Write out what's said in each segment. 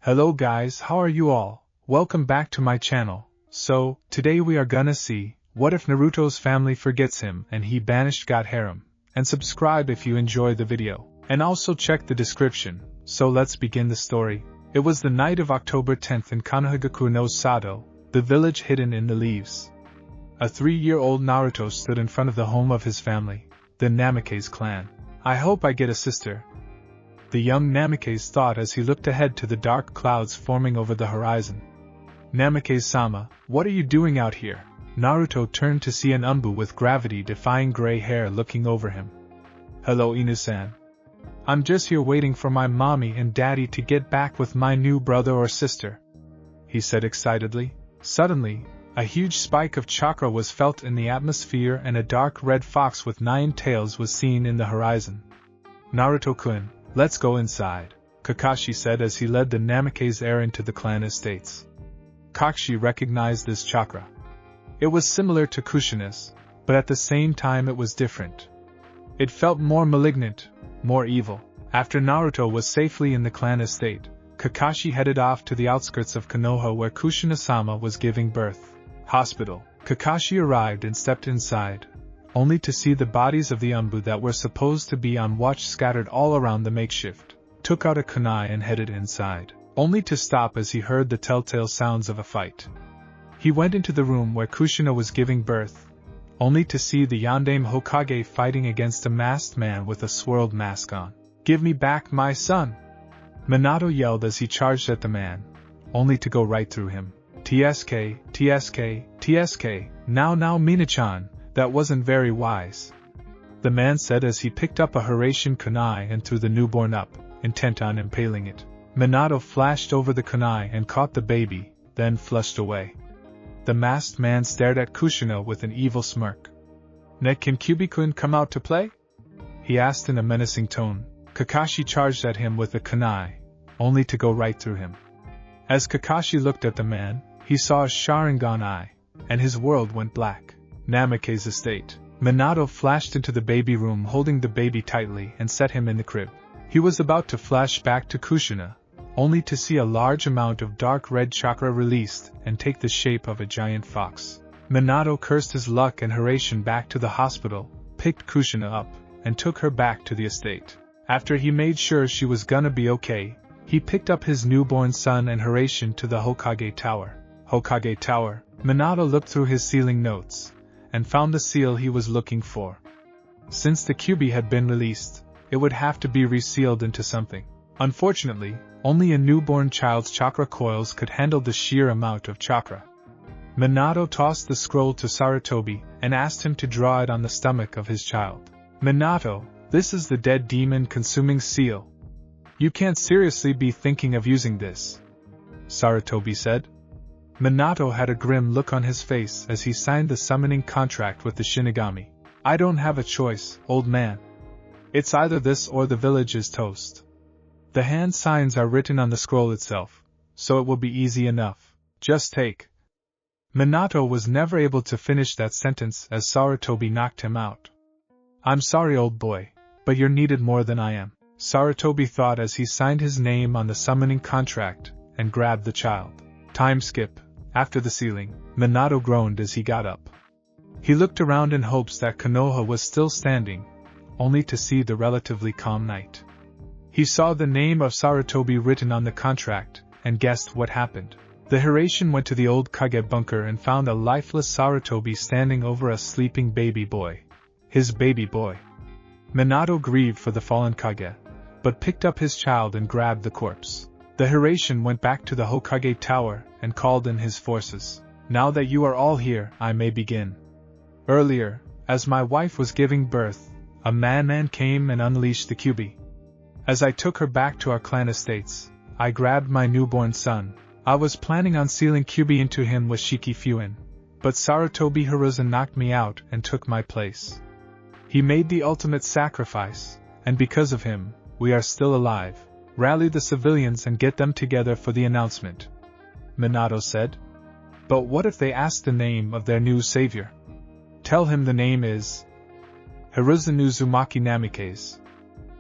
Hello guys, how are you all? Welcome back to my channel. So, today we are gonna see, what if Naruto's family forgets him and he banished got Harem? And subscribe if you enjoy the video. And also check the description. So let's begin the story. It was the night of October 10th in Konohagaku no Sado, the village hidden in the leaves. A 3-year-old Naruto stood in front of the home of his family, the Namikaze clan. I hope I get a sister, the young Namikaze thought as he looked ahead to the dark clouds forming over the horizon. Namikaze-sama, what are you doing out here? Naruto turned to see an Umbu with gravity-defying gray hair looking over him. Hello Inu-san. I'm just here waiting for my mommy and daddy to get back with my new brother or sister, he said excitedly. Suddenly, a huge spike of chakra was felt in the atmosphere and a dark red fox with 9 tails was seen in the horizon. Naruto-kun, let's go inside, Kakashi said as he led the Namikaze heir into the clan estates. Kakashi recognized this chakra. It was similar to Kushina's, but at the same time it was different. It felt more malignant, more evil. After Naruto was safely in the clan estate, Kakashi headed off to the outskirts of Konoha where Kushina-sama was giving birth. Hospital. Kakashi arrived and stepped inside, only to see the bodies of the Umbu that were supposed to be on watch scattered all around the makeshift. Took out a kunai and headed inside, only to stop as he heard the telltale sounds of a fight. He went into the room where Kushina was giving birth, only to see the Yondaime Hokage fighting against a masked man with a swirled mask on. Give me back my son! Minato yelled as he charged at the man, only to go right through him. TSK, TSK, TSK, now Mina-chan, that wasn't very wise, the man said as he picked up a Harem kunai and threw the newborn up, intent on impaling it. Minato flashed over the kunai and caught the baby, then flushed away. The masked man stared at Kushina with an evil smirk. Net can Kyubi-kun come out to play? He asked in a menacing tone. Kakashi charged at him with the kunai, only to go right through him. As Kakashi looked at the man, he saw a Sharingan eye, and his world went black. Namikaze estate. Minato flashed into the baby room holding the baby tightly and set him in the crib. He was about to flash back to Kushina, only to see a large amount of dark red chakra released and take the shape of a giant fox. Minato cursed his luck and hurried back to the hospital, picked Kushina up, and took her back to the estate. After he made sure she was gonna be okay, he picked up his newborn son and hurried to the Hokage Tower. Hokage Tower. Minato looked through his sealing notes and found the seal he was looking for. Since the Kyubi had been released, it would have to be resealed into something. Unfortunately, only a newborn child's chakra coils could handle the sheer amount of chakra. Minato tossed the scroll to Sarutobi and asked him to draw it on the stomach of his child. Minato, this is the dead demon consuming seal. You can't seriously be thinking of using this, Sarutobi said. Minato had a grim look on his face as he signed the summoning contract with the Shinigami. I don't have a choice, old man. It's either this or the village is toast. The hand signs are written on the scroll itself, so it will be easy enough. Just take. Minato was never able to finish that sentence as Sarutobi knocked him out. I'm sorry, old boy, but you're needed more than I am, Sarutobi thought as he signed his name on the summoning contract and grabbed the child. Time skip. After the sealing, Minato groaned as he got up. He looked around in hopes that Konoha was still standing, only to see the relatively calm night. He saw the name of Sarutobi written on the contract, and guessed what happened. The Harem went to the old Kage bunker and found a lifeless Sarutobi standing over a sleeping baby boy. His baby boy. Minato grieved for the fallen Kage, but picked up his child and grabbed the corpse. The Harem went back to the Hokage Tower and called in his forces. Now that you are all here, I may begin. Earlier, as my wife was giving birth, a man came and unleashed the Kyubi. As I took her back to our clan estates, I grabbed my newborn son. I was planning on sealing Kyubi into him with Shiki Fuin, but Sarutobi Hiruzen knocked me out and took my place. He made the ultimate sacrifice, and because of him, we are still alive. Rally the civilians and get them together for the announcement, Minato said. But what if they ask the name of their new savior? Tell him the name is Hiruzen Uzumaki Namikaze,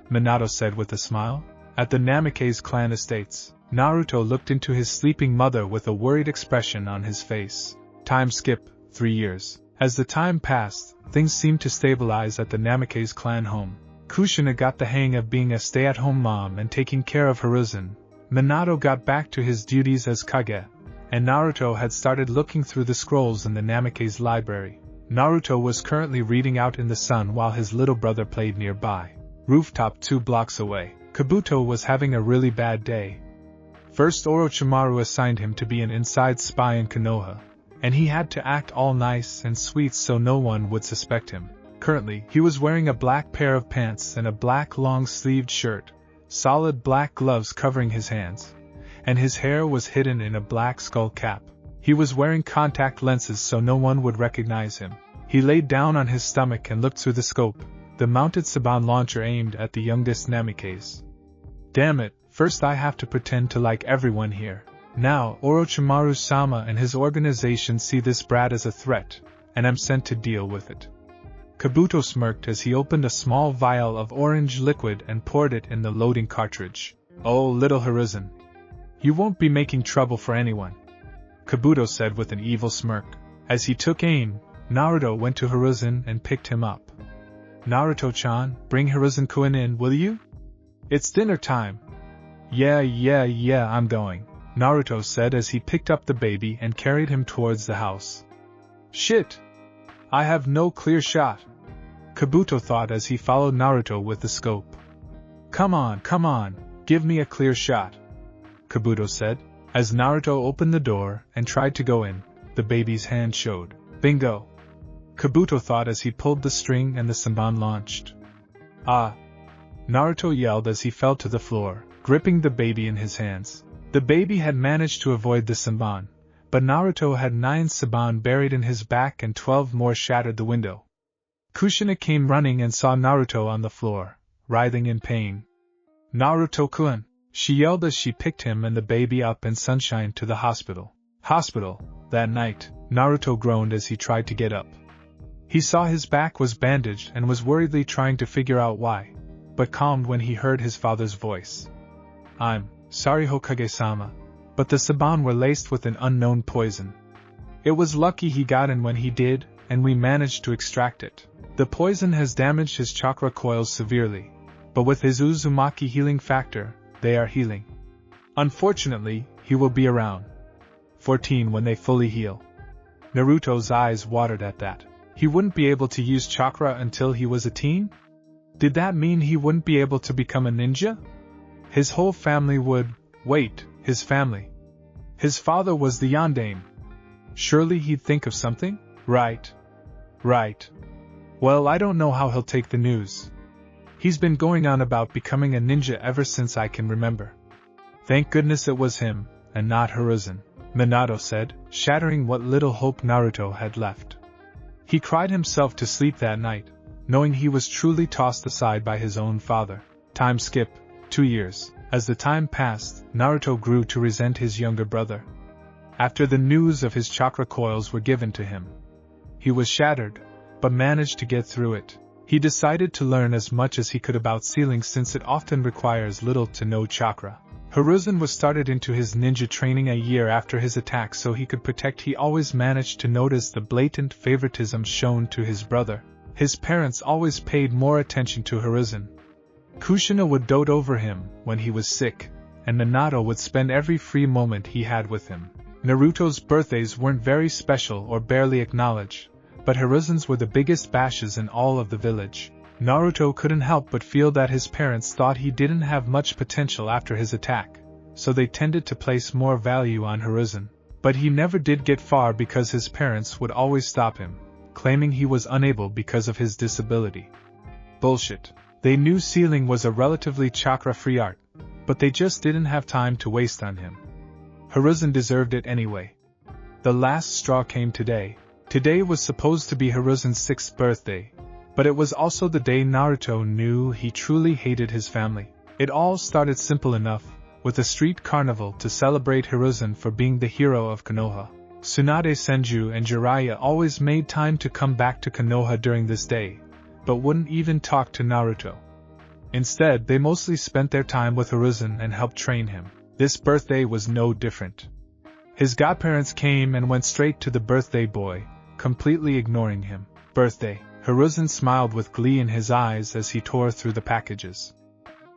Minato said with a smile. At the Namikaze clan estates, Naruto looked into his sleeping mother with a worried expression on his face. Time skip, 3 years. As the time passed, things seemed to stabilize at the Namikaze clan home. Kushina got the hang of being a stay-at-home mom and taking care of Hiruzen. Minato got back to his duties as Kage, and Naruto had started looking through the scrolls in the Namikaze library. Naruto was currently reading out in the sun while his little brother played nearby. Rooftop 2 blocks away. Kabuto was having a really bad day. First, Orochimaru assigned him to be an inside spy in Konoha, and he had to act all nice and sweet so no one would suspect him. Currently, he was wearing a black pair of pants and a black long-sleeved shirt, solid black gloves covering his hands, and his hair was hidden in a black skull cap. He was wearing contact lenses so no one would recognize him. He laid down on his stomach and looked through the scope, the mounted Saban launcher aimed at the youngest Namikaze. Damn it, first I have to pretend to like everyone here. Now, Orochimaru-sama and his organization see this brat as a threat, and I'm sent to deal with it. Kabuto smirked as he opened a small vial of orange liquid and poured it in the loading cartridge. Oh, little Hiruzen. You won't be making trouble for anyone, Kabuto said with an evil smirk. As he took aim, Naruto went to Hiruzen and picked him up. Naruto-chan, bring Hiruzen-kun in, will you? It's dinner time. Yeah, I'm going, Naruto said as he picked up the baby and carried him towards the house. Shit! I have no clear shot, Kabuto thought as he followed Naruto with the scope. Come on, give me a clear shot, Kabuto said. As Naruto opened the door and tried to go in, the baby's hand showed. Bingo! Kabuto thought as he pulled the string and the Saban launched. Ah! Naruto yelled as he fell to the floor, gripping the baby in his hands. The baby had managed to avoid the Saban, but Naruto had 9 Saban buried in his back and 12 more shattered the window. Kushina came running and saw Naruto on the floor, writhing in pain. Naruto-kun! She yelled as she picked him and the baby up in sunshine to the hospital. That night, Naruto groaned as he tried to get up. He saw his back was bandaged and was worriedly trying to figure out why, but calmed when he heard his father's voice. I'm sorry, Hokage-sama, but the Saban were laced with an unknown poison. It was lucky he got in when he did, and we managed to extract it. The poison has damaged his chakra coils severely, but with his Uzumaki healing factor, they are healing. Unfortunately, he will be around 14 when they fully heal. Naruto's eyes watered at that. He wouldn't be able to use chakra until he was a teen? Did that mean he wouldn't be able to become a ninja? His whole family would. Wait, his family. His father was the Yondaime. Surely he'd think of something? Right. Well, I don't know how he'll take the news. He's been going on about becoming a ninja ever since I can remember. Thank goodness it was him, and not Hiruzen, Minato said, shattering what little hope Naruto had left. He cried himself to sleep that night, knowing he was truly tossed aside by his own father. Time skip, 2 years. As the time passed, Naruto grew to resent his younger brother. After the news of his chakra coils were given to him, he was shattered, but managed to get through it. He decided to learn as much as he could about sealing since it often requires little to no chakra. Hiruzen was started into his ninja training a year after his attack so he could protect. He always managed to notice the blatant favoritism shown to his brother. His parents always paid more attention to Hiruzen. Kushina would dote over him when he was sick, and Minato would spend every free moment he had with him. Naruto's birthdays weren't very special or barely acknowledged, but Hiruzen's were the biggest bashes in all of the village. Naruto couldn't help but feel that his parents thought he didn't have much potential after his attack, so they tended to place more value on Hiruzen. But he never did get far because his parents would always stop him, claiming he was unable because of his disability. Bullshit. They knew sealing was a relatively chakra-free art, but they just didn't have time to waste on him. Hiruzen deserved it anyway. The last straw came today. Today was supposed to be Hiruzen's 6th birthday, but it was also the day Naruto knew he truly hated his family. It all started simple enough, with a street carnival to celebrate Hiruzen for being the hero of Konoha. Tsunade Senju and Jiraiya always made time to come back to Konoha during this day, but wouldn't even talk to Naruto. Instead, they mostly spent their time with Hiruzen and helped train him. This birthday was no different. His godparents came and went straight to the birthday boy, completely ignoring him. Birthday. Hiruzen smiled with glee in his eyes as he tore through the packages.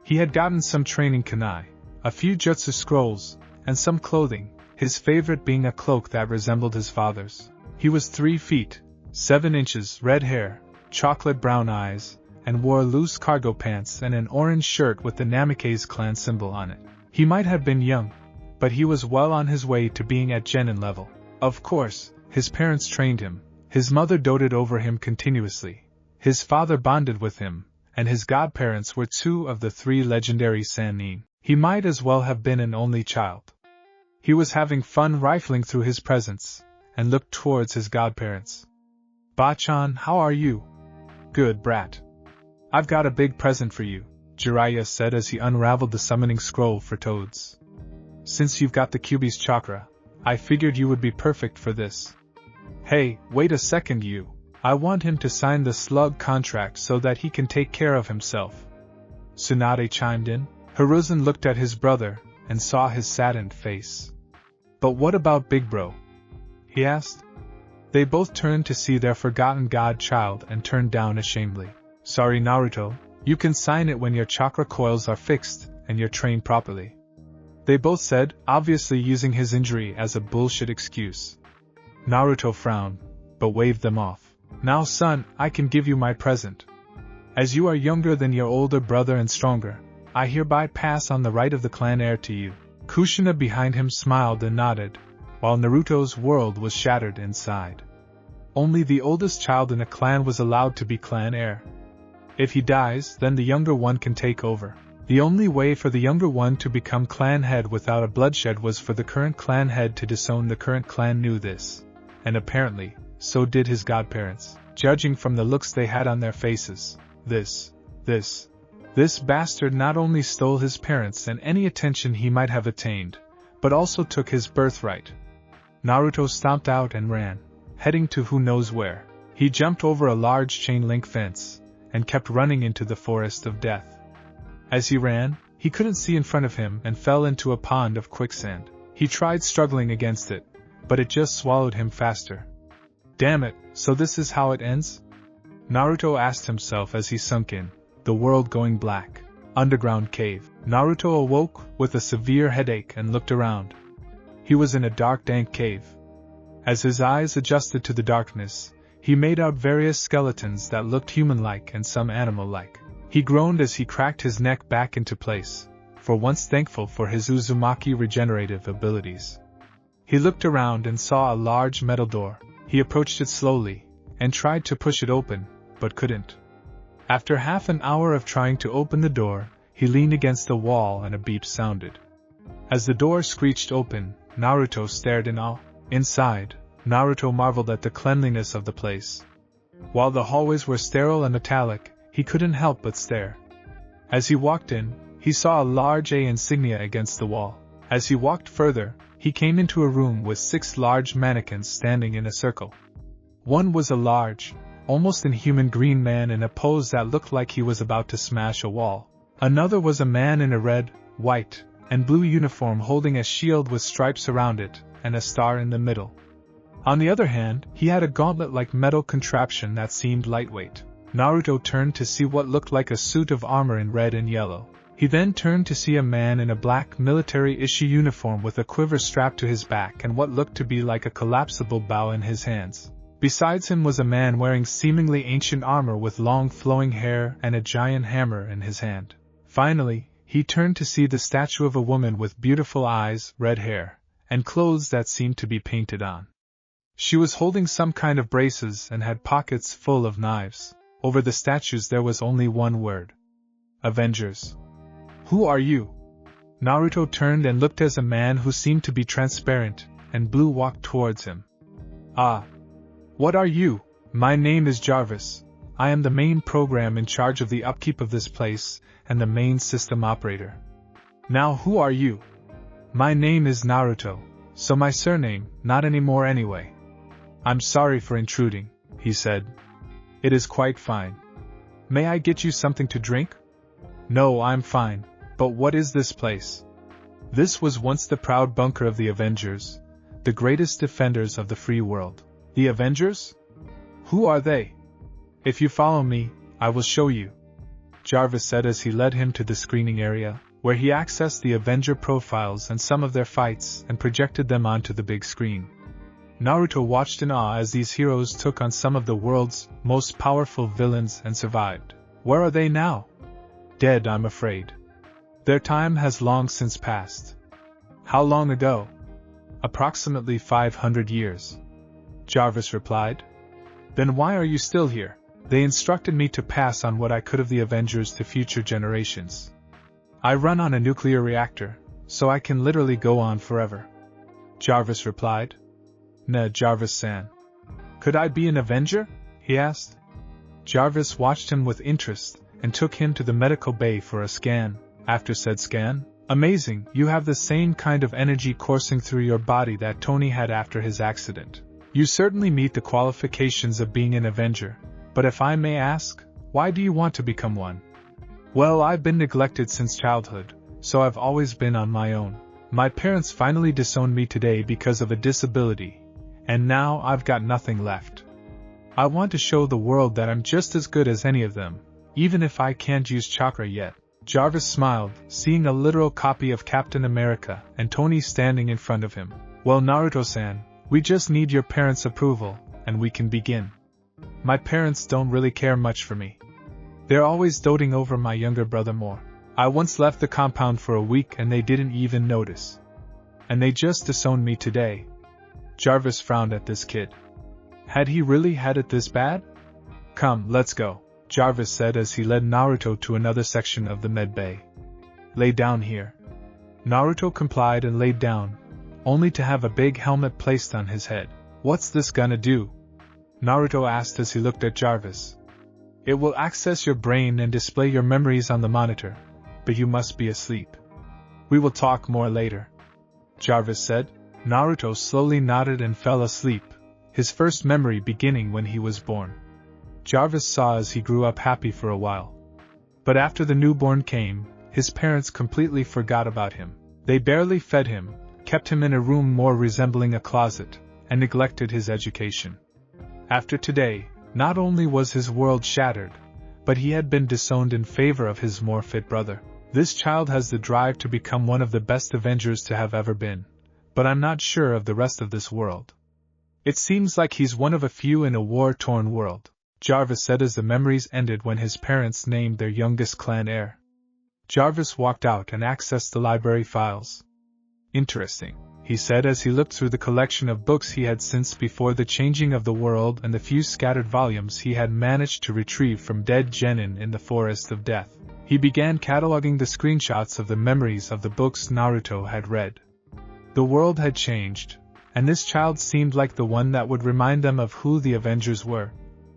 He had gotten some training kunai, a few jutsu scrolls, and some clothing, his favorite being a cloak that resembled his father's. He was 3 feet, 7 inches, red hair, chocolate brown eyes, and wore loose cargo pants and an orange shirt with the Namikaze clan symbol on it. He might have been young, but he was well on his way to being at genin level. Of course, his parents trained him, his mother doted over him continuously, his father bonded with him, and his godparents were 2 of the 3 legendary Sannin. He might as well have been an only child. He was having fun rifling through his presents, and looked towards his godparents. Bachan, how are you? Good, brat. I've got a big present for you, Jiraiya said as he unraveled the summoning scroll for toads. Since you've got the Kyuubi's chakra, I figured you would be perfect for this. Hey, wait a second you. I want him to sign the slug contract so that he can take care of himself. Tsunade chimed in. Hiruzen looked at his brother, and saw his saddened face. But what about Big Bro? He asked. They both turned to see their forgotten godchild and turned down ashamedly. Sorry Naruto, you can sign it when your chakra coils are fixed and you're trained properly. They both said, obviously using his injury as a bullshit excuse. Naruto frowned, but waved them off. Now son, I can give you my present. As you are younger than your older brother and stronger, I hereby pass on the right of the clan heir to you. Kushina behind him smiled and nodded, while Naruto's world was shattered inside. Only the oldest child in a clan was allowed to be clan heir. If he dies, then the younger one can take over. The only way for the younger one to become clan head without a bloodshed was for the current clan head to disown the current clan knew this, and apparently, so did his godparents, judging from the looks they had on their faces. This bastard not only stole his parents and any attention he might have attained, but also took his birthright. Naruto stomped out and ran, heading to who knows where. He jumped over a large chain-link fence, and kept running into the forest of death. As he ran, he couldn't see in front of him and fell into a pond of quicksand. He tried struggling against it, but it just swallowed him faster. Damn it, so this is how it ends? Naruto asked himself as he sunk in, the world going black. Underground cave. Naruto awoke with a severe headache and looked around. He was in a dark, dank cave. As his eyes adjusted to the darkness, he made out various skeletons that looked human-like and some animal-like. He groaned as he cracked his neck back into place, for once thankful for his Uzumaki regenerative abilities. He looked around and saw a large metal door. He approached it slowly, and tried to push it open, but couldn't. After half an hour of trying to open the door, he leaned against the wall and a beep sounded. As the door screeched open, Naruto stared in awe. Inside, Naruto marveled at the cleanliness of the place. While the hallways were sterile and metallic, he couldn't help but stare. As he walked in, he saw a large A insignia against the wall. As he walked further, he came into a room with 6 large mannequins standing in a circle. One was a large, almost inhuman green man in a pose that looked like he was about to smash a wall. Another was a man in a red, white, and blue uniform holding a shield with stripes around it, and a star in the middle. On the other hand, he had a gauntlet-like metal contraption that seemed lightweight. Naruto turned to see what looked like a suit of armor in red and yellow. He then turned to see a man in a black military-issue uniform with a quiver strapped to his back and what looked to be like a collapsible bow in his hands. Besides him was a man wearing seemingly ancient armor with long flowing hair and a giant hammer in his hand. Finally, he turned to see the statue of a woman with beautiful eyes, red hair, and clothes that seemed to be painted on. She was holding some kind of braces and had pockets full of knives. Over the statues there was only one word. Avengers. Who are you? Naruto turned and looked as a man who seemed to be transparent, and blue walked towards him. Ah. What are you? My name is Jarvis. I am the main program in charge of the upkeep of this place, and the main system operator. Now who are you? My name is Naruto, so my surname, not anymore anyway. I'm sorry for intruding, he said. It is quite fine. May I get you something to drink? No, I'm fine, but what is this place? This was once the proud bunker of the Avengers, the greatest defenders of the free world. The Avengers? Who are they? If you follow me, I will show you, Jarvis said as he led him to the screening area, where he accessed the Avenger profiles and some of their fights and projected them onto the big screen. Naruto watched in awe as these heroes took on some of the world's most powerful villains and survived. Where are they now? Dead, I'm afraid. Their time has long since passed. How long ago? Approximately 500 years. Jarvis replied. Then why are you still here? They instructed me to pass on what I could of the Avengers to future generations. I run on a nuclear reactor, so I can literally go on forever. Jarvis replied. Nah, Jarvis-san. Could I be an Avenger? He asked. Jarvis watched him with interest and took him to the medical bay for a scan. After said scan, amazing, you have the same kind of energy coursing through your body that Tony had after his accident. You certainly meet the qualifications of being an Avenger, but if I may ask, why do you want to become one? Well, I've been neglected since childhood, so I've always been on my own. My parents finally disowned me today because of a disability, and now I've got nothing left. I want to show the world that I'm just as good as any of them, even if I can't use chakra yet. Jarvis smiled, seeing a literal copy of Captain America and Tony standing in front of him. Well, Naruto-san, we just need your parents' approval, and we can begin. My parents don't really care much for me. They're always doting over my younger brother more. I once left the compound for a week and they didn't even notice. And they just disowned me today. Jarvis frowned at this kid. Had he really had it this bad? Come, let's go, Jarvis said as he led Naruto to another section of the med bay. Lay down here. Naruto complied and laid down, only to have a big helmet placed on his head. What's this gonna do? Naruto asked as he looked at Jarvis. It will access your brain and display your memories on the monitor, but you must be asleep. We will talk more later, Jarvis said. Naruto slowly nodded and fell asleep, his first memory beginning when he was born. Jarvis saw as he grew up happy for a while. But after the newborn came, his parents completely forgot about him. They barely fed him, kept him in a room more resembling a closet, and neglected his education. After today, not only was his world shattered, but he had been disowned in favor of his more fit brother. This child has the drive to become one of the best Avengers to have ever been, but I'm not sure of the rest of this world. It seems like he's one of a few in a war-torn world, Jarvis said as the memories ended when his parents named their youngest clan heir. Jarvis walked out and accessed the library files. Interesting, he said as he looked through the collection of books he had since before the changing of the world and the few scattered volumes he had managed to retrieve from dead genin in the Forest of Death. He began cataloging the screenshots of the memories of the books Naruto had read. The world had changed, and this child seemed like the one that would remind them of who the Avengers were.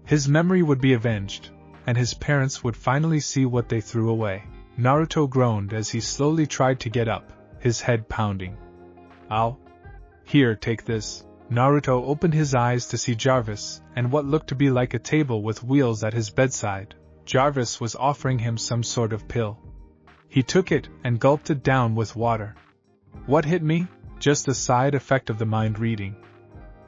His memory would be avenged, and his parents would finally see what they threw away. Naruto groaned as he slowly tried to get up, his head pounding. Ow. Here, take this. Naruto opened his eyes to see Jarvis and what looked to be like a table with wheels at his bedside. Jarvis was offering him some sort of pill. He took it and gulped it down with water. What hit me? Just a side effect of the mind reading.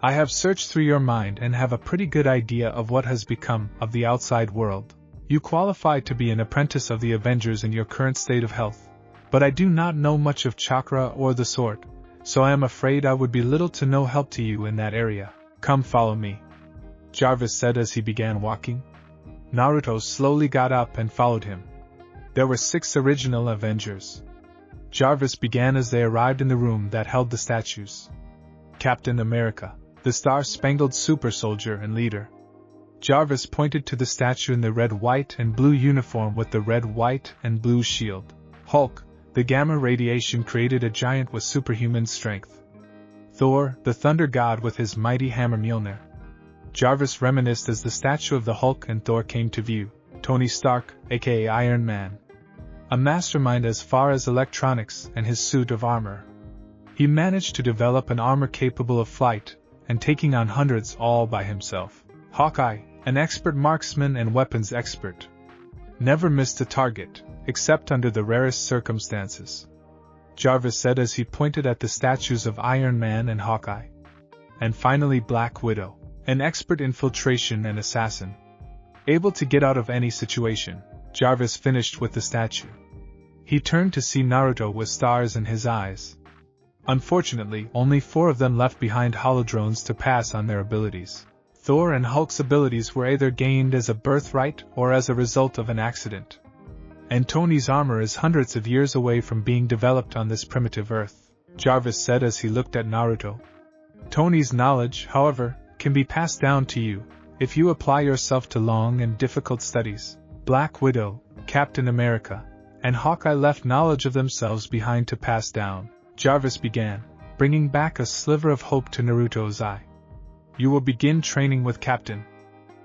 I have searched through your mind and have a pretty good idea of what has become of the outside world. You qualify to be an apprentice of the Avengers in your current state of health, but I do not know much of chakra or the sort, so I am afraid I would be little to no help to you in that area. Come follow me, Jarvis said as he began walking. Naruto slowly got up and followed him. There were 6 original Avengers. Jarvis began as they arrived in the room that held the statues. Captain America, the star-spangled super soldier and leader. Jarvis pointed to the statue in the red, white, and blue uniform with the red, white, and blue shield. Hulk, the gamma radiation created a giant with superhuman strength. Thor, the thunder god with his mighty hammer Mjolnir. Jarvis reminisced as the statue of the Hulk and Thor came to view. Tony Stark, aka Iron Man. A mastermind as far as electronics and his suit of armor. He managed to develop an armor capable of flight and taking on hundreds all by himself. Hawkeye, an expert marksman and weapons expert. Never missed a target, except under the rarest circumstances. Jarvis said as he pointed at the statues of Iron Man and Hawkeye. And finally Black Widow, an expert infiltration and assassin. Able to get out of any situation, Jarvis finished with the statue. He turned to see Naruto with stars in his eyes. Unfortunately, only 4 of them left behind holodrones to pass on their abilities. Thor and Hulk's abilities were either gained as a birthright or as a result of an accident. And Tony's armor is hundreds of years away from being developed on this primitive Earth, Jarvis said as he looked at Naruto. Tony's knowledge, however, can be passed down to you, if you apply yourself to long and difficult studies. Black Widow, Captain America, and Hawkeye left knowledge of themselves behind to pass down, Jarvis began, bringing back a sliver of hope to Naruto's eye. You will begin training with Captain,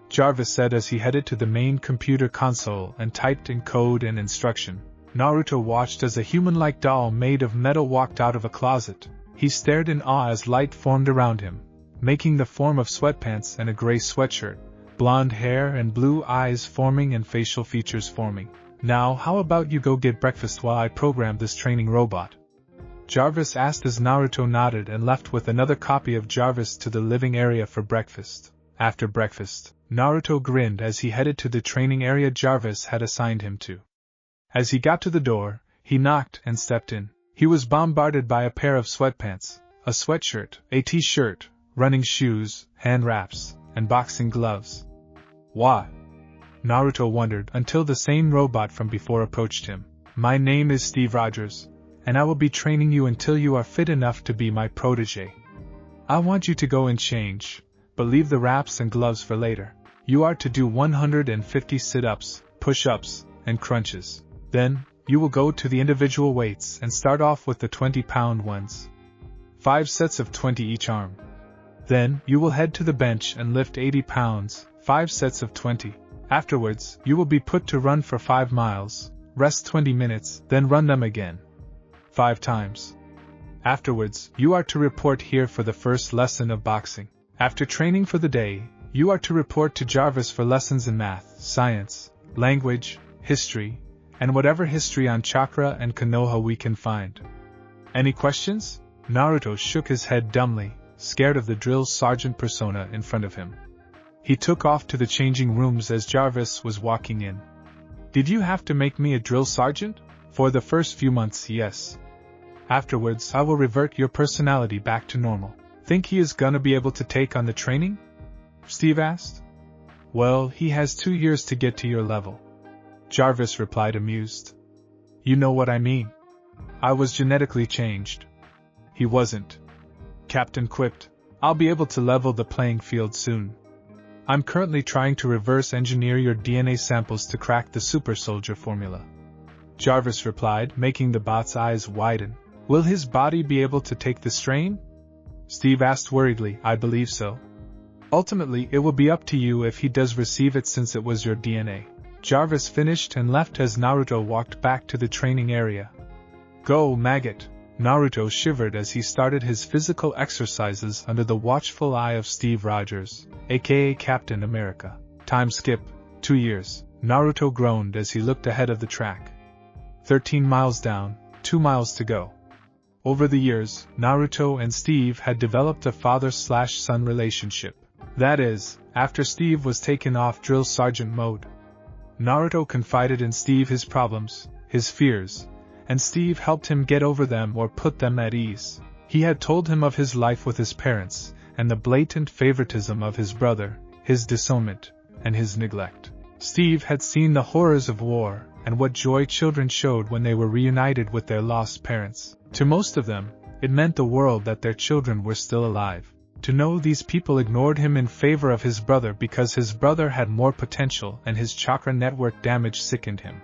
Jarvis said as he headed to the main computer console and typed in code and instruction. Naruto watched as a human-like doll made of metal walked out of a closet. He stared in awe as light formed around him, making the form of sweatpants and a gray sweatshirt, blonde hair and blue eyes forming and facial features forming. Now how about you go get breakfast while I program this training robot? Jarvis asked as Naruto nodded and left with another copy of Jarvis to the living area for breakfast. After breakfast, Naruto grinned as he headed to the training area Jarvis had assigned him to. As he got to the door, he knocked and stepped in. He was bombarded by a pair of sweatpants, a sweatshirt, a t-shirt, running shoes, hand wraps, and boxing gloves. Why? Naruto wondered until the same robot from before approached him. My name is Steve Rogers, and I will be training you until you are fit enough to be my protege. I want you to go and change, but leave the wraps and gloves for later. You are to do 150 sit-ups, push-ups, and crunches. Then, you will go to the individual weights and start off with the 20-pound ones. 5 sets of 20 each arm. Then, you will head to the bench and lift 80 pounds, 5 sets of 20. Afterwards, you will be put to run for 5 miles, rest 20 minutes, then run them again. 5 times. Afterwards, you are to report here for the first lesson of boxing. After training for the day, you are to report to Jarvis for lessons in math, science, language, history, and whatever history on chakra and Konoha we can find. Any questions? Naruto shook his head dumbly, scared of the drill sergeant persona in front of him. He took off to the changing rooms as Jarvis was walking in. Did you have to make me a drill sergeant? For the first few months, yes. Afterwards, I will revert your personality back to normal. Think he is gonna be able to take on the training? Steve asked. Well, he has 2 years to get to your level. Jarvis replied amused. You know what I mean. I was genetically changed. He wasn't. Captain quipped. I'll be able to level the playing field soon. I'm currently trying to reverse engineer your DNA samples to crack the super soldier formula. Jarvis replied, making the bot's eyes widen. Will his body be able to take the strain? Steve asked worriedly. I believe so. Ultimately, it will be up to you if he does receive it since it was your DNA. Jarvis finished and left as Naruto walked back to the training area. Go, maggot! Naruto shivered as he started his physical exercises under the watchful eye of Steve Rogers, aka Captain America. Time skip, 2 years. Naruto groaned as he looked ahead of the track. 13 miles down, 2 miles to go. Over the years, Naruto and Steve had developed a father-slash-son relationship. That is, after Steve was taken off drill sergeant mode. Naruto confided in Steve his problems, his fears, and Steve helped him get over them or put them at ease. He had told him of his life with his parents, and the blatant favoritism of his brother, his disownment, and his neglect. Steve had seen the horrors of war, and what joy children showed when they were reunited with their lost parents. To most of them, it meant the world that their children were still alive. To know these people ignored him in favor of his brother because his brother had more potential and his chakra network damage sickened him.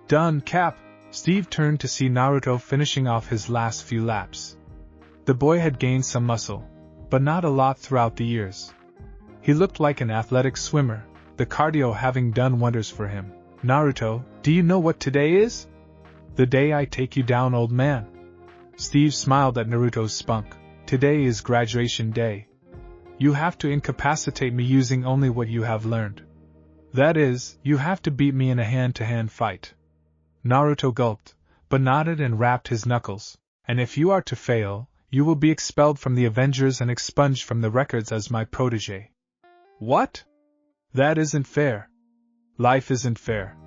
Done, Cap! Steve turned to see Naruto finishing off his last few laps. The boy had gained some muscle, but not a lot throughout the years. He looked like an athletic swimmer, the cardio having done wonders for him. Naruto, do you know what today is? The day I take you down, old man. Steve smiled at Naruto's spunk. Today is graduation day. You have to incapacitate me using only what you have learned. That is, you have to beat me in a hand-to-hand fight. Naruto gulped, but nodded and rapped his knuckles. And if you are to fail, you will be expelled from the Avengers and expunged from the records as my protege. What? That isn't fair. Life isn't fair.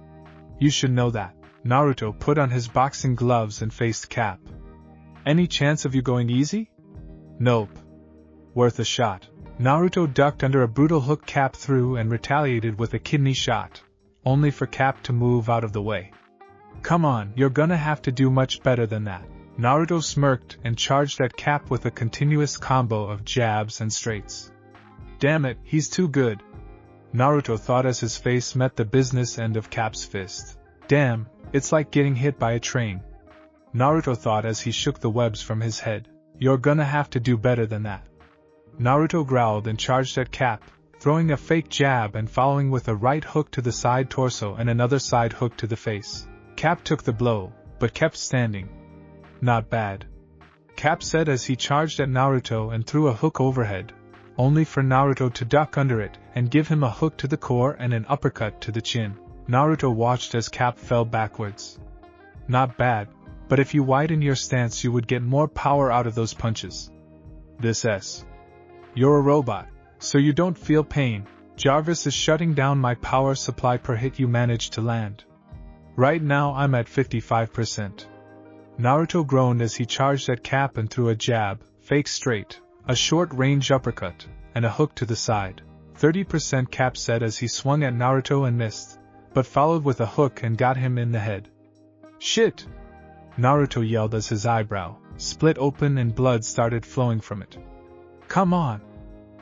You should know that. Naruto put on his boxing gloves and faced Cap. Any chance of you going easy? Nope. Worth a shot. Naruto ducked under a brutal hook Cap threw and retaliated with a kidney shot, only for Cap to move out of the way. Come on, you're gonna have to do much better than that. Naruto smirked and charged at Cap with a continuous combo of jabs and straights. Damn it, he's too good. Naruto thought as his face met the business end of Cap's fist. Damn, it's like getting hit by a train. Naruto thought as he shook the webs from his head. You're gonna have to do better than that. Naruto growled and charged at Cap, throwing a fake jab and following with a right hook to the side torso and another side hook to the face. Cap took the blow, but kept standing. Not bad. Cap said as he charged at Naruto and threw a hook overhead, only for Naruto to duck under it and give him a hook to the core and an uppercut to the chin. Naruto watched as Cap fell backwards. Not bad, but if you widen your stance you would get more power out of those punches. You're a robot, so you don't feel pain. Jarvis is shutting down my power supply per hit you manage to land. Right now I'm at 55%. Naruto groaned as he charged at Cap and threw a jab, fake straight, a short-range uppercut, and a hook to the side. 30% Cap said as he swung at Naruto and missed, but followed with a hook and got him in the head. Shit! Naruto yelled as his eyebrow split open and blood started flowing from it. Come on!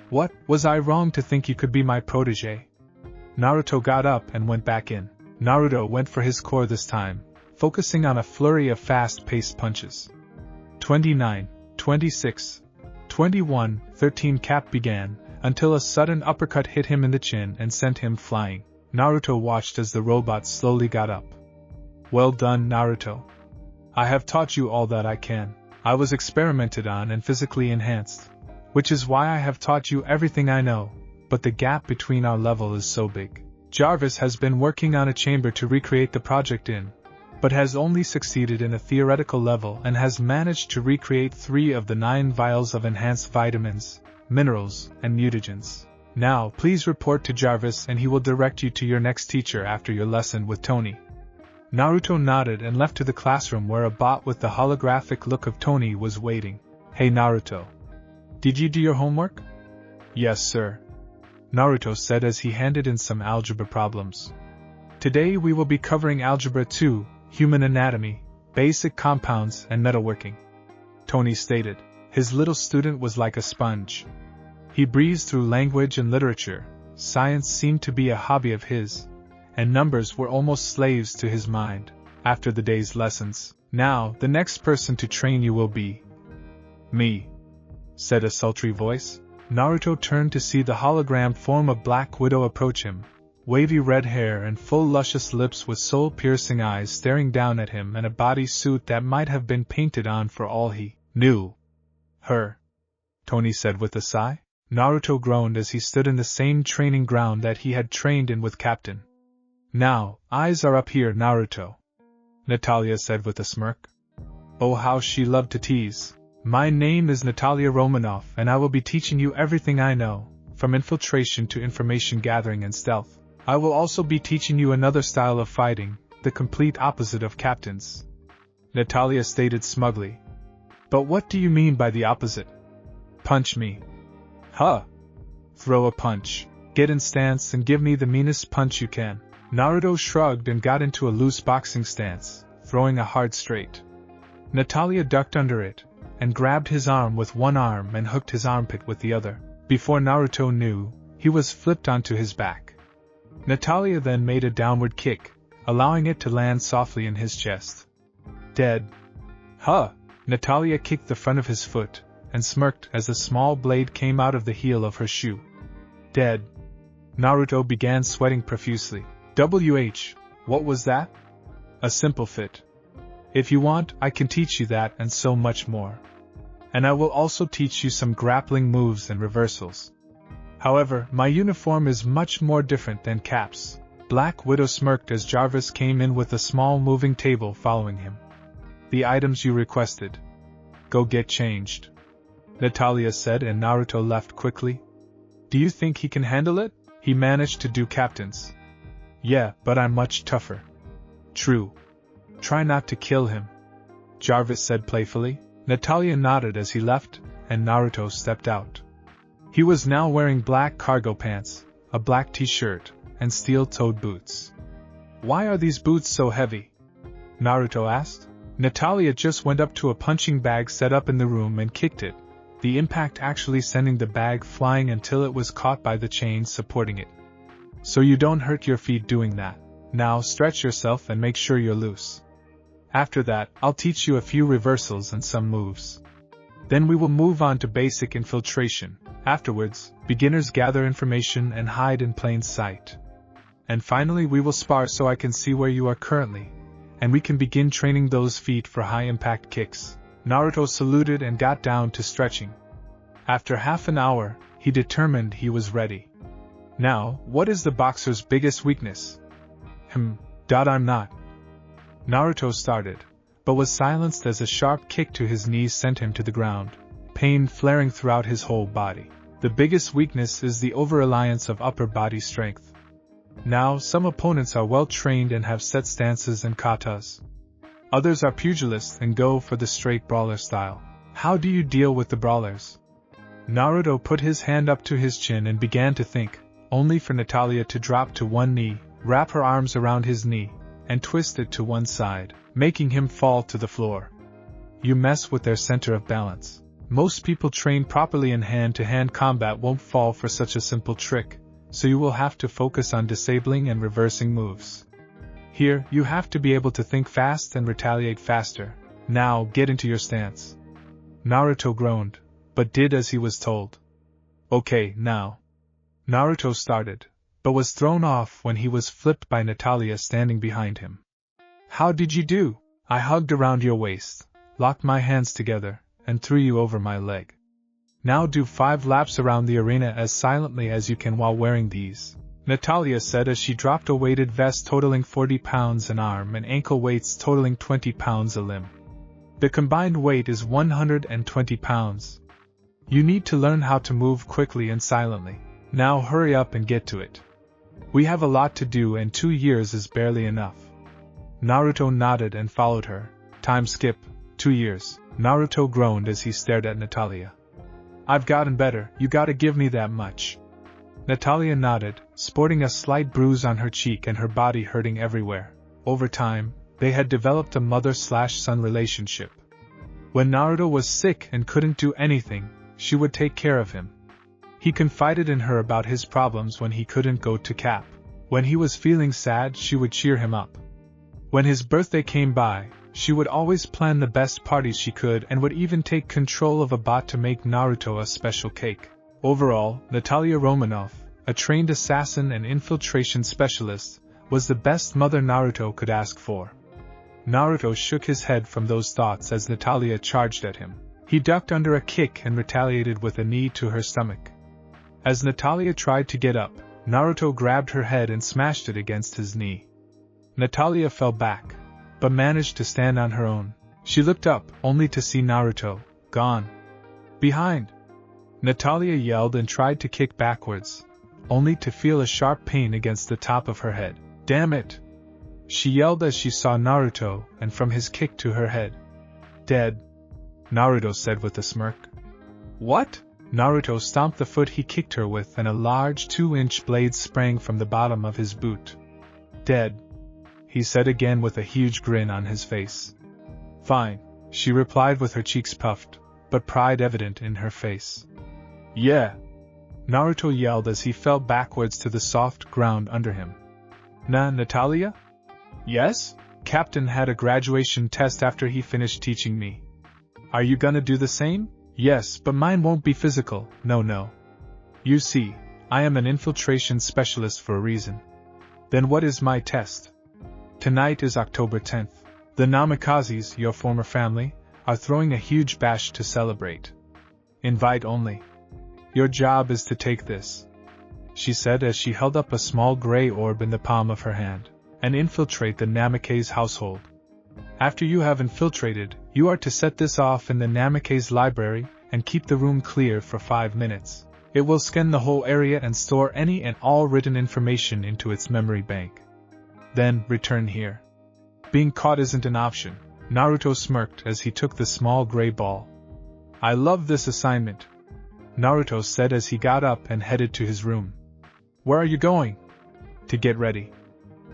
What, was I wrong to think you could be my protege? Naruto got up and went back in. Naruto went for his core this time, focusing on a flurry of fast-paced punches. 29, 26, 21, 13 Cap began, until a sudden uppercut hit him in the chin and sent him flying. Naruto watched as the robot slowly got up. Well done, Naruto. I have taught you all that I can. I was experimented on and physically enhanced, which is why I have taught you everything I know, but the gap between our level is so big. Jarvis has been working on a chamber to recreate the project in, but has only succeeded in a theoretical level and has managed to recreate 3 of the 9 vials of enhanced vitamins, minerals, and mutagens. Now, please report to Jarvis and he will direct you to your next teacher after your lesson with Tony. Naruto nodded and left to the classroom where a bot with the holographic look of Tony was waiting. Hey Naruto. Did you do your homework? Yes, sir. Naruto said as he handed in some algebra problems. Today we will be covering Algebra 2, Human Anatomy, Basic Compounds, and Metalworking. Tony stated. His little student was like a sponge. He breezed through language and literature, science seemed to be a hobby of his, and numbers were almost slaves to his mind. After the day's lessons, now the next person to train you will be me, said a sultry voice. Naruto turned to see the hologrammed form of Black Widow approach him, wavy red hair and full luscious lips with soul-piercing eyes staring down at him and a bodysuit that might have been painted on for all he knew. Her, Tony said with a sigh. Naruto groaned as he stood in the same training ground that he had trained in with Captain. Now, eyes are up here, Naruto, Natalia said with a smirk. Oh, how she loved to tease. My name is Natalia Romanoff and I will be teaching you everything I know, from infiltration to information gathering and stealth. I will also be teaching you another style of fighting, the complete opposite of Captain's, Natalia stated smugly. But what do you mean by the opposite? Punch me. Huh? Throw a punch. Get in stance and give me the meanest punch you can. Naruto shrugged and got into a loose boxing stance, throwing a hard straight. Natalia ducked under it, and grabbed his arm with one arm and hooked his armpit with the other. Before Naruto knew, he was flipped onto his back. Natalia then made a downward kick, allowing it to land softly in his chest. Dead. Huh? Natalia kicked the front of his foot, and smirked as a small blade came out of the heel of her shoe. Dead. Naruto began sweating profusely. What was that? A simple fit. If you want, I can teach you that and so much more. And I will also teach you some grappling moves and reversals. However, my uniform is much more different than Cap's. Black Widow smirked as Jarvis came in with a small moving table following him. The items you requested. Go get changed. Natalia said, and Naruto left quickly. Do you think he can handle it? He managed to do captains. Yeah, but I'm much tougher. True. Try not to kill him, Jarvis said playfully. Natalia nodded as he left, and Naruto stepped out. He was now wearing black cargo pants, a black t-shirt, and steel-toed boots. Why are these boots so heavy? Naruto asked. Natalia just went up to a punching bag set up in the room and kicked it, the impact actually sending the bag flying until it was caught by the chains supporting it. So you don't hurt your feet doing that. Now stretch yourself and make sure you're loose. After that, I'll teach you a few reversals and some moves. Then we will move on to basic infiltration. Afterwards, beginners gather information and hide in plain sight. And finally we will spar so I can see where you are currently, and we can begin training those feet for high-impact kicks. Naruto saluted and got down to stretching. After half an hour, he determined he was ready. Now, what is the boxer's biggest weakness? I'm not. Naruto started, but was silenced as a sharp kick to his knees sent him to the ground, pain flaring throughout his whole body. The biggest weakness is the over-reliance of upper body strength. Now, some opponents are well trained and have set stances and katas. Others are pugilists and go for the straight brawler style. How do you deal with the brawlers? Naruto put his hand up to his chin and began to think, only for Natalia to drop to one knee, wrap her arms around his knee, and twist it to one side, making him fall to the floor. You mess with their center of balance. Most people trained properly in hand-to-hand combat won't fall for such a simple trick, so you will have to focus on disabling and reversing moves. Here, you have to be able to think fast and retaliate faster. Now, get into your stance. Naruto groaned, but did as he was told. Okay, now. Naruto started, but was thrown off when he was flipped by Natalia standing behind him. How did you do? I hugged around your waist, locked my hands together, and threw you over my leg. Now do 5 laps around the arena as silently as you can while wearing these, Natalia said as she dropped a weighted vest totaling 40 pounds an arm and ankle weights totaling 20 pounds a limb. The combined weight is 120 pounds. You need to learn how to move quickly and silently. Now hurry up and get to it. We have a lot to do and 2 years is barely enough. Naruto nodded and followed her. Time skip, 2 years. Naruto groaned as he stared at Natalia. I've gotten better, you gotta give me that much. Natalia nodded, sporting a slight bruise on her cheek and her body hurting everywhere. Over time, they had developed a mother-slash-son relationship. When Naruto was sick and couldn't do anything, she would take care of him. He confided in her about his problems when he couldn't go to Cap. When he was feeling sad, she would cheer him up. When his birthday came by, she would always plan the best parties she could and would even take control of a bot to make Naruto a special cake. Overall, Natalia Romanov, a trained assassin and infiltration specialist, was the best mother Naruto could ask for. Naruto shook his head from those thoughts as Natalia charged at him. He ducked under a kick and retaliated with a knee to her stomach. As Natalia tried to get up, Naruto grabbed her head and smashed it against his knee. Natalia fell back, but managed to stand on her own. She looked up, only to see Naruto, gone. Behind! Natalia yelled and tried to kick backwards, only to feel a sharp pain against the top of her head. Damn it! She yelled as she saw Naruto, and from his kick to her head. Dead, Naruto said with a smirk. What? Naruto stomped the foot he kicked her with and a large 2-inch blade sprang from the bottom of his boot. Dead, he said again with a huge grin on his face. Fine, she replied with her cheeks puffed, but pride evident in her face. Yeah, Naruto yelled as he fell backwards to the soft ground under him. Natalia? Yes? Captain had a graduation test after he finished teaching me. Are you gonna do the same? Yes, but mine won't be physical, no. You see, I am an infiltration specialist for a reason. Then what is my test? Tonight is October 10th. The Namikazes, your former family, are throwing a huge bash to celebrate. Invite only. Your job is to take this, she said as she held up a small gray orb in the palm of her hand, and infiltrate the Namikaze household. After you have infiltrated, you are to set this off in the Namake's library and keep the room clear for 5 minutes. It will scan the whole area and store any and all written information into its memory bank. Then, return here. Being caught isn't an option. Naruto smirked as he took the small gray ball. I love this assignment, Naruto said as he got up and headed to his room. Where are you going? To get ready,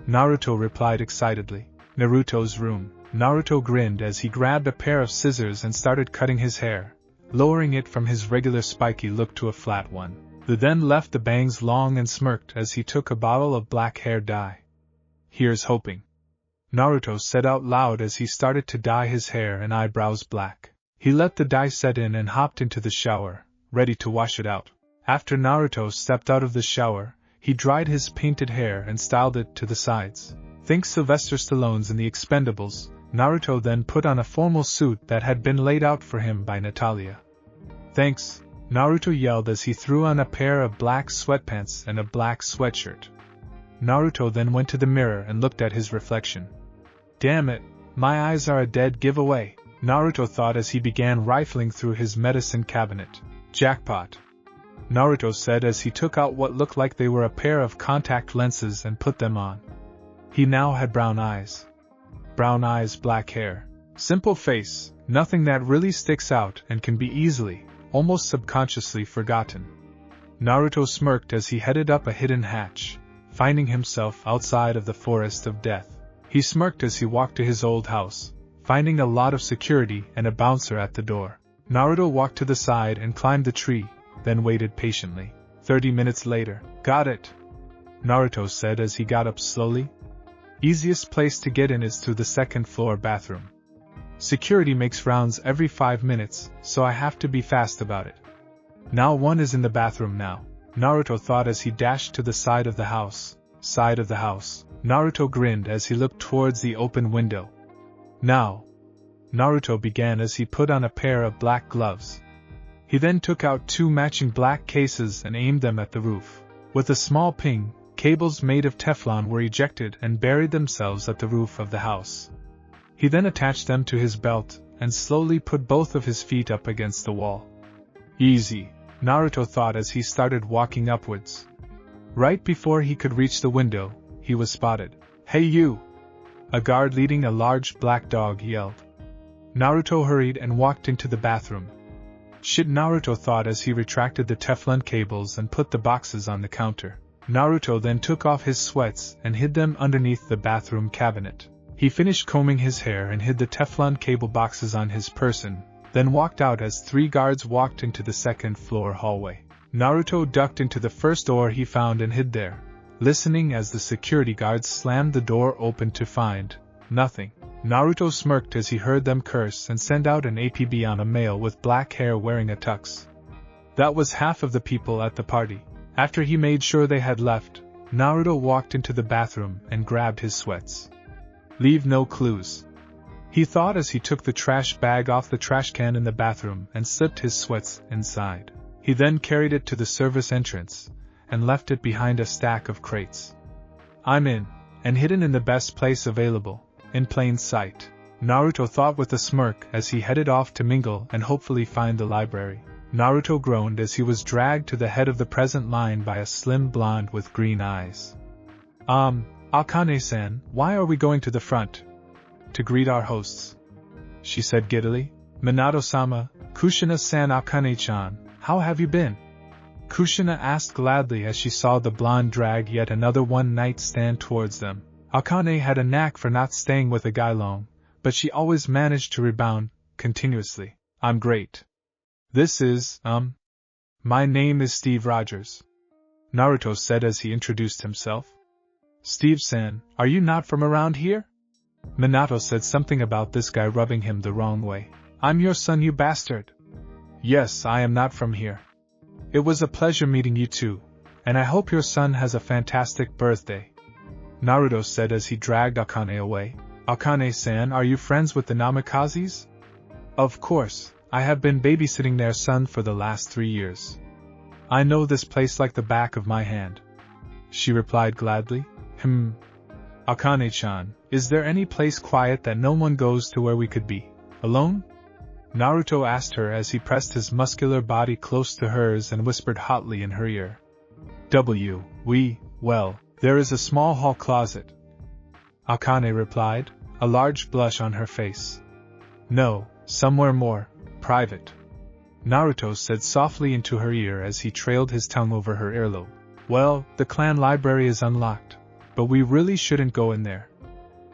Naruto replied excitedly. Naruto's room. Naruto grinned as he grabbed a pair of scissors and started cutting his hair, lowering it from his regular spiky look to a flat one. He then left the bangs long and smirked as he took a bottle of black hair dye. Here's hoping, Naruto said out loud as he started to dye his hair and eyebrows black. He let the dye set in and hopped into the shower, ready to wash it out. After Naruto stepped out of the shower, he dried his painted hair and styled it to the sides. Think Sylvester Stallone's in The Expendables. Naruto then put on a formal suit that had been laid out for him by Natalia. Thanks, Naruto yelled as he threw on a pair of black sweatpants and a black sweatshirt. Naruto then went to the mirror and looked at his reflection. Damn it, my eyes are a dead giveaway, Naruto thought as he began rifling through his medicine cabinet. Jackpot, Naruto said as he took out what looked like they were a pair of contact lenses and put them on. He now had brown eyes. Brown eyes, black hair. Simple face, nothing that really sticks out and can be easily, almost subconsciously forgotten. Naruto smirked as he headed up a hidden hatch, finding himself outside of the forest of death. He smirked as he walked to his old house, finding a lot of security and a bouncer at the door. Naruto walked to the side and climbed the tree, then waited patiently. 30 minutes later. Got it, Naruto said as he got up slowly. Easiest place to get in is through the second floor bathroom. Security makes rounds every 5 minutes, so I have to be fast about it. Now one is in the bathroom now, Naruto thought as he dashed to the side of the house. Side of the house. Naruto grinned as he looked towards the open window. Now, Naruto began as he put on a pair of black gloves. He then took out 2 matching black cases and aimed them at the roof. With a small ping, cables made of Teflon were ejected and buried themselves at the roof of the house. He then attached them to his belt and slowly put both of his feet up against the wall. Easy, Naruto thought as he started walking upwards. Right before he could reach the window, he was spotted. Hey you! A guard leading a large black dog yelled. Naruto hurried and walked into the bathroom. Shit, Naruto thought as he retracted the Teflon cables and put the boxes on the counter. Naruto then took off his sweats and hid them underneath the bathroom cabinet. He finished combing his hair and hid the Teflon cable boxes on his person, then walked out as 3 guards walked into the second floor hallway. Naruto ducked into the first door he found and hid there, listening as the security guards slammed the door open to find nothing. Naruto smirked as he heard them curse and send out an APB on a male with black hair wearing a tux. That was half of the people at the party. After he made sure they had left, Naruto walked into the bathroom and grabbed his sweats. Leave no clues, he thought as he took the trash bag off the trash can in the bathroom and slipped his sweats inside. He then carried it to the service entrance and left it behind a stack of crates. I'm in, and hidden in the best place available, in plain sight, Naruto thought with a smirk as he headed off to mingle and hopefully find the library. Naruto groaned as he was dragged to the head of the present line by a slim blonde with green eyes. Akane-san, why are we going to the front? To greet our hosts, she said giddily. Minato-sama, Kushina-san, Akane-chan, how have you been? Kushina asked gladly as she saw the blonde drag yet another one-night stand towards them. Akane had a knack for not staying with a guy long, but she always managed to rebound, continuously. I'm great. This is, my name is Steve Rogers, Naruto said as he introduced himself. Steve-san, are you not from around here? Minato said something about this guy rubbing him the wrong way. I'm your son, you bastard. Yes, I am not from here. It was a pleasure meeting you too, and I hope your son has a fantastic birthday, Naruto said as he dragged Akane away. Akane-san, are you friends with the Namakazes? Of course, I have been babysitting their son for the last 3 years. I know this place like the back of my hand, she replied gladly. Akane-chan, is there any place quiet that no one goes to where we could be alone? Naruto asked her as he pressed his muscular body close to hers and whispered hotly in her ear. Well, there is a small hall closet, Akane replied, a large blush on her face. No, somewhere more private, Naruto said softly into her ear as he trailed his tongue over her earlobe. Well, the clan library is unlocked, but we really shouldn't go in there.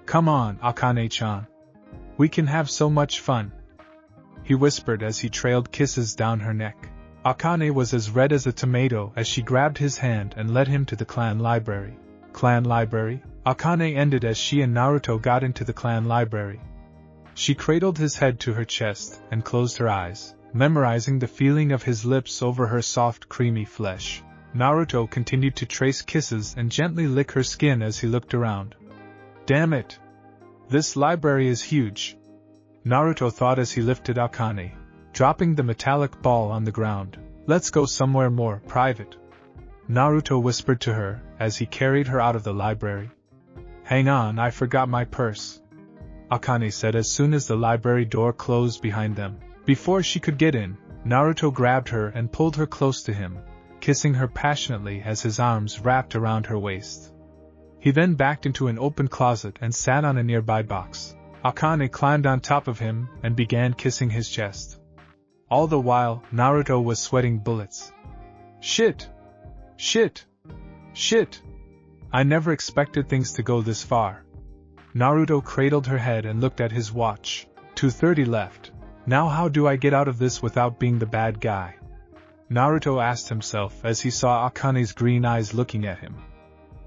Come on, Akane-chan. We can have so much fun, he whispered as he trailed kisses down her neck. Akane was as red as a tomato as she grabbed his hand and led him to the clan library. Clan library? Akane ended as she and Naruto got into the clan library. She cradled his head to her chest and closed her eyes, memorizing the feeling of his lips over her soft, creamy flesh. Naruto continued to trace kisses and gently lick her skin as he looked around. Damn it! This library is huge, Naruto thought as he lifted Akane, dropping the metallic ball on the ground. Let's go somewhere more private, Naruto whispered to her as he carried her out of the library. Hang on, I forgot my purse, Akane said as soon as the library door closed behind them. Before she could get in, Naruto grabbed her and pulled her close to him, kissing her passionately as his arms wrapped around her waist. He then backed into an open closet and sat on a nearby box. Akane climbed on top of him and began kissing his chest. All the while, Naruto was sweating bullets. Shit! Shit! Shit! I never expected things to go this far. Naruto cradled her head and looked at his watch. 2:30 left. Now how do I get out of this without being the bad guy? Naruto asked himself as he saw Akane's green eyes looking at him.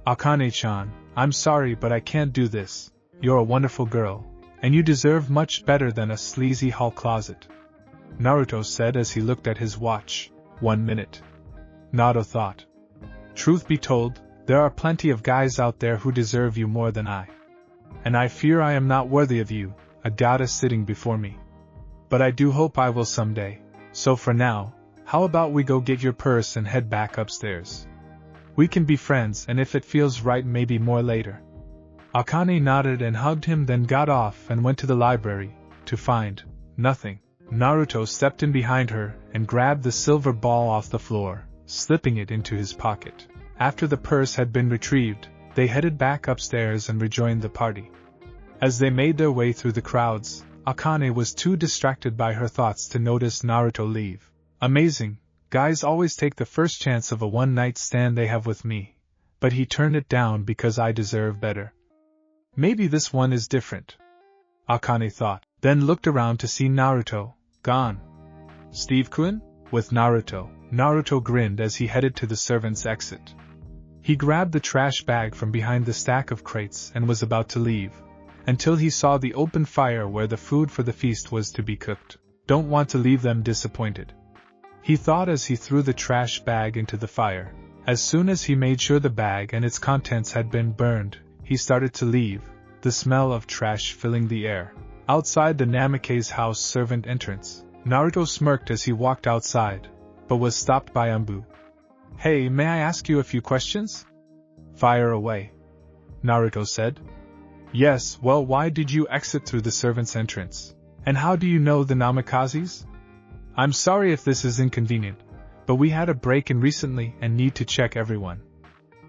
Akane-chan, I'm sorry but I can't do this. You're a wonderful girl, and you deserve much better than a sleazy hall closet, Naruto said as he looked at his watch. 1 minute. Naruto thought. Truth be told, there are plenty of guys out there who deserve you more than I. And I fear I am not worthy of you, a goddess sitting before me. But I do hope I will someday. So for now, how about we go get your purse and head back upstairs? We can be friends and if it feels right maybe more later. Akane nodded and hugged him, then got off and went to the library, to find nothing. Naruto stepped in behind her and grabbed the silver ball off the floor, slipping it into his pocket. After the purse had been retrieved, they headed back upstairs and rejoined the party. As they made their way through the crowds, Akane was too distracted by her thoughts to notice Naruto leave. Amazing, guys always take the first chance of a one-night stand they have with me, but he turned it down because I deserve better. Maybe this one is different, Akane thought, then looked around to see Naruto, gone. Steve-kun? With Naruto. Naruto grinned as he headed to the servants' exit. He grabbed the trash bag from behind the stack of crates and was about to leave, until he saw the open fire where the food for the feast was to be cooked. Don't want to leave them disappointed, he thought as he threw the trash bag into the fire. As soon as he made sure the bag and its contents had been burned, he started to leave, the smell of trash filling the air. Outside the Namake's house servant entrance, Naruto smirked as he walked outside, but was stopped by Anbu. Hey, may I ask you a few questions? Fire away, Naruto said. Yes, well, why did you exit through the servant's entrance? And how do you know the Namakazes? I'm sorry if this is inconvenient, but we had a break-in recently and need to check everyone.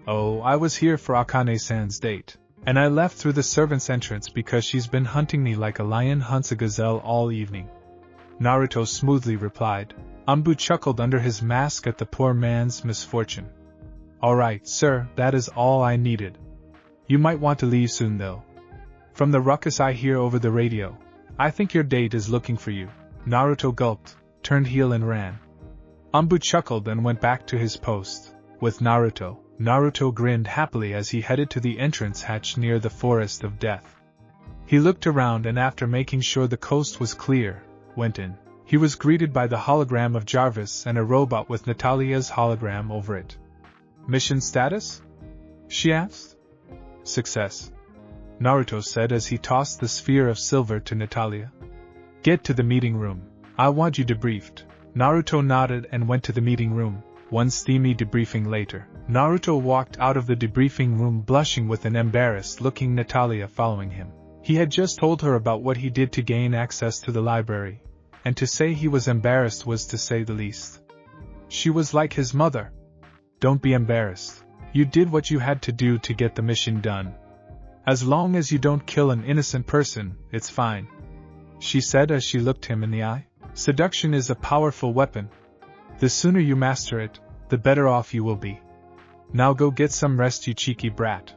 Oh, I was here for Akane-san's date, and I left through the servant's entrance because she's been hunting me like a lion hunts a gazelle all evening, Naruto smoothly replied. Anbu chuckled under his mask at the poor man's misfortune. Alright, sir, that is all I needed. You might want to leave soon though. From the ruckus I hear over the radio, I think your date is looking for you. Naruto gulped, turned heel and ran. Anbu chuckled and went back to his post. With Naruto, Naruto grinned happily as he headed to the entrance hatch near the Forest of Death. He looked around and after making sure the coast was clear, went in. He was greeted by the hologram of Jarvis and a robot with Natalia's hologram over it. Mission status? She asked. Success, Naruto said as he tossed the sphere of silver to Natalia. Get to the meeting room. I want you debriefed. Naruto nodded and went to the meeting room, One steamy debriefing later, Naruto walked out of the debriefing room blushing with an embarrassed-looking Natalia following him. He had just told her about what he did to gain access to the library, and to say he was embarrassed was to say the least. She was like his mother. Don't be embarrassed. You did what you had to do to get the mission done. As long as you don't kill an innocent person, it's fine, she said as she looked him in the eye. Seduction is a powerful weapon. The sooner you master it, the better off you will be. Now go get some rest, you cheeky brat.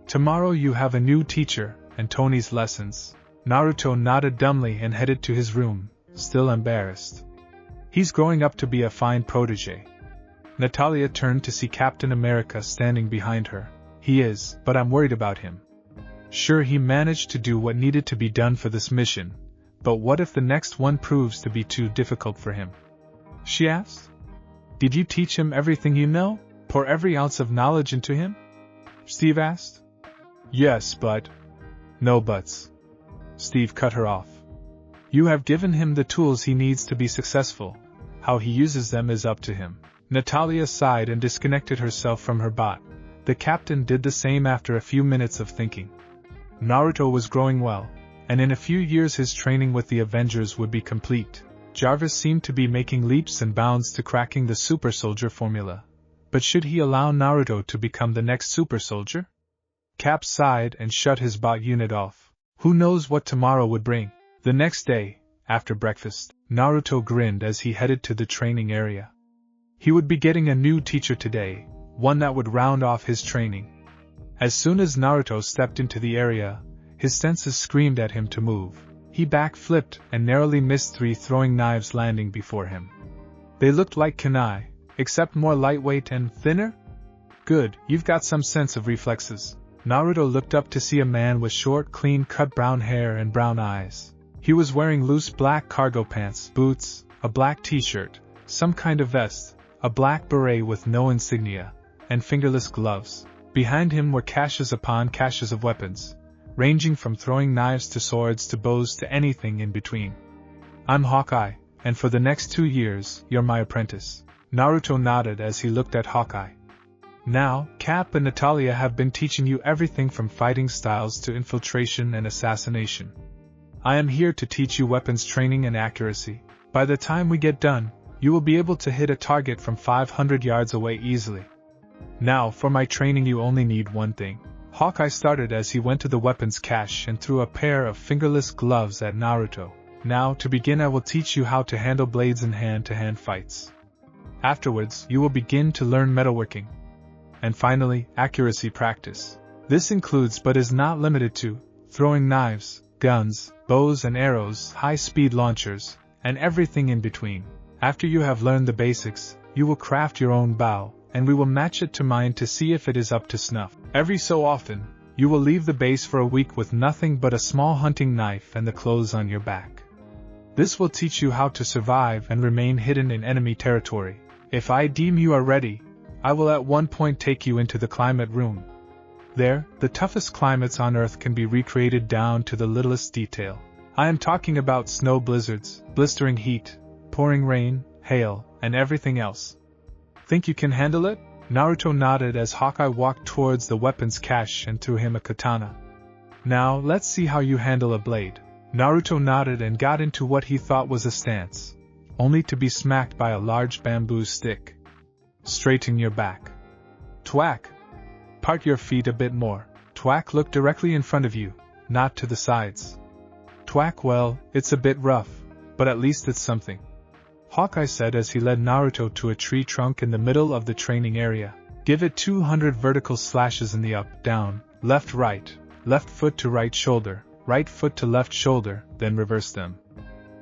Tomorrow you have a new teacher, and Tony's lessons. Naruto nodded dumbly and headed to his room, still embarrassed. He's growing up to be a fine protege. Natalia turned to see Captain America standing behind her. He is, but I'm worried about him. Sure, he managed to do what needed to be done for this mission, but what if the next one proves to be too difficult for him? She asked. Did you teach him everything you know? Pour every ounce of knowledge into him? Steve asked. Yes, but... No buts. Steve cut her off. You have given him the tools he needs to be successful. How he uses them is up to him. Natalia sighed and disconnected herself from her bot. The captain did the same after a few minutes of thinking. Naruto was growing well, and in a few years his training with the Avengers would be complete. Jarvis seemed to be making leaps and bounds to cracking the super soldier formula. But should he allow Naruto to become the next super soldier? Cap sighed and shut his bot unit off. Who knows what tomorrow would bring? The next day, after breakfast, Naruto grinned as he headed to the training area. He would be getting a new teacher today, one that would round off his training. As soon as Naruto stepped into the area, his senses screamed at him to move. He backflipped and narrowly missed 3 throwing knives landing before him. They looked like kunai, except more lightweight and thinner? Good, you've got some sense of reflexes. Naruto looked up to see a man with short, clean-cut brown hair and brown eyes. He was wearing loose black cargo pants, boots, a black t-shirt, some kind of vest, a black beret with no insignia, and fingerless gloves. Behind him were caches upon caches of weapons, ranging from throwing knives to swords to bows to anything in between. I'm Hawkeye, and for the next 2 years, you're my apprentice. Naruto nodded as he looked at Hawkeye. Now, Cap and Natalia have been teaching you everything from fighting styles to infiltration and assassination. I am here to teach you weapons training and accuracy. By the time we get done, you will be able to hit a target from 500 yards away easily. Now, for my training you only need one thing. Hawkeye started as he went to the weapons cache and threw a pair of fingerless gloves at Naruto. Now, to begin, I will teach you how to handle blades in hand-to-hand fights. Afterwards, you will begin to learn metalworking. And finally, accuracy practice. This includes but is not limited to throwing knives, guns, bows and arrows, high-speed launchers, and everything in between. After you have learned the basics, you will craft your own bow, and we will match it to mine to see if it is up to snuff. Every so often, you will leave the base for a week with nothing but a small hunting knife and the clothes on your back. This will teach you how to survive and remain hidden in enemy territory. If I deem you are ready, I will at one point take you into the climate room. There, the toughest climates on Earth can be recreated down to the littlest detail. I am talking about snow blizzards, blistering heat, pouring rain, hail, and everything else. Think you can handle it? Naruto nodded as Hawkeye walked towards the weapons cache and threw him a katana. Now, let's see how you handle a blade. Naruto nodded and got into what he thought was a stance, only to be smacked by a large bamboo stick. Straighten your back. Twack! Part your feet a bit more. Twack, look directly in front of you, not to the sides. Twack, well, it's a bit rough, but at least it's something. Hawkeye said as he led Naruto to a tree trunk in the middle of the training area. Give it 200 vertical slashes in the up, down, left foot to right shoulder, right foot to left shoulder, then reverse them.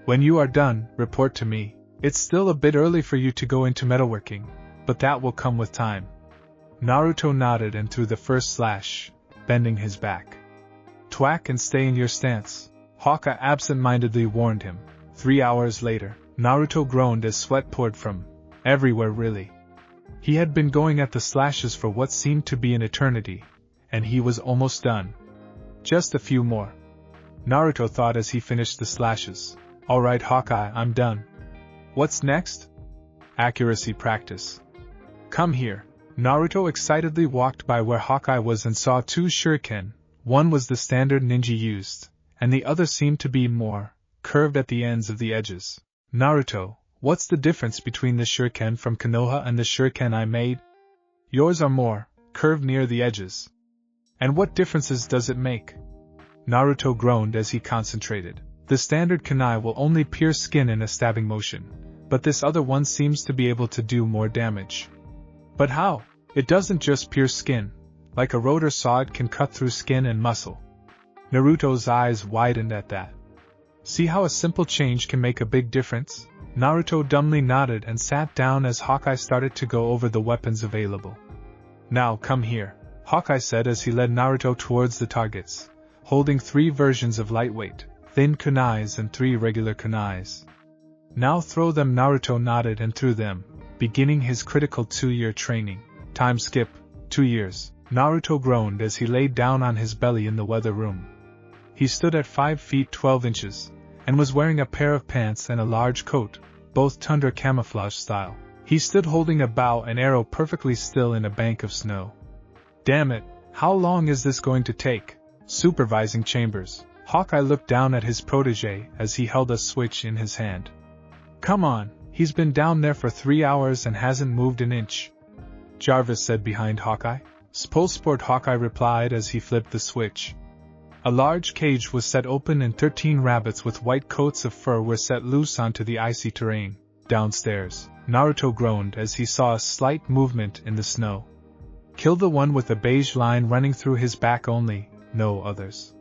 When you are done, report to me. It's still a bit early for you to go into metalworking, but that will come with time. Naruto nodded and threw the first slash, bending his back. Twack and stay in your stance, Hawkeye absent-mindedly warned him. 3 hours later, Naruto groaned as sweat poured from everywhere really. He had been going at the slashes for what seemed to be an eternity, and he was almost done. Just a few more. Naruto thought as he finished the slashes. Alright Hawkeye, I'm done. What's next? Accuracy practice. Come here. Naruto excitedly walked by where Hawkeye was and saw two shuriken. One was the standard ninja used, and the other seemed to be more curved at the ends of the edges. Naruto, what's the difference between the shuriken from Konoha and the shuriken I made? Yours are more curved near the edges. And what differences does it make? Naruto groaned as he concentrated. The standard kunai will only pierce skin in a stabbing motion, but this other one seems to be able to do more damage. But how? It doesn't just pierce skin. Like a rotor saw, it can cut through skin and muscle. Naruto's eyes widened at that. See how a simple change can make a big difference? Naruto dumbly nodded and sat down as Hawkeye started to go over the weapons available. Now come here, Hawkeye said as he led Naruto towards the targets, holding 3 versions of lightweight, thin kunais and 3 regular kunais. Now throw them. Naruto nodded and threw them, beginning his critical 2-year training. Time skip, 2 years. Naruto groaned as he laid down on his belly in the weather room. He stood at 5 feet 12 inches, and was wearing a pair of pants and a large coat, both tundra camouflage style. He stood holding a bow and arrow perfectly still in a bank of snow. Damn it, how long is this going to take? Supervising Chambers. Hawkeye looked down at his protege as he held a switch in his hand. Come on, he's been down there for 3 hours and hasn't moved an inch. Jarvis said behind Hawkeye. Spolsport, Hawkeye replied as he flipped the switch. A large cage was set open and 13 rabbits with white coats of fur were set loose onto the icy terrain. Downstairs, Naruto groaned as he saw a slight movement in the snow. Kill the one with a beige line running through his back only, no others.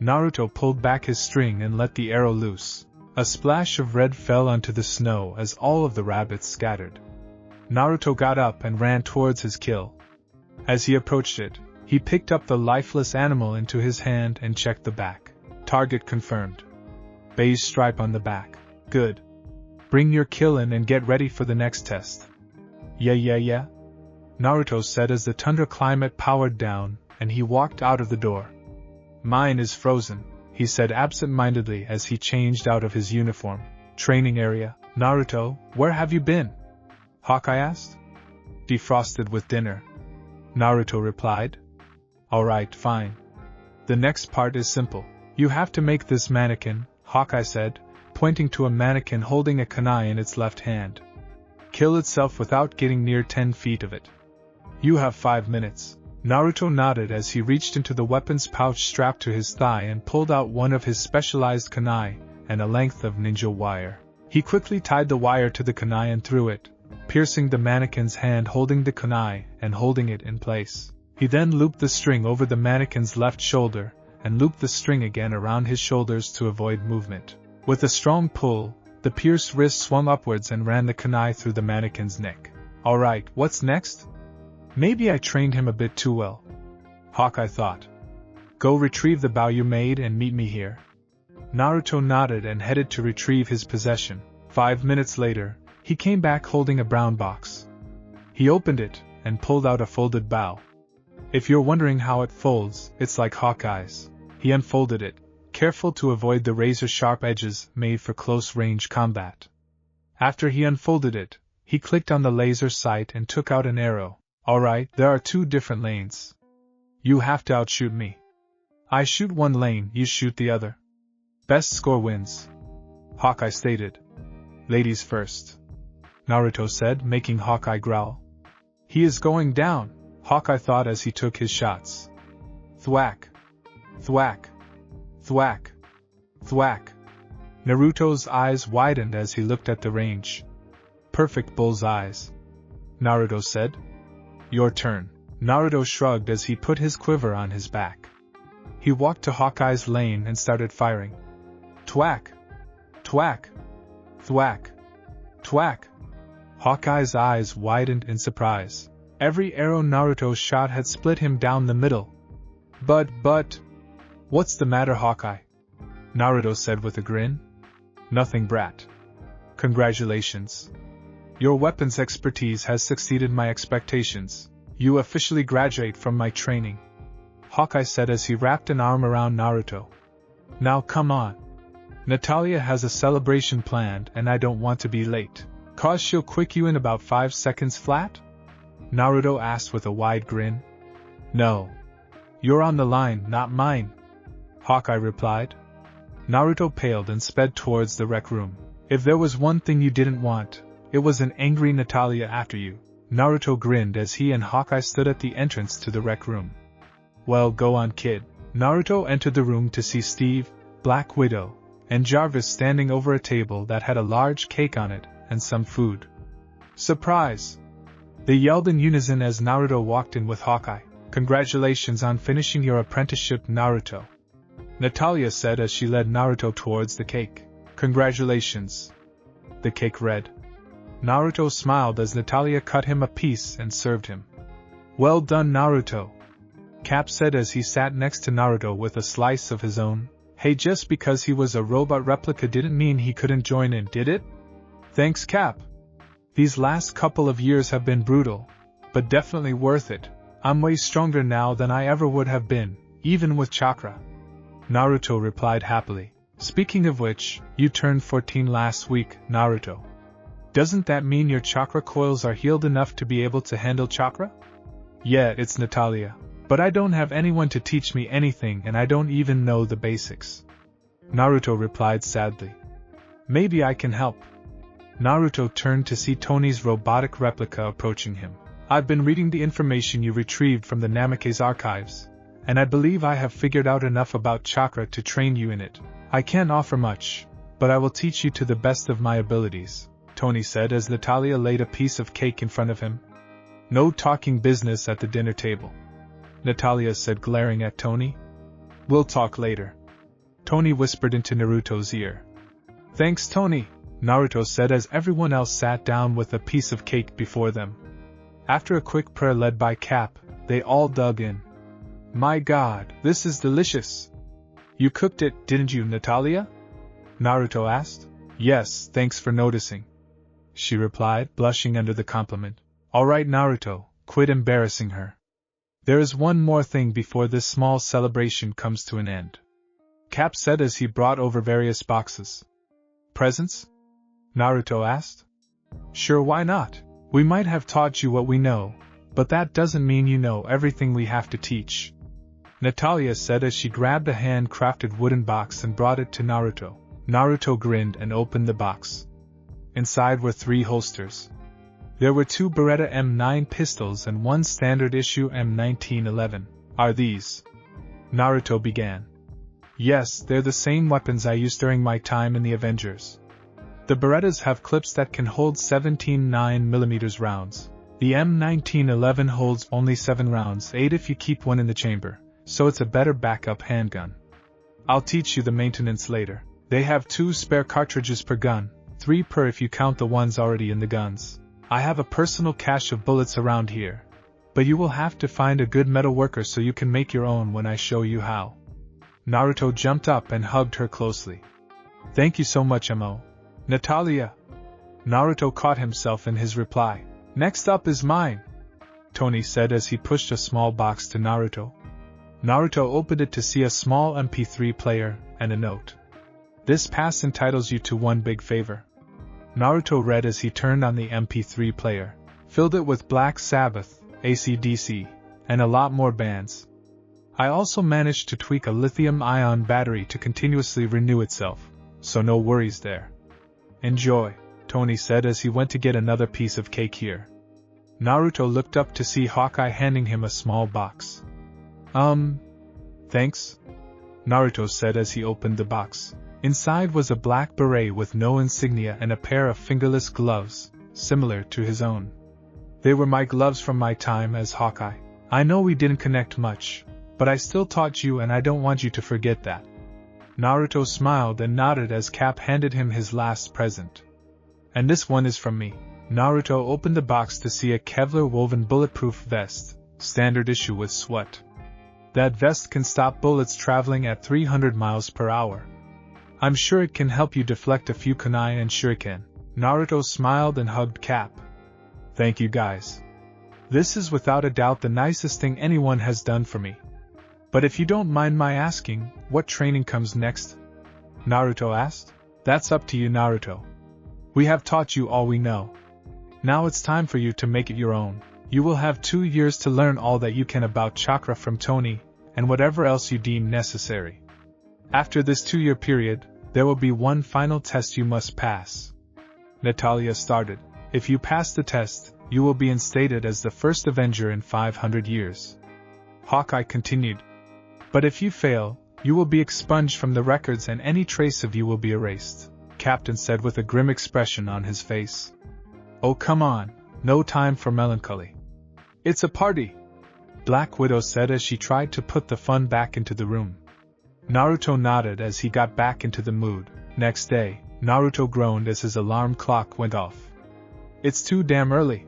Naruto pulled back his string and let the arrow loose. A splash of red fell onto the snow as all of the rabbits scattered. Naruto got up and ran towards his kill. As he approached it, he picked up the lifeless animal into his hand and checked the back. Target confirmed. Beige stripe on the back. Good. Bring your kill in and get ready for the next test. Yeah. Naruto said as the tundra climate powered down, and he walked out of the door. Mine is frozen, he said absent-mindedly as he changed out of his uniform. Training area. Naruto, where have you been? Hawkeye asked. Defrosted with dinner. Naruto replied. Alright, fine. The next part is simple. You have to make this mannequin, Hawkeye said, pointing to a mannequin holding a kunai in its left hand. Kill itself without getting near 10 feet of it. You have 5 minutes. Naruto nodded as he reached into the weapons pouch strapped to his thigh and pulled out one of his specialized kunai and a length of ninja wire. He quickly tied the wire to the kunai and threw it, piercing the mannequin's hand holding the kunai and holding it in place. He then looped the string over the mannequin's left shoulder and looped the string again around his shoulders to avoid movement. With a strong pull, the pierced wrist swung upwards and ran the kunai through the mannequin's neck. Alright, what's next? Maybe I trained him a bit too well, Hawkeye thought. Go retrieve the bow you made and meet me here. Naruto nodded and headed to retrieve his possession. 5 minutes later, he came back holding a brown box. He opened it and pulled out a folded bow. If you're wondering how it folds, it's like Hawkeye's. He unfolded it, careful to avoid the razor-sharp edges made for close-range combat. After he unfolded it, he clicked on the laser sight and took out an arrow. Alright, there are 2 different lanes. You have to outshoot me. I shoot one lane, you shoot the other. Best score wins, Hawkeye stated. Ladies first, Naruto said, making Hawkeye growl. He is going down, Hawkeye thought as he took his shots. Thwack. Thwack. Thwack. Thwack. Naruto's eyes widened as he looked at the range. Perfect bull's eyes, Naruto said. Your turn. Naruto shrugged as he put his quiver on his back. He walked to Hawkeye's lane and started firing. Twack! Twack! Thwack! Twack! Hawkeye's eyes widened in surprise. Every arrow Naruto shot had split him down the middle. But... What's the matter, Hawkeye? Naruto said with a grin. Nothing, brat. Congratulations. Your weapons expertise has exceeded my expectations. You officially graduate from my training, Hawkeye said as he wrapped an arm around Naruto. Now come on. Natalia has a celebration planned and I don't want to be late. 'Cause she'll quick you in about 5 seconds flat? Naruto asked with a wide grin. No. You're on the line, not mine, Hawkeye replied. Naruto paled and sped towards the rec room. If there was one thing you didn't want, it was an angry Natalia after you. Naruto grinned as he and Hawkeye stood at the entrance to the rec room. Well, go on, kid. Naruto entered the room to see Steve, Black Widow, and Jarvis standing over a table that had a large cake on it and some food. Surprise! They yelled in unison as Naruto walked in with Hawkeye. Congratulations on finishing your apprenticeship, Naruto, Natalia said as she led Naruto towards the cake. Congratulations, the cake read. Naruto smiled as Natalia cut him a piece and served him. Well done, Naruto, Cap said as he sat next to Naruto with a slice of his own. Hey, just because he was a robot replica didn't mean he couldn't join in, did it? Thanks, Cap. These last couple of years have been brutal, but definitely worth it. I'm way stronger now than I ever would have been, even with chakra, Naruto replied happily. Speaking of which, you turned 14 last week, Naruto. Doesn't that mean your chakra coils are healed enough to be able to handle chakra? Yeah, it's Natalia. But I don't have anyone to teach me anything and I don't even know the basics, Naruto replied sadly. Maybe I can help. Naruto turned to see Tony's robotic replica approaching him. I've been reading the information you retrieved from the Namake's archives, and I believe I have figured out enough about chakra to train you in it. I can't offer much, but I will teach you to the best of my abilities, Tony said as Natalia laid a piece of cake in front of him. No talking business at the dinner table, Natalia said, glaring at Tony. We'll talk later, Tony whispered into Naruto's ear. Thanks, Tony, Naruto said as everyone else sat down with a piece of cake before them. After a quick prayer led by Cap, they all dug in. My God, this is delicious. You cooked it, didn't you, Natalia? Naruto asked. Yes, thanks for noticing, she replied, blushing under the compliment. All right, Naruto, quit embarrassing her. There is one more thing before this small celebration comes to an end, Cap said as he brought over various boxes. Presents? Naruto asked. Sure, why not? We might have taught you what we know, but that doesn't mean you know everything we have to teach, Natalia said as she grabbed a hand-crafted wooden box and brought it to Naruto. Naruto grinned and opened the box. Inside were 3 holsters. There were 2 Beretta M9 pistols and 1 standard-issue M1911. Are these? Naruto began. Yes, they're the same weapons I used during my time in the Avengers. The Berettas have clips that can hold 17 9mm rounds. The M1911 holds only 7 rounds, 8 if you keep one in the chamber, so it's a better backup handgun. I'll teach you the maintenance later. They have 2 spare cartridges per gun, 3 per if you count the ones already in the guns. I have a personal cache of bullets around here, but you will have to find a good metal worker so you can make your own when I show you how. Naruto jumped up and hugged her closely. Thank you so much, Mo. Natalia. Naruto caught himself in his reply. Next up is mine, Tony said as he pushed a small box to Naruto. Naruto opened it to see a small MP3 player and a note. This pass entitles you to one big favor, Naruto read as he turned on the MP3 player. Filled it with Black Sabbath, AC/DC, and a lot more bands. I also managed to tweak a lithium-ion battery to continuously renew itself, so no worries there. Enjoy, Tony said as he went to get another piece of cake here. Naruto looked up to see Hawkeye handing him a small box. Thanks? Naruto said as he opened the box. Inside was a black beret with no insignia and a pair of fingerless gloves, similar to his own. They were my gloves from my time as Hawkeye. I know we didn't connect much, but I still taught you and I don't want you to forget that. Naruto smiled and nodded as Cap handed him his last present. And this one is from me. Naruto opened the box to see a Kevlar woven bulletproof vest, standard issue with SWAT. That vest can stop bullets traveling at 300 miles per hour. I'm sure it can help you deflect a few kunai and shuriken. Naruto smiled and hugged Cap. Thank you guys. This is without a doubt the nicest thing anyone has done for me. But if you don't mind my asking, what training comes next? Naruto asked. That's up to you, Naruto. We have taught you all we know. Now it's time for you to make it your own. You will have 2 years to learn all that you can about chakra from Tony, and whatever else you deem necessary. After this 2-year period, there will be one final test you must pass. Natalia started. If you pass the test, you will be instated as the first Avenger in 500 years. Hawkeye continued. But if you fail, you will be expunged from the records and any trace of you will be erased, Captain said with a grim expression on his face. Oh come on, no time for melancholy. It's a party, Black Widow said as she tried to put the fun back into the room. Naruto nodded as he got back into the mood. Next day, Naruto groaned as his alarm clock went off. It's too damn early.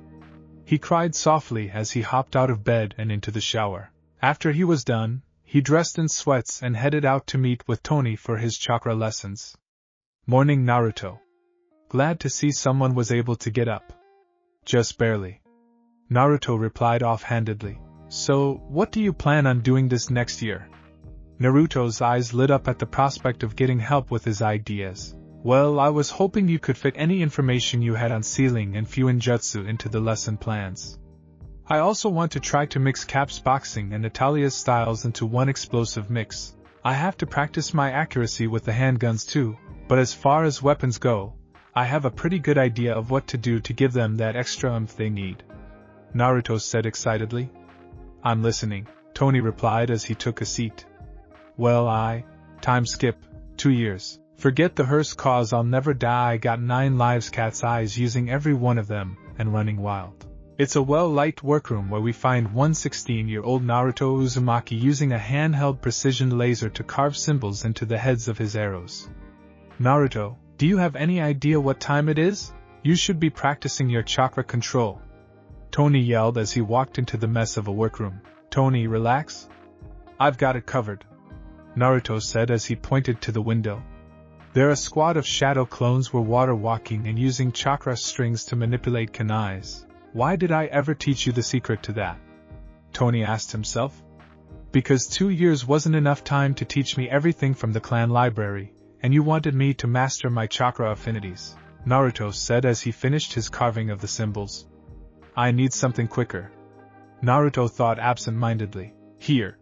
He cried softly as he hopped out of bed and into the shower. After he was done, he dressed in sweats and headed out to meet with Tony for his chakra lessons. Morning Naruto. Glad to see someone was able to get up. Just barely. Naruto replied offhandedly. So, what do you plan on doing this next year? Naruto's eyes lit up at the prospect of getting help with his ideas. Well, I was hoping you could fit any information you had on sealing and Fuinjutsu into the lesson plans. I also want to try to mix Cap's boxing and Natalia's styles into one explosive mix. I have to practice my accuracy with the handguns too, but as far as weapons go, I have a pretty good idea of what to do to give them that extra oomph they need. Naruto said excitedly. I'm listening, Tony replied as he took a seat. Well, time skip, 2 years. Forget the hearse cause I'll never die. I got 9 lives cat's eyes using every one of them, and running wild. It's a well-light workroom where we find one 16-year-old Naruto Uzumaki using a handheld precision laser to carve symbols into the heads of his arrows. Naruto, do you have any idea what time it is? You should be practicing your chakra control. Tony yelled as he walked into the mess of a workroom. Tony, relax. I've got it covered, Naruto said as he pointed to the window. There a squad of shadow clones were water walking and using chakra strings to manipulate kunais. Why did I ever teach you the secret to that? Tony asked himself. Because 2 years wasn't enough time to teach me everything from the clan library, and you wanted me to master my chakra affinities, Naruto said as he finished his carving of the symbols. I need something quicker. Naruto thought absent-mindedly. Here.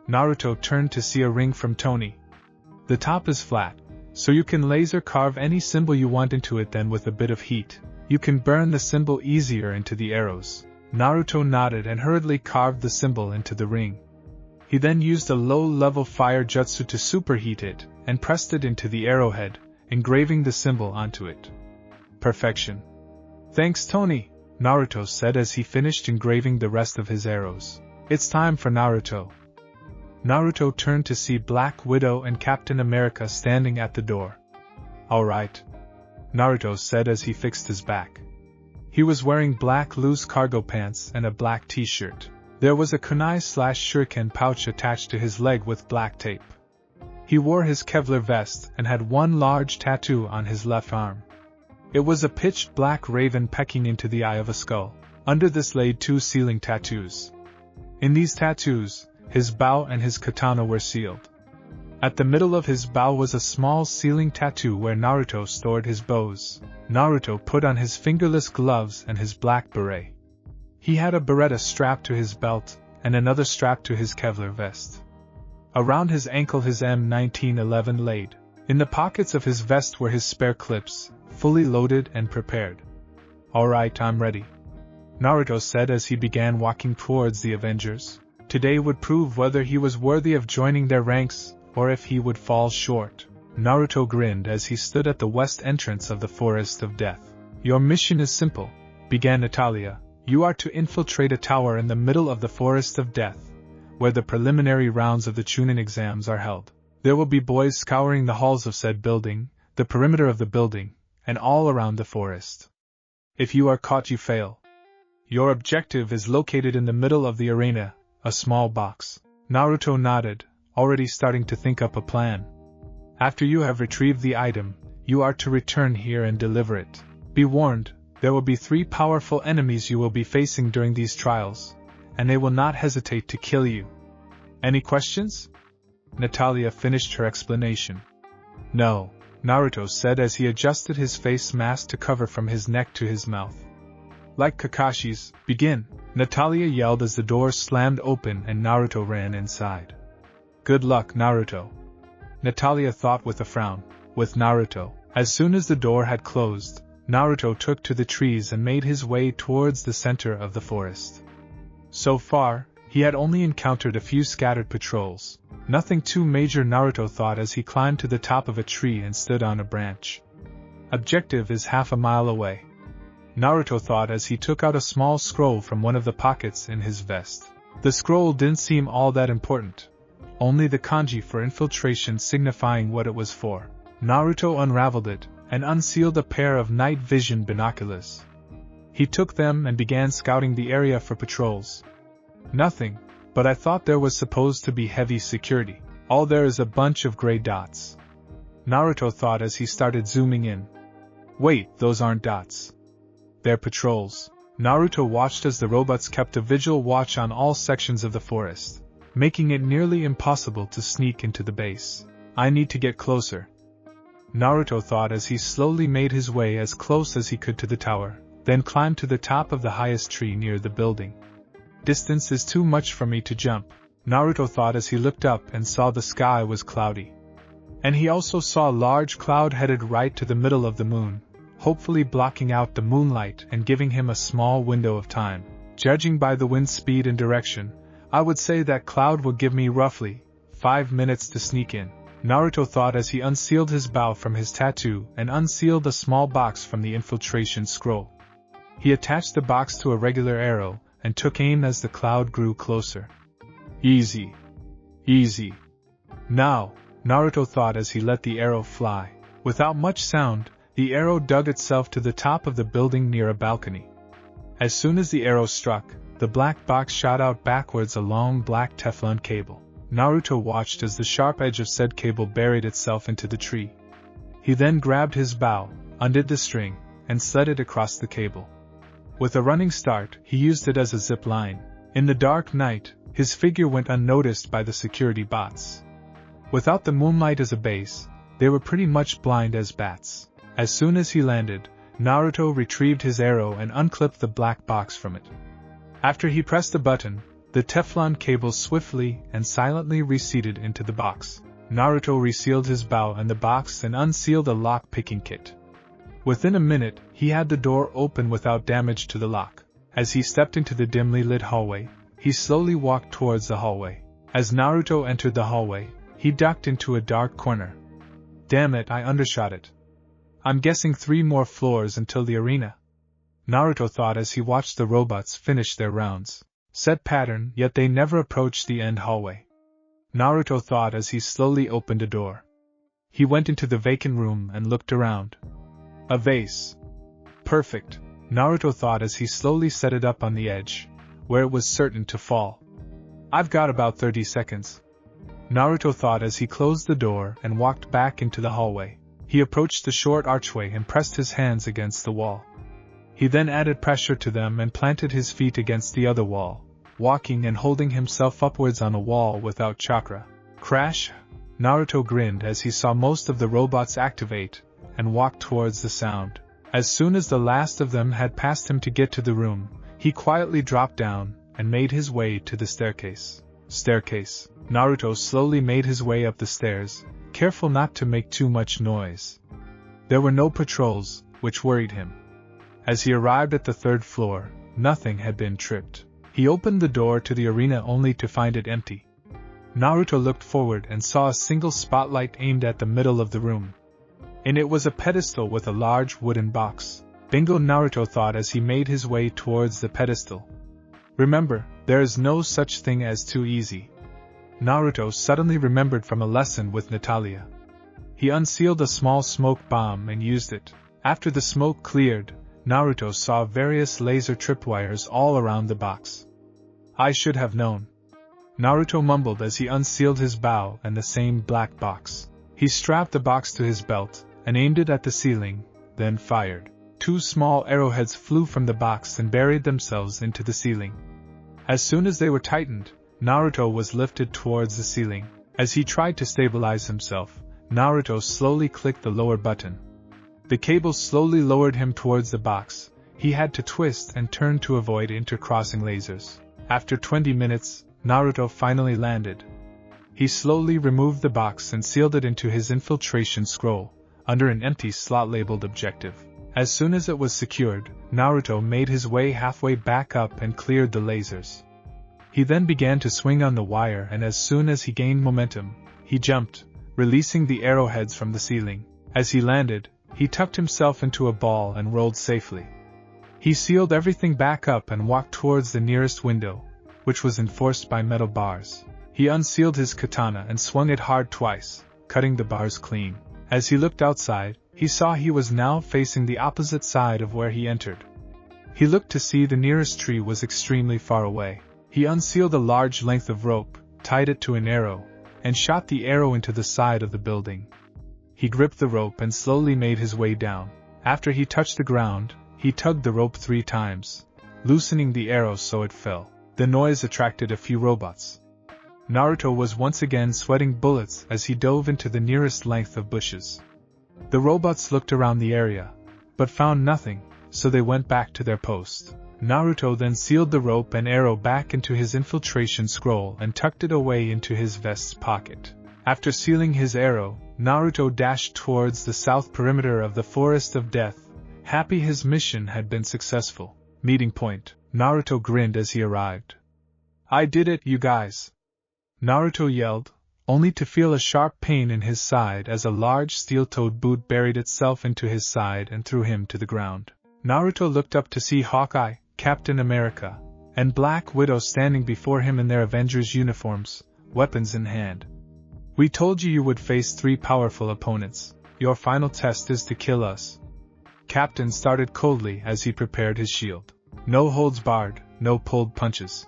Naruto turned to see a ring from Tony. The top is flat, so you can laser carve any symbol you want into it. Then with a bit of heat, you can burn the symbol easier into the arrows. Naruto nodded and hurriedly carved the symbol into the ring. He then used a low-level fire jutsu to superheat it, and pressed it into the arrowhead, engraving the symbol onto it. Perfection. Thanks, Tony, Naruto said as he finished engraving the rest of his arrows. It's time for Naruto. Naruto turned to see Black Widow and Captain America standing at the door. All right, Naruto said as he fixed his back. He was wearing black loose cargo pants and a black t-shirt. There was a kunai/shuriken pouch attached to his leg with black tape. He wore his Kevlar vest and had one large tattoo on his left arm. It was a pitched black raven pecking into the eye of a skull. Under this lay 2 sealing tattoos. In these tattoos, his bow and his katana were sealed. At the middle of his bow was a small sealing tattoo where Naruto stored his bows. Naruto put on his fingerless gloves and his black beret. He had a beretta strapped to his belt, and another strapped to his Kevlar vest. Around his ankle his M1911 laid. In the pockets of his vest were his spare clips, fully loaded and prepared. Alright, I'm ready, Naruto said as he began walking towards the Avengers. Today would prove whether he was worthy of joining their ranks, or if he would fall short. Naruto grinned as he stood at the west entrance of the Forest of Death. Your mission is simple, began Natalia. You are to infiltrate a tower in the middle of the Forest of Death, where the preliminary rounds of the Chunin exams are held. There will be boys scouring the halls of said building, the perimeter of the building, and all around the forest. If you are caught, you fail. Your objective is located in the middle of the arena, a small box. Naruto nodded, already starting to think up a plan. After you have retrieved the item, you are to return here and deliver it. Be warned, there will be 3 powerful enemies you will be facing during these trials, and they will not hesitate to kill you. Any questions? Natalia finished her explanation. No, Naruto said as he adjusted his face mask to cover from his neck to his mouth. Like Kakashi's, begin, Natalia yelled as the door slammed open and Naruto ran inside. Good luck, Naruto, Natalia thought with a frown. With Naruto, as soon as the door had closed, Naruto took to the trees and made his way towards the center of the forest. So far, he had only encountered a few scattered patrols. Nothing too major, Naruto thought as he climbed to the top of a tree and stood on a branch. Objective is half a mile away, Naruto thought as he took out a small scroll from one of the pockets in his vest. The scroll didn't seem all that important. Only the kanji for infiltration signifying what it was for. Naruto unraveled it and unsealed a pair of night vision binoculars. He took them and began scouting the area for patrols. Nothing, but I thought there was supposed to be heavy security. All there is a bunch of gray dots, Naruto thought as he started zooming in. Wait, those aren't dots. They're patrols. Naruto watched as the robots kept a vigil watch on all sections of the forest, making it nearly impossible to sneak into the base. I need to get closer, Naruto thought as he slowly made his way as close as he could to the tower, then climbed to the top of the highest tree near the building. Distance is too much for me to jump, Naruto thought as he looked up and saw the sky was cloudy. And he also saw a large cloud headed right to the middle of the moon, hopefully blocking out the moonlight and giving him a small window of time. Judging by the wind speed and direction, I would say that cloud will give me roughly 5 minutes to sneak in, Naruto thought as he unsealed his bow from his tattoo and unsealed a small box from the infiltration scroll. He attached the box to a regular arrow and took aim as the cloud grew closer. Easy. Easy. Now, Naruto thought as he let the arrow fly. Without much sound, the arrow dug itself to the top of the building near a balcony. As soon as the arrow struck, the black box shot out backwards a long black Teflon cable. Naruto watched as the sharp edge of said cable buried itself into the tree. He then grabbed his bow, undid the string, and slid it across the cable. With a running start, he used it as a zip line. In the dark night, his figure went unnoticed by the security bots. Without the moonlight as a base, they were pretty much blind as bats. As soon as he landed, Naruto retrieved his arrow and unclipped the black box from it. After he pressed a button, the Teflon cable swiftly and silently receded into the box. Naruto resealed his bow and the box and unsealed a lock-picking kit. Within a minute, he had the door open without damage to the lock. As he stepped into the dimly lit hallway, he slowly walked towards the hallway. As Naruto entered the hallway, he ducked into a dark corner. Damn it, I undershot it. I'm guessing 3 more floors until the arena, Naruto thought as he watched the robots finish their rounds. Set pattern, yet they never approached the end hallway, Naruto thought as he slowly opened a door. He went into the vacant room and looked around. A vase. Perfect, Naruto thought as he slowly set it up on the edge, where it was certain to fall. I've got about 30 seconds, Naruto thought as he closed the door and walked back into the hallway. He approached the short archway and pressed his hands against the wall. He then added pressure to them and planted his feet against the other wall, walking and holding himself upwards on a wall without chakra. Crash! Naruto grinned as he saw most of the robots activate and walked towards the sound. As soon as the last of them had passed him to get to the room, he quietly dropped down and made his way to the staircase. Naruto slowly made his way up the stairs, careful not to make too much noise. There were no patrols, which worried him. As he arrived at the 3rd floor, nothing had been tripped. He opened the door to the arena only to find it empty. Naruto looked forward and saw a single spotlight aimed at the middle of the room. In it was a pedestal with a large wooden box. Bingo, Naruto thought as he made his way towards the pedestal. Remember, there is no such thing as too easy, Naruto suddenly remembered from a lesson with Natalia. He unsealed a small smoke bomb and used it. After the smoke cleared, Naruto saw various laser tripwires all around the box. I should have known, Naruto mumbled as he unsealed his bow and the same black box. He strapped the box to his belt and aimed it at the ceiling, then fired. 2 small arrowheads flew from the box and buried themselves into the ceiling. As soon as they were tightened, Naruto was lifted towards the ceiling. As he tried to stabilize himself, Naruto slowly clicked the lower button. The cable slowly lowered him towards the box. He had to twist and turn to avoid intercrossing lasers. After 20 minutes, Naruto finally landed. He slowly removed the box and sealed it into his infiltration scroll, under an empty slot labeled objective. As soon as it was secured, Naruto made his way halfway back up and cleared the lasers. He then began to swing on the wire, and as soon as he gained momentum, he jumped, releasing the arrowheads from the ceiling. As he landed, he tucked himself into a ball and rolled safely. He sealed everything back up and walked towards the nearest window, which was enforced by metal bars. He unsealed his katana and swung it hard twice, cutting the bars clean. As he looked outside, he saw he was now facing the opposite side of where he entered. He looked to see the nearest tree was extremely far away. He unsealed a large length of rope, tied it to an arrow, and shot the arrow into the side of the building. He gripped the rope and slowly made his way down. After he touched the ground, he tugged the rope 3 times, loosening the arrow so it fell. The noise attracted a few robots. Naruto was once again sweating bullets as he dove into the nearest length of bushes. The robots looked around the area, but found nothing, so they went back to their post. Naruto then sealed the rope and arrow back into his infiltration scroll and tucked it away into his vest's pocket. After sealing his arrow, Naruto dashed towards the south perimeter of the Forest of Death, happy his mission had been successful. Meeting point. Naruto grinned as he arrived. "I did it, you guys!" Naruto yelled, only to feel a sharp pain in his side as a large steel-toed boot buried itself into his side and threw him to the ground. Naruto looked up to see Hawkeye, Captain America, and Black Widow standing before him in their Avengers uniforms, weapons in hand. "We told you would face 3 powerful opponents. Your final test is to kill us." Captain started coldly as he prepared his shield. "No holds barred, no pulled punches.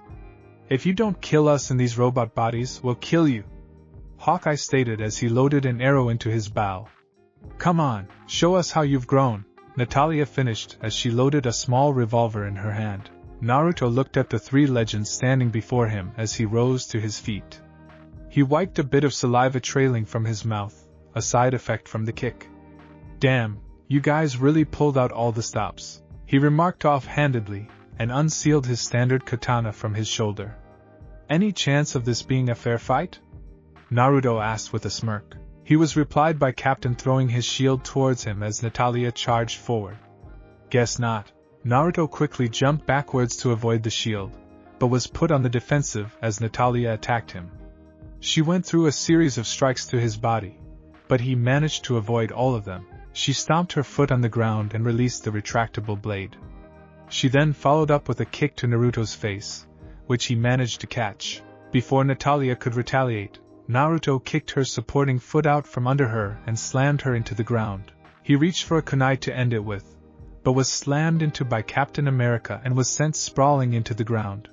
If you don't kill us in these robot bodies, we'll kill you," Hawkeye stated as he loaded an arrow into his bow. "Come on, show us how you've grown," Natalia finished as she loaded a small revolver in her hand. Naruto looked at the 3 legends standing before him as he rose to his feet. He wiped a bit of saliva trailing from his mouth, a side effect from the kick. "Damn, you guys really pulled out all the stops," he remarked offhandedly, and unsealed his standard katana from his shoulder. "Any chance of this being a fair fight?" Naruto asked with a smirk. He was replied by Captain throwing his shield towards him as Natalia charged forward. "Guess not." Naruto quickly jumped backwards to avoid the shield, but was put on the defensive as Natalia attacked him. She went through a series of strikes to his body, but he managed to avoid all of them. She stomped her foot on the ground and released the retractable blade. She then followed up with a kick to Naruto's face, which he managed to catch. Before Natalia could retaliate, Naruto kicked her supporting foot out from under her and slammed her into the ground. He reached for a kunai to end it with, but was slammed into by Captain America and was sent sprawling into the ground.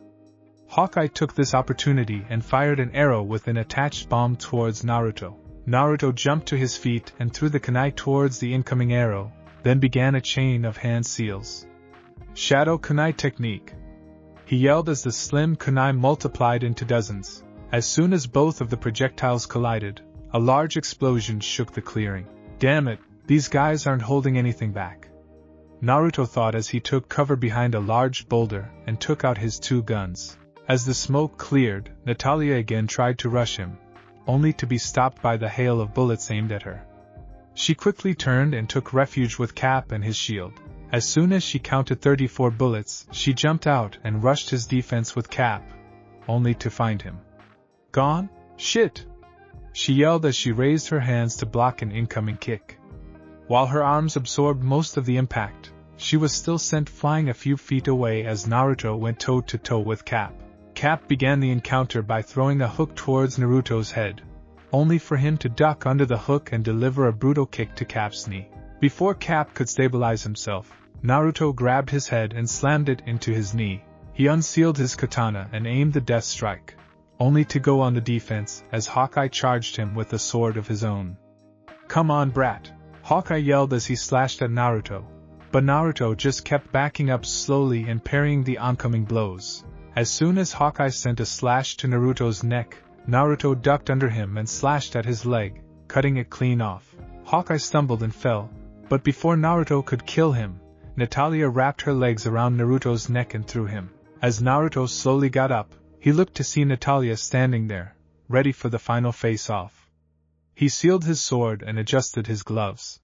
Hawkeye took this opportunity and fired an arrow with an attached bomb towards Naruto. Naruto jumped to his feet and threw the kunai towards the incoming arrow, then began a chain of hand seals. "Shadow kunai technique," he yelled as the slim kunai multiplied into dozens. As soon as both of the projectiles collided, a large explosion shook the clearing. "Damn it, these guys aren't holding anything back," Naruto thought as he took cover behind a large boulder and took out his 2 guns. As the smoke cleared, Natalia again tried to rush him, only to be stopped by the hail of bullets aimed at her. She quickly turned and took refuge with Cap and his shield. As soon as she counted 34 bullets, she jumped out and rushed his defense with Cap, only to find him gone. "Shit!" she yelled as she raised her hands to block an incoming kick. While her arms absorbed most of the impact, she was still sent flying a few feet away as Naruto went toe-to-toe with Cap. Cap began the encounter by throwing a hook towards Naruto's head, only for him to duck under the hook and deliver a brutal kick to Cap's knee. Before Cap could stabilize himself, Naruto grabbed his head and slammed it into his knee. He unsealed his katana and aimed the death strike, only to go on the defense as Hawkeye charged him with a sword of his own. "Come on, brat!" Hawkeye yelled as he slashed at Naruto, but Naruto just kept backing up slowly and parrying the oncoming blows. As soon as Hawkeye sent a slash to Naruto's neck, Naruto ducked under him and slashed at his leg, cutting it clean off. Hawkeye stumbled and fell, but before Naruto could kill him, Natalia wrapped her legs around Naruto's neck and threw him. As Naruto slowly got up, he looked to see Natalia standing there, ready for the final face-off. He sealed his sword and adjusted his gloves.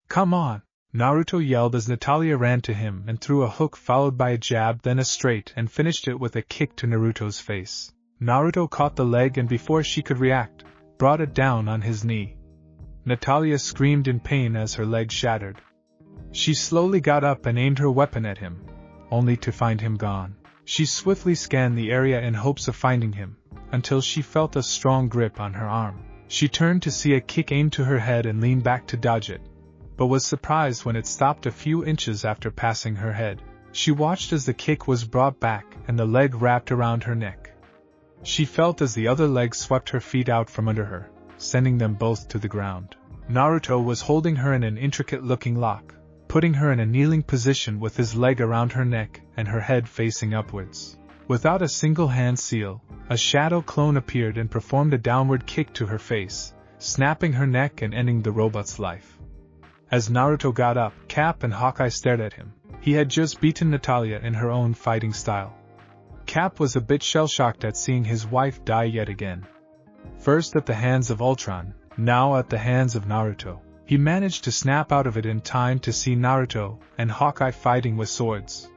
"Come on!" Naruto yelled as Natalia ran to him and threw a hook followed by a jab, then a straight, and finished it with a kick to Naruto's face. Naruto caught the leg and before she could react, brought it down on his knee. Natalia screamed in pain as her leg shattered. She slowly got up and aimed her weapon at him, only to find him gone. She swiftly scanned the area in hopes of finding him, until she felt a strong grip on her arm. She turned to see a kick aimed to her head and leaned back to dodge it, but was surprised when it stopped a few inches after passing her head. She watched as the kick was brought back and the leg wrapped around her neck. She felt as the other leg swept her feet out from under her, sending them both to the ground. Naruto was holding her in an intricate-looking lock, putting her in a kneeling position with his leg around her neck and her head facing upwards. Without a single hand seal, a shadow clone appeared and performed a downward kick to her face, snapping her neck and ending the robot's life. As Naruto got up, Cap and Hawkeye stared at him. He had just beaten Natalia in her own fighting style. Cap was a bit shell-shocked at seeing his wife die yet again. First at the hands of Ultron, now at the hands of Naruto. He managed to snap out of it in time to see Naruto and Hawkeye fighting with swords.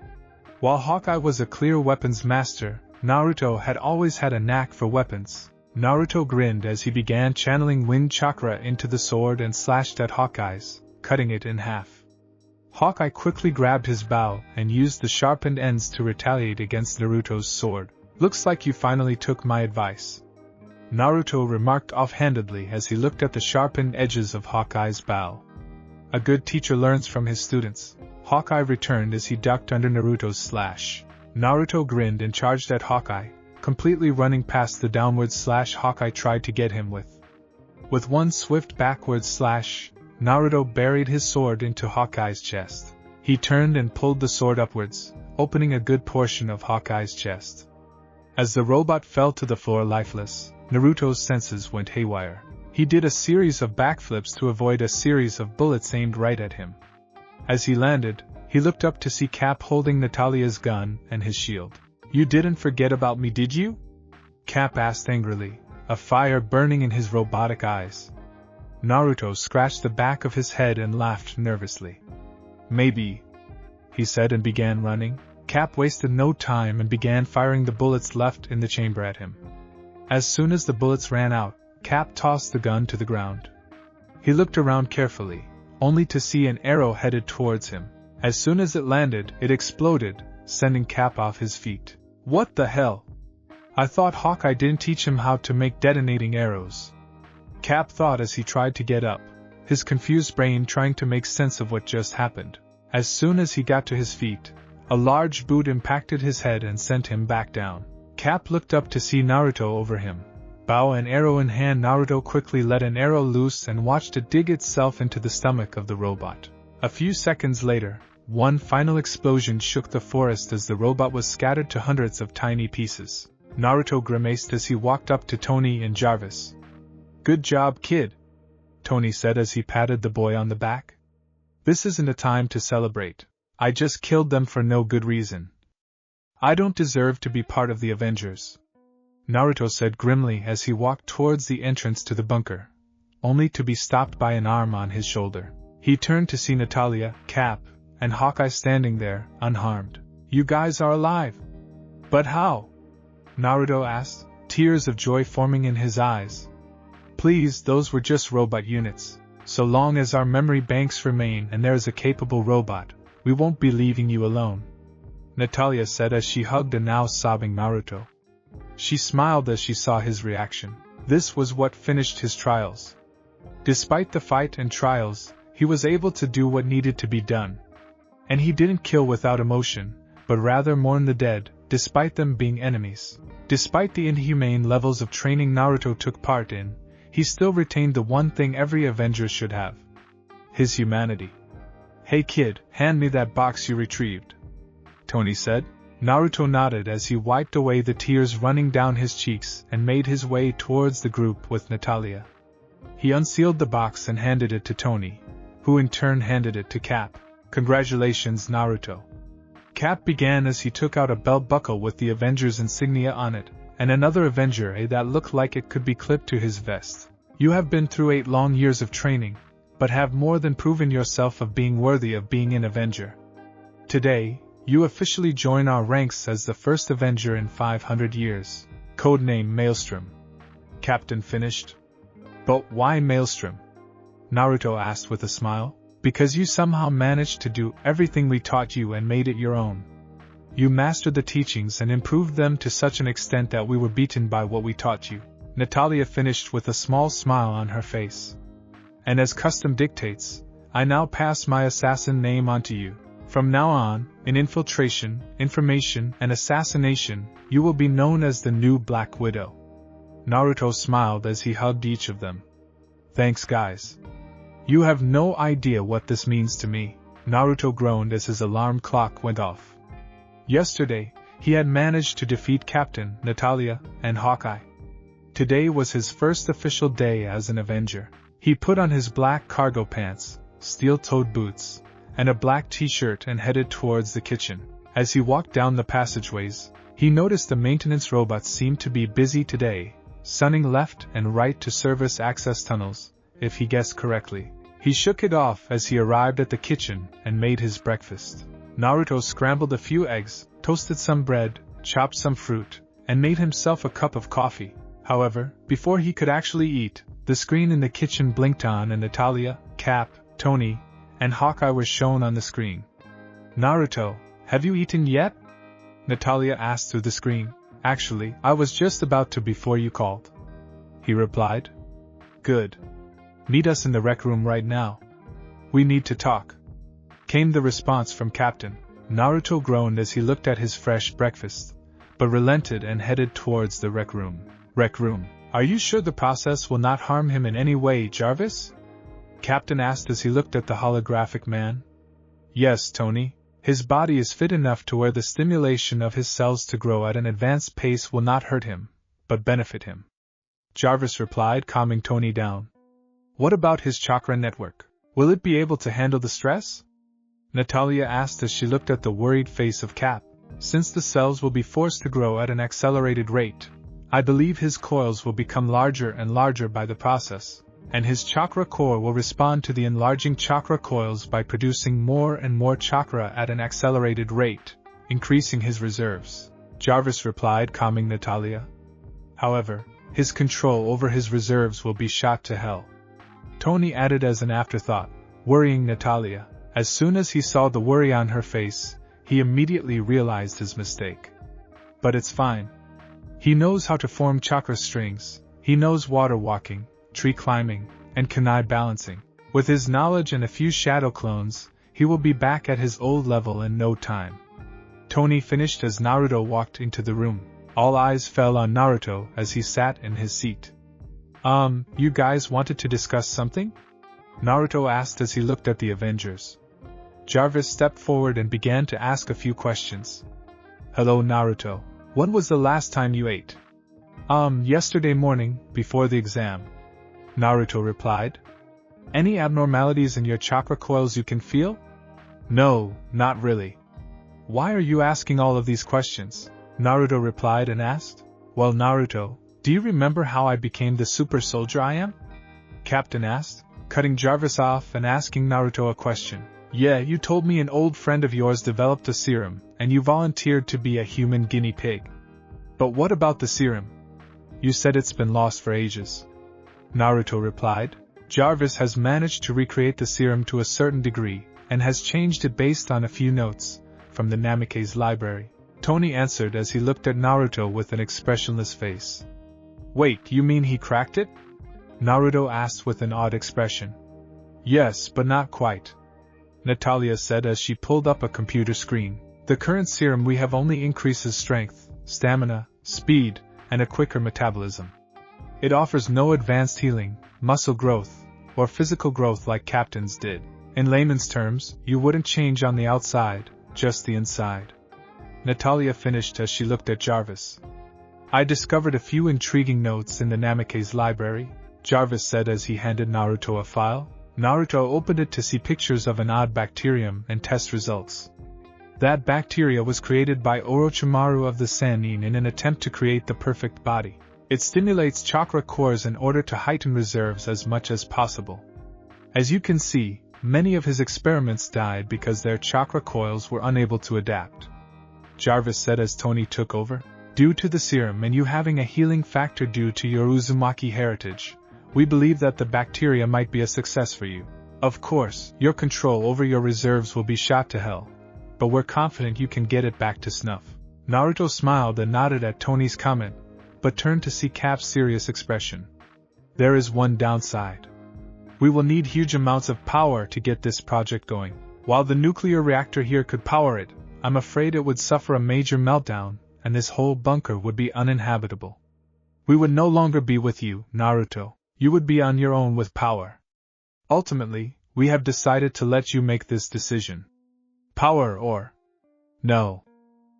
While Hawkeye was a clear weapons master, Naruto had always had a knack for weapons. Naruto grinned as he began channeling wind chakra into the sword and slashed at Hawkeye's, cutting it in half. Hawkeye quickly grabbed his bow and used the sharpened ends to retaliate against Naruto's sword. "Looks like you finally took my advice," Naruto remarked offhandedly as he looked at the sharpened edges of Hawkeye's bow. "A good teacher learns from his students," Hawkeye returned as he ducked under Naruto's slash. Naruto grinned and charged at Hawkeye, completely running past the downward slash Hawkeye tried to get him with. With one swift backward slash, Naruto buried his sword into Hawkeye's chest. He turned and pulled the sword upwards, opening a good portion of Hawkeye's chest. As the robot fell to the floor lifeless, Naruto's senses went haywire. He did a series of backflips to avoid a series of bullets aimed right at him. As he landed, he looked up to see Cap holding Natalia's gun and his shield. "You didn't forget about me, did you?" Cap asked angrily, a fire burning in his robotic eyes. Naruto scratched the back of his head and laughed nervously. "Maybe," he said and began running. Cap wasted no time and began firing the bullets left in the chamber at him. As soon as the bullets ran out, Cap tossed the gun to the ground. He looked around carefully, only to see an arrow headed towards him. As soon as it landed, it exploded, sending Cap off his feet. "What the hell? I thought Hawkeye didn't teach him how to make detonating arrows," Cap thought as he tried to get up, his confused brain trying to make sense of what just happened. As soon as he got to his feet, a large boot impacted his head and sent him back down. Cap looked up to see Naruto over him. Bow and arrow in hand, Naruto quickly let an arrow loose and watched it dig itself into the stomach of the robot. A few seconds later, one final explosion shook the forest as the robot was scattered to hundreds of tiny pieces. Naruto grimaced as he walked up to Tony and Jarvis. "Good job, kid," Tony said as he patted the boy on the back. "This isn't a time to celebrate. I just killed them for no good reason. I don't deserve to be part of the Avengers," Naruto said grimly as he walked towards the entrance to the bunker, only to be stopped by an arm on his shoulder. He turned to see Natalia, Cap, and Hawkeye standing there, unharmed. "You guys are alive." "But how?" Naruto asked, tears of joy forming in his eyes. "Please, those were just robot units. So long as our memory banks remain and there is a capable robot, we won't be leaving you alone," Natalia said as she hugged a now sobbing Naruto. She smiled as she saw his reaction. This was what finished his trials. Despite the fight and trials, he was able to do what needed to be done. And he didn't kill without emotion, but rather mourn the dead, despite them being enemies. Despite the inhumane levels of training Naruto took part in, he still retained the one thing every Avenger should have: his humanity. "Hey kid, hand me that box you retrieved," Tony said. Naruto nodded as he wiped away the tears running down his cheeks and made his way towards the group with Natalia. He unsealed the box and handed it to Tony, who in turn handed it to Cap. Congratulations, Naruto. Cap began as he took out a belt buckle with the Avengers insignia on it, and another Avenger that looked like it could be clipped to his vest. You have been through 8 long years of training, but have more than proven yourself of being worthy of being an Avenger. Today, you officially join our ranks as the first Avenger in 500 years. Codename Maelstrom. Captain finished. But why Maelstrom? Naruto asked with a smile. Because you somehow managed to do everything we taught you and made it your own. You mastered the teachings and improved them to such an extent that we were beaten by what we taught you. Natalia finished with a small smile on her face. And as custom dictates, I now pass my assassin name on to you. From now on, in infiltration, information, and assassination, you will be known as the new Black Widow. Naruto smiled as he hugged each of them. Thanks, guys. You have no idea what this means to me, Naruto groaned as his alarm clock went off. Yesterday, he had managed to defeat Captain, Natalia, and Hawkeye. Today was his first official day as an Avenger. He put on his black cargo pants, steel-toed boots, and a black t-shirt and headed towards the kitchen. As he walked down the passageways, he noticed the maintenance robots seemed to be busy today, sunning left and right to service access tunnels. If he guessed correctly. He shook it off as he arrived at the kitchen and made his breakfast. Naruto scrambled a few eggs, toasted some bread, chopped some fruit, and made himself a cup of coffee. However, before he could actually eat, the screen in the kitchen blinked on and Natalia, Cap, Tony, and Hawkeye were shown on the screen. Naruto, have you eaten yet? Natalia asked through the screen. Actually, I was just about to before you called. He replied. Good. Meet us in the rec room right now. We need to talk. Came the response from Captain. Naruto groaned as he looked at his fresh breakfast, but relented and headed towards the rec room. Rec room. Are you sure the process will not harm him in any way, Jarvis? Captain asked as he looked at the holographic man. Yes, Tony. His body is fit enough to where the stimulation of his cells to grow at an advanced pace will not hurt him, but benefit him. Jarvis replied, calming Tony down. What about his chakra network? Will it be able to handle the stress? Natalia asked as she looked at the worried face of Cap. Since the cells will be forced to grow at an accelerated rate, I believe his coils will become larger and larger by the process, and his chakra core will respond to the enlarging chakra coils by producing more and more chakra at an accelerated rate, increasing his reserves. Jarvis replied, calming Natalia. However, his control over his reserves will be shot to hell. Tony added as an afterthought, worrying Natalia. As soon as he saw the worry on her face, he immediately realized his mistake. But it's fine. He knows how to form chakra strings, he knows water walking, tree climbing, and kunai balancing. With his knowledge and a few shadow clones, he will be back at his old level in no time. Tony finished as Naruto walked into the room. All eyes fell on Naruto as he sat in his seat. You guys wanted to discuss something? Naruto asked as he looked at the Avengers. Jarvis stepped forward and began to ask a few questions. Hello, Naruto. When was the last time you ate? Yesterday morning, before the exam. Naruto replied. Any abnormalities in your chakra coils you can feel? No, not really. Why are you asking all of these questions? Naruto replied and asked. Well, Naruto, do you remember how I became the super soldier I am? Captain asked, cutting Jarvis off and asking Naruto a question. Yeah, you told me an old friend of yours developed a serum, and you volunteered to be a human guinea pig. But what about the serum? You said it's been lost for ages. Naruto replied. Jarvis has managed to recreate the serum to a certain degree, and has changed it based on a few notes from the Namikaze library. Tony answered as he looked at Naruto with an expressionless face. Wait, you mean he cracked it? Naruto asked with an odd expression. Yes, but not quite. Natalia said as she pulled up a computer screen. The current serum we have only increases strength, stamina, speed, and a quicker metabolism. It offers no advanced healing, muscle growth, or physical growth like Captain's did. In layman's terms, you wouldn't change on the outside, just the inside. Natalia finished as she looked at Jarvis. I discovered a few intriguing notes in the Namikaze library, Jarvis said as he handed Naruto a file. Naruto opened it to see pictures of an odd bacterium and test results. That bacteria was created by Orochimaru of the Sannin in an attempt to create the perfect body. It stimulates chakra cores in order to heighten reserves as much as possible. As you can see, many of his experiments died because their chakra coils were unable to adapt. Jarvis said as Tony took over. Due to the serum and you having a healing factor due to your Uzumaki heritage, we believe that the bacteria might be a success for you. Of course, your control over your reserves will be shot to hell, but we're confident you can get it back to snuff. Naruto smiled and nodded at Tony's comment, but turned to see Cap's serious expression. There is one downside. We will need huge amounts of power to get this project going. While the nuclear reactor here could power it, I'm afraid it would suffer a major meltdown, and this whole bunker would be uninhabitable. We would no longer be with you, Naruto. You would be on your own with power. Ultimately, we have decided to let you make this decision. Power or... No.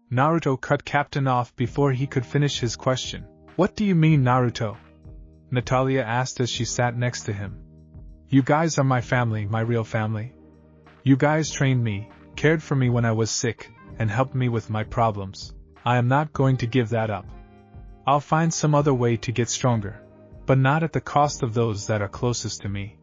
Naruto cut Captain off before he could finish his question. What do you mean, Naruto? Natalia asked as she sat next to him. You guys are my family, my real family. You guys trained me, cared for me when I was sick, and helped me with my problems. I am not going to give that up. I'll find some other way to get stronger, but not at the cost of those that are closest to me.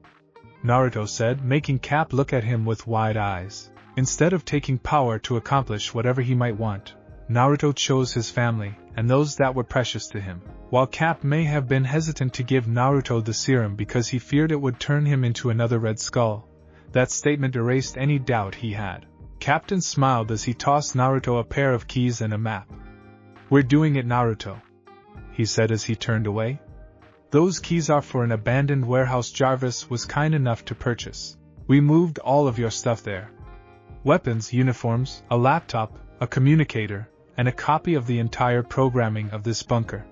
Naruto said, making Cap look at him with wide eyes. Instead of taking power to accomplish whatever he might want, Naruto chose his family and those that were precious to him. While Cap may have been hesitant to give Naruto the serum because he feared it would turn him into another Red Skull, that statement erased any doubt he had. Captain smiled as he tossed Naruto a pair of keys and a map. We're doing it, Naruto, he said as he turned away. Those keys are for an abandoned warehouse Jarvis was kind enough to purchase. We moved all of your stuff there. Weapons, uniforms, a laptop, a communicator, and a copy of the entire programming of this bunker.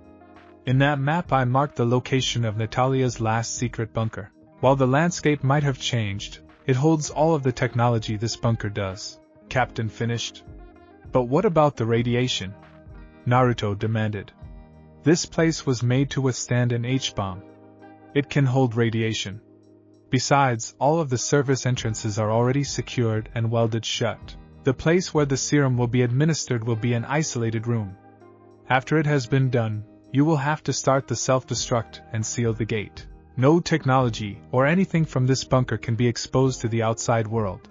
In that map I marked the location of Natalia's last secret bunker. While the landscape might have changed, it holds all of the technology this bunker does. Captain finished. But what about the radiation? Naruto demanded. This place was made to withstand an H-bomb. It can hold radiation. Besides, all of the service entrances are already secured and welded shut. The place where the serum will be administered will be an isolated room. After it has been done, you will have to start the self-destruct and seal the gate. No technology or anything from this bunker can be exposed to the outside world.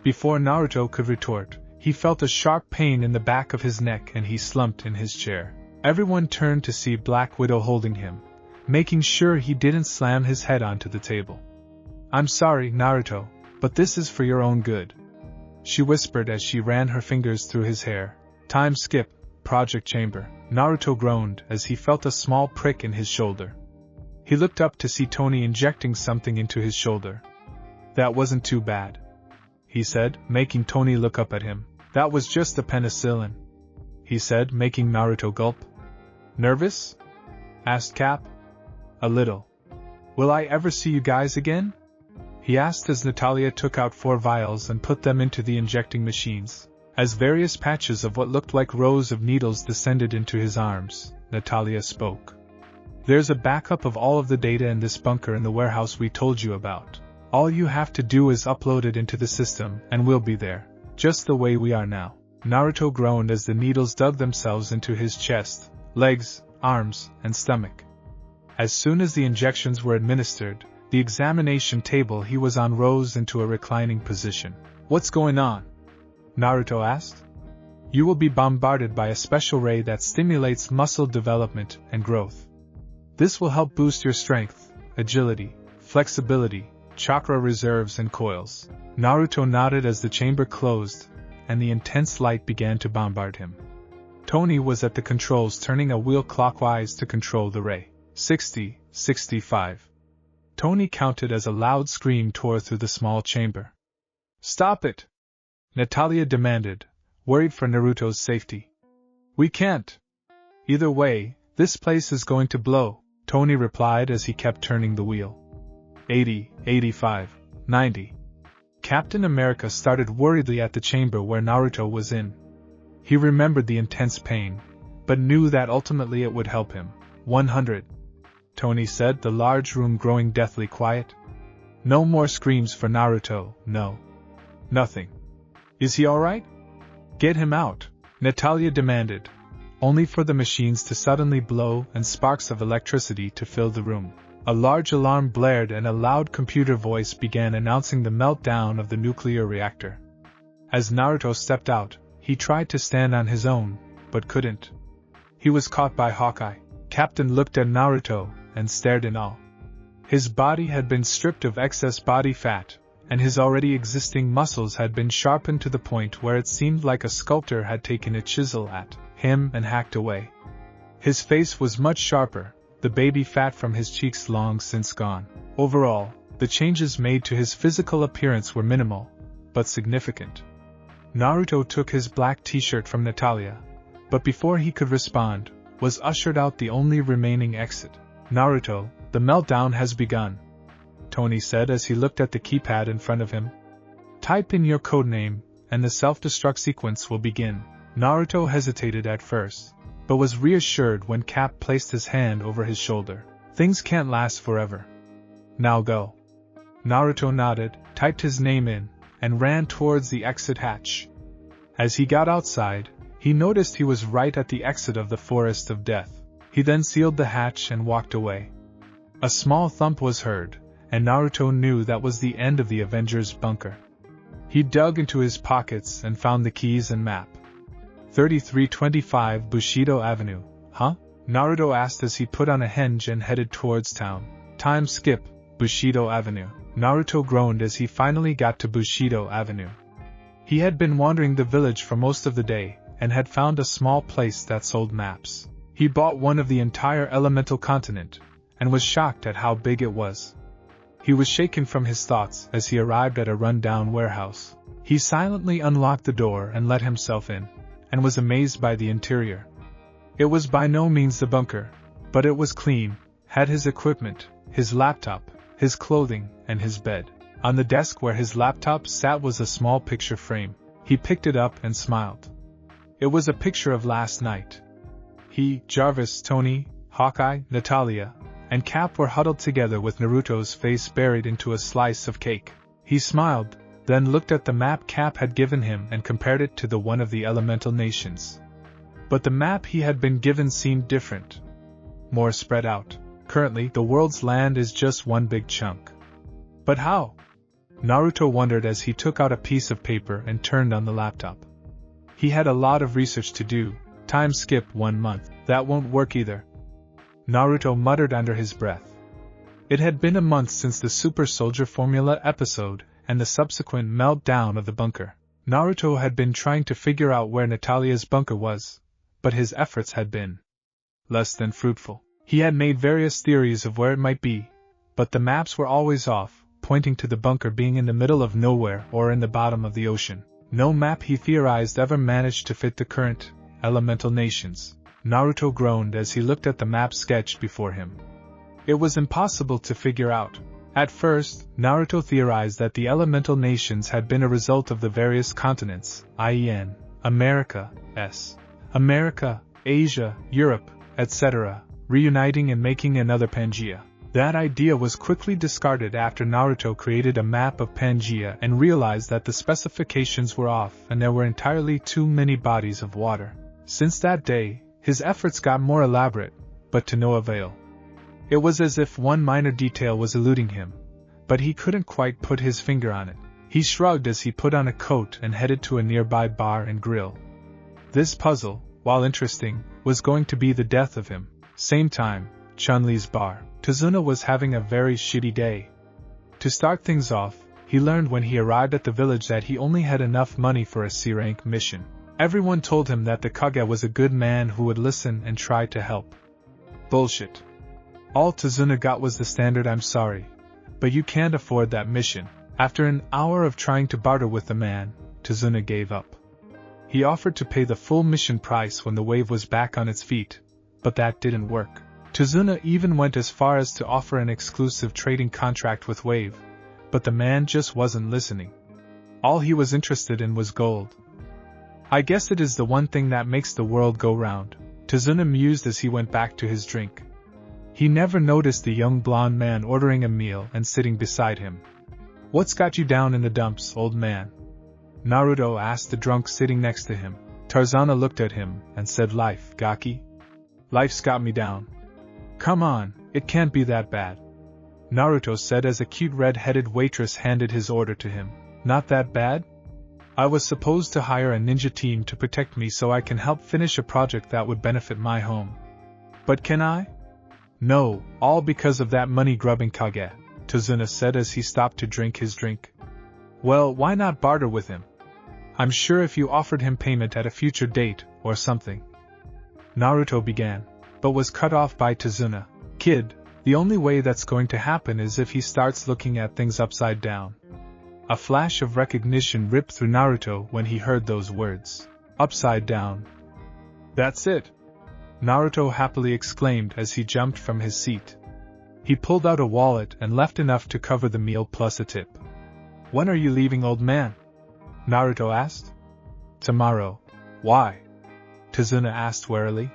Before Naruto could retort, he felt a sharp pain in the back of his neck and he slumped in his chair. Everyone turned to see Black Widow holding him, making sure he didn't slam his head onto the table. I'm sorry, Naruto, but this is for your own good, she whispered as she ran her fingers through his hair. Time skip, Project Chamber. Naruto groaned as he felt a small prick in his shoulder. He looked up to see Tony injecting something into his shoulder. That wasn't too bad, he said, making Tony look up at him. That was just the penicillin, he said, making Naruto gulp. Nervous? Asked Cap. A little. Will I ever see you guys again? He asked as Natalia took out 4 vials and put them into the injecting machines. As various patches of what looked like rows of needles descended into his arms, Natalia spoke. There's a backup of all of the data in this bunker in the warehouse we told you about. All you have to do is upload it into the system and we'll be there, just the way we are now. Naruto groaned as the needles dug themselves into his chest, legs, arms, and stomach. As soon as the injections were administered, the examination table he was on rose into a reclining position. What's going on? Naruto asked. You will be bombarded by a special ray that stimulates muscle development and growth. This will help boost your strength, agility, flexibility, chakra reserves and coils. Naruto nodded as the chamber closed, and the intense light began to bombard him. Tony was at the controls turning a wheel clockwise to control the ray. 60, 65. Tony counted as a loud scream tore through the small chamber. Stop it! Natalia demanded, worried for Naruto's safety. We can't. Either way, this place is going to blow, Tony replied as he kept turning the wheel. 80, 85, 90. Captain America started worriedly at the chamber where Naruto was in. He remembered the intense pain, but knew that ultimately it would help him. 100. Tony said, the large room growing deathly quiet. No more screams for Naruto, no. Nothing. Is he alright? Get him out, Natalia demanded, only for the machines to suddenly blow and sparks of electricity to fill the room. A large alarm blared and a loud computer voice began announcing the meltdown of the nuclear reactor. As Naruto stepped out, he tried to stand on his own, but couldn't. He was caught by Hawkeye. Captain looked at Naruto and stared in awe. His body had been stripped of excess body fat, and his already existing muscles had been sharpened to the point where it seemed like a sculptor had taken a chisel at him and hacked away. His face was much sharper, the baby fat from his cheeks long since gone. Overall, the changes made to his physical appearance were minimal, but significant. Naruto took his black t-shirt from Natalia, but before he could respond, was ushered out the only remaining exit. Naruto, the meltdown has begun, Tony said as he looked at the keypad in front of him. Type in your codename, and the self-destruct sequence will begin. Naruto hesitated at first, but was reassured when Cap placed his hand over his shoulder. Things can't last forever. Now go. Naruto nodded, typed his name in, and ran towards the exit hatch. As he got outside, he noticed he was right at the exit of the Forest of Death. He then sealed the hatch and walked away. A small thump was heard, and Naruto knew that was the end of the Avengers bunker. He dug into his pockets and found the keys and map. 3325 Bushido Avenue, huh? Naruto asked as he put on a hinge and headed towards town. Time skip, Bushido Avenue. Naruto groaned as he finally got to Bushido Avenue. He had been wandering the village for most of the day, and had found a small place that sold maps. He bought one of the entire elemental continent, and was shocked at how big it was. He was shaken from his thoughts as he arrived at a run-down warehouse. He silently unlocked the door and let himself in, and was amazed by the interior. It was by no means the bunker, but it was clean, had his equipment, his laptop, his clothing, and his bed. On the desk where his laptop sat was a small picture frame. He picked it up and smiled. It was a picture of last night. He, Jarvis, Tony, Hawkeye, Natalia, and Cap were huddled together with Naruto's face buried into a slice of cake. He smiled, then looked at the map Cap had given him and compared it to the one of the elemental nations. But the map he had been given seemed different. More spread out. Currently, the world's land is just one big chunk. But how? Naruto wondered as he took out a piece of paper and turned on the laptop. He had a lot of research to do. Time skip 1 month. That won't work either. Naruto muttered under his breath. It had been a month since the Super Soldier Formula episode and the subsequent meltdown of the bunker. Naruto had been trying to figure out where Natalia's bunker was, but his efforts had been less than fruitful. He had made various theories of where it might be, but the maps were always off, pointing to the bunker being in the middle of nowhere or in the bottom of the ocean. No map, he theorized, ever managed to fit the current elemental nations. Naruto groaned as he looked at the map sketched before him. It was impossible to figure out. At first, Naruto theorized that the elemental nations had been a result of the various continents, i.e. America, America, Asia, Europe, etc., reuniting and making another Pangaea. That idea was quickly discarded after Naruto created a map of Pangaea and realized that the specifications were off and there were entirely too many bodies of water. Since that day, his efforts got more elaborate, but to no avail. It was as if one minor detail was eluding him, but he couldn't quite put his finger on it. He shrugged as he put on a coat and headed to a nearby bar and grill. This puzzle, while interesting, was going to be the death of him. Same time, Chun-Li's bar. Tazuna was having a very shitty day. To start things off, he learned when he arrived at the village that he only had enough money for a C-rank mission. Everyone told him that the Kage was a good man who would listen and try to help. Bullshit. All Tazuna got was the standard "I'm sorry, but you can't afford that mission." After an hour of trying to barter with the man, Tazuna gave up. He offered to pay the full mission price when the wave was back on its feet, but that didn't work. Tazuna even went as far as to offer an exclusive trading contract with Wave, but the man just wasn't listening. All he was interested in was gold. "I guess it is the one thing that makes the world go round," Tazuna mused as he went back to his drink. He never noticed the young blonde man ordering a meal and sitting beside him. What's got you down in the dumps, old man? Naruto asked the drunk sitting next to him. Tarzana looked at him and said, Life, Gaki. Life's got me down. Come on, it can't be that bad. Naruto said as a cute red-headed waitress handed his order to him. Not that bad? I was supposed to hire a ninja team to protect me so I can help finish a project that would benefit my home. But can I? No, all because of that money-grubbing Kage, Tazuna said as he stopped to drink his drink. Well, why not barter with him? I'm sure if you offered him payment at a future date, or something. Naruto began, but was cut off by Tazuna. Kid, the only way that's going to happen is if he starts looking at things upside down. A flash of recognition ripped through Naruto when he heard those words. Upside down. That's it! Naruto happily exclaimed as he jumped from his seat. He pulled out a wallet and left enough to cover the meal plus a tip. When are you leaving, old man? Naruto asked. Tomorrow. Why? Tazuna asked warily.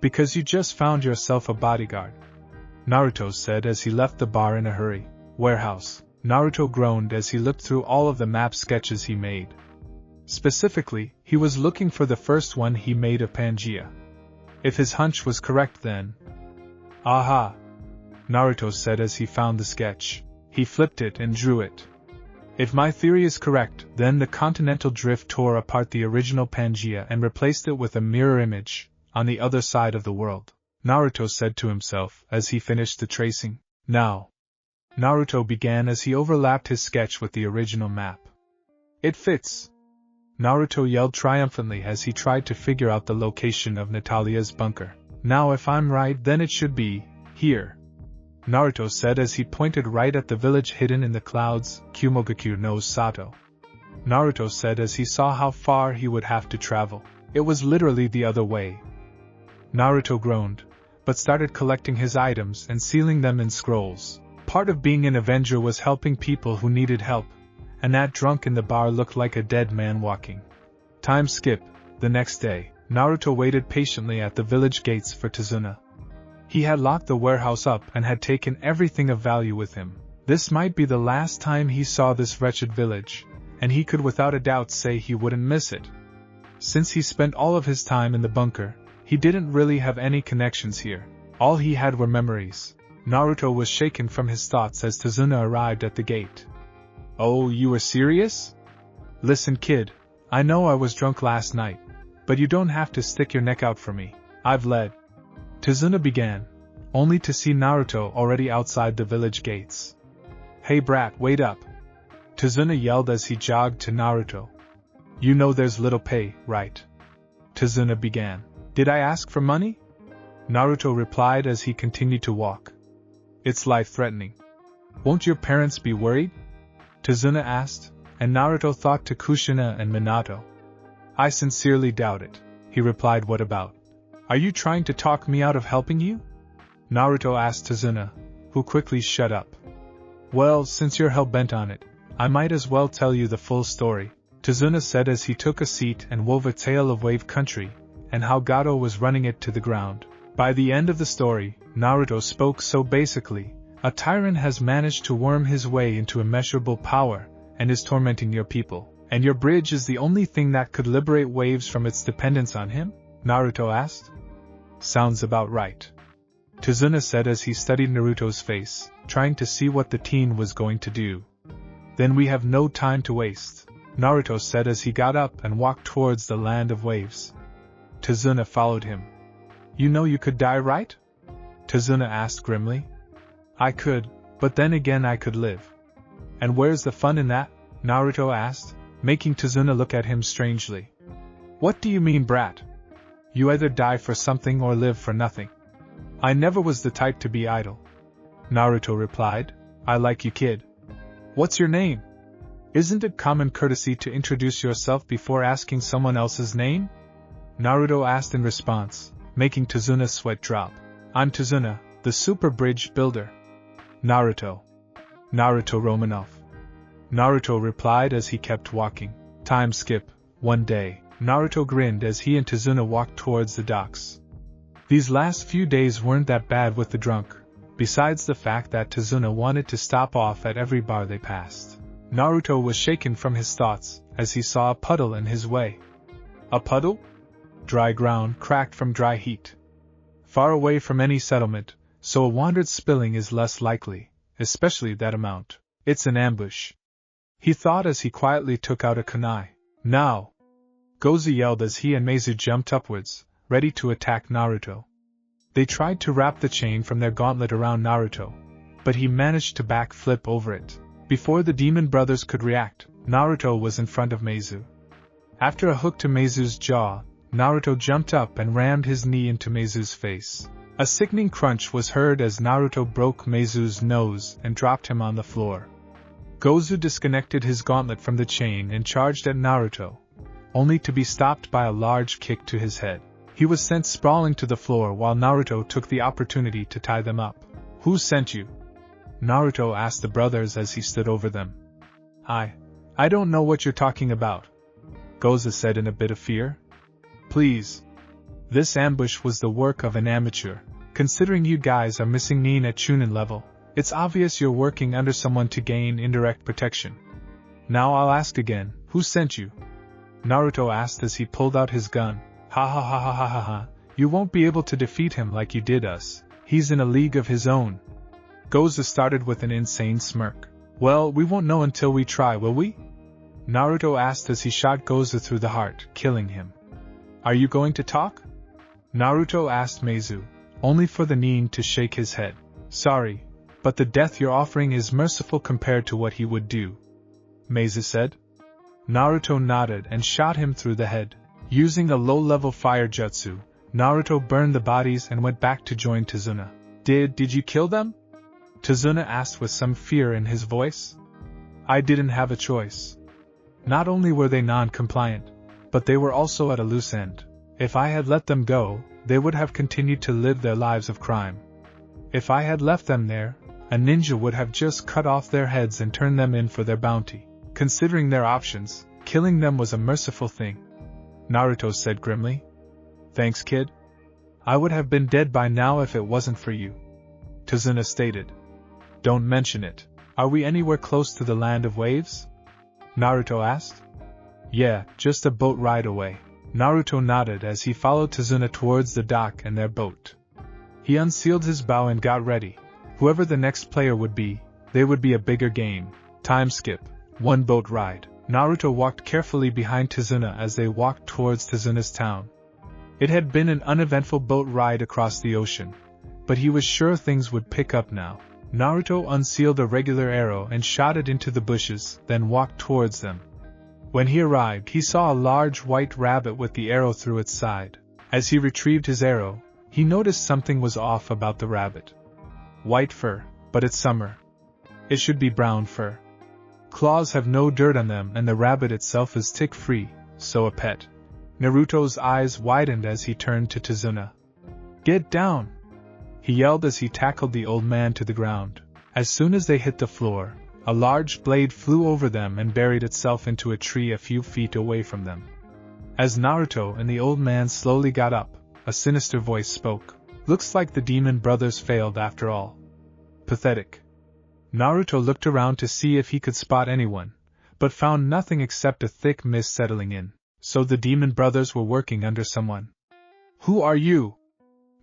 Because you just found yourself a bodyguard, Naruto said as he left the bar in a hurry. Warehouse. Naruto groaned as he looked through all of the map sketches he made. Specifically, he was looking for the first one he made of Pangaea. If his hunch was correct then... Aha! Naruto said as he found the sketch. He flipped it and drew it. If my theory is correct, then the continental drift tore apart the original Pangaea and replaced it with a mirror image, on the other side of the world, Naruto said to himself as he finished the tracing. Now, Naruto began as he overlapped his sketch with the original map. It fits! Naruto yelled triumphantly as he tried to figure out the location of Natalia's bunker. Now if I'm right then it should be here, Naruto said as he pointed right at the village hidden in the clouds, Kumogaku no Sato. Naruto said as he saw how far he would have to travel. It was literally the other way. Naruto groaned, but started collecting his items and sealing them in scrolls. Part of being an Avenger was helping people who needed help, and that drunk in the bar looked like a dead man walking. Time skip. The next day, Naruto waited patiently at the village gates for Tazuna. He had locked the warehouse up and had taken everything of value with him. This might be the last time he saw this wretched village, and he could without a doubt say he wouldn't miss it. Since he spent all of his time in the bunker, he didn't really have any connections here. All he had were memories. Naruto was shaken from his thoughts as Tazuna arrived at the gate. Oh, you were serious? Listen, kid, I know I was drunk last night, but you don't have to stick your neck out for me. I've led. Tazuna began, only to see Naruto already outside the village gates. Hey brat, wait up! Tazuna yelled as he jogged to Naruto. You know there's little pay, right? Tazuna began. Did I ask for money? Naruto replied as he continued to walk. It's life-threatening. Won't your parents be worried? Tazuna asked, and Naruto thought to Kushina and Minato. I sincerely doubt it, he replied. What about? Are you trying to talk me out of helping you? Naruto asked Tazuna, who quickly shut up. Well, since you're hell-bent on it, I might as well tell you the full story, Tazuna said as he took a seat and wove a tale of Wave Country, and how Gato was running it to the ground. By the end of the story, Naruto spoke so basically, a tyrant has managed to worm his way into immeasurable power, and is tormenting your people, and your bridge is the only thing that could liberate Waves from its dependence on him? Naruto asked. Sounds about right, Tazuna said as he studied Naruto's face, trying to see what the teen was going to do. Then we have no time to waste, Naruto said as he got up and walked towards the land of waves. Tazuna followed him. You know you could die, right? Tazuna asked grimly. I could, but then again I could live. And where's the fun in that? Naruto asked, making Tazuna look at him strangely. What do you mean, brat? You either die for something or live for nothing. I never was the type to be idle. Naruto replied. I like you, kid. What's your name? Isn't it common courtesy to introduce yourself before asking someone else's name? Naruto asked in response, making Tazuna's sweat drop. I'm Tazuna, the super bridge builder. Naruto. Naruto Romanov. Naruto replied as he kept walking. Time skip. One day, Naruto grinned as he and Tazuna walked towards the docks. These last few days weren't that bad with the drunk, besides the fact that Tazuna wanted to stop off at every bar they passed. Naruto was shaken from his thoughts as he saw a puddle in his way. A puddle? Dry ground cracked from dry heat. Far away from any settlement, so a wandered spilling is less likely, especially that amount. It's an ambush, he thought as he quietly took out a kunai. Now! Gozu yelled as he and Meizu jumped upwards, ready to attack Naruto. They tried to wrap the chain from their gauntlet around Naruto, but he managed to backflip over it. Before the demon brothers could react, Naruto was in front of Meizu. After a hook to Meizu's jaw, Naruto jumped up and rammed his knee into Meizu's face. A sickening crunch was heard as Naruto broke Meizu's nose and dropped him on the floor. Gozu disconnected his gauntlet from the chain and charged at Naruto, only to be stopped by a large kick to his head. He was sent sprawling to the floor while Naruto took the opportunity to tie them up. Who sent you? Naruto asked the brothers as he stood over them. I don't know what you're talking about, Gozu said in a bit of fear. Please. This ambush was the work of an amateur. Considering you guys are missing Nin at Chunin level, it's obvious you're working under someone to gain indirect protection. Now I'll ask again, who sent you? Naruto asked as he pulled out his gun. Ha ha ha ha ha ha ha, you won't be able to defeat him like you did us. He's in a league of his own. Gozu started with an insane smirk. Well, we won't know until we try, will we? Naruto asked as he shot Gozu through the heart, killing him. Are you going to talk? Naruto asked Meizu, only for the Nin to shake his head. Sorry, but the death you're offering is merciful compared to what he would do, Meizu said. Naruto nodded and shot him through the head. Using a low-level fire jutsu, Naruto burned the bodies and went back to join Tazuna. Did you kill them? Tazuna asked with some fear in his voice. I didn't have a choice. Not only were they non-compliant, but they were also at a loose end. If I had let them go, they would have continued to live their lives of crime. If I had left them there, a ninja would have just cut off their heads and turned them in for their bounty. Considering their options, killing them was a merciful thing, Naruto said grimly. Thanks, kid. I would have been dead by now if it wasn't for you, Tazuna stated. Don't mention it. Are we anywhere close to the land of waves? Naruto asked. Yeah, just a boat ride away. Naruto nodded as he followed Tazuna towards the dock and their boat. He unsealed his bow and got ready. Whoever the next player would be, they would be a bigger game. Time skip. One boat ride. Naruto walked carefully behind Tazuna as they walked towards Tazuna's town. It had been an uneventful boat ride across the ocean, but he was sure things would pick up now. Naruto unsealed a regular arrow and shot it into the bushes, then walked towards them. When he arrived, he saw a large white rabbit with the arrow through its side. As he retrieved his arrow, he noticed something was off about the rabbit. White fur, but it's summer. It should be brown fur. Claws have no dirt on them and the rabbit itself is tick-free, so a pet. Naruto's eyes widened as he turned to Tazuna. Get down! He yelled as he tackled the old man to the ground. As soon as they hit the floor, a large blade flew over them and buried itself into a tree a few feet away from them. As Naruto and the old man slowly got up, a sinister voice spoke. Looks like the demon brothers failed after all. Pathetic. Naruto looked around to see if he could spot anyone, but found nothing except a thick mist settling in. So the demon brothers were working under someone. Who are you?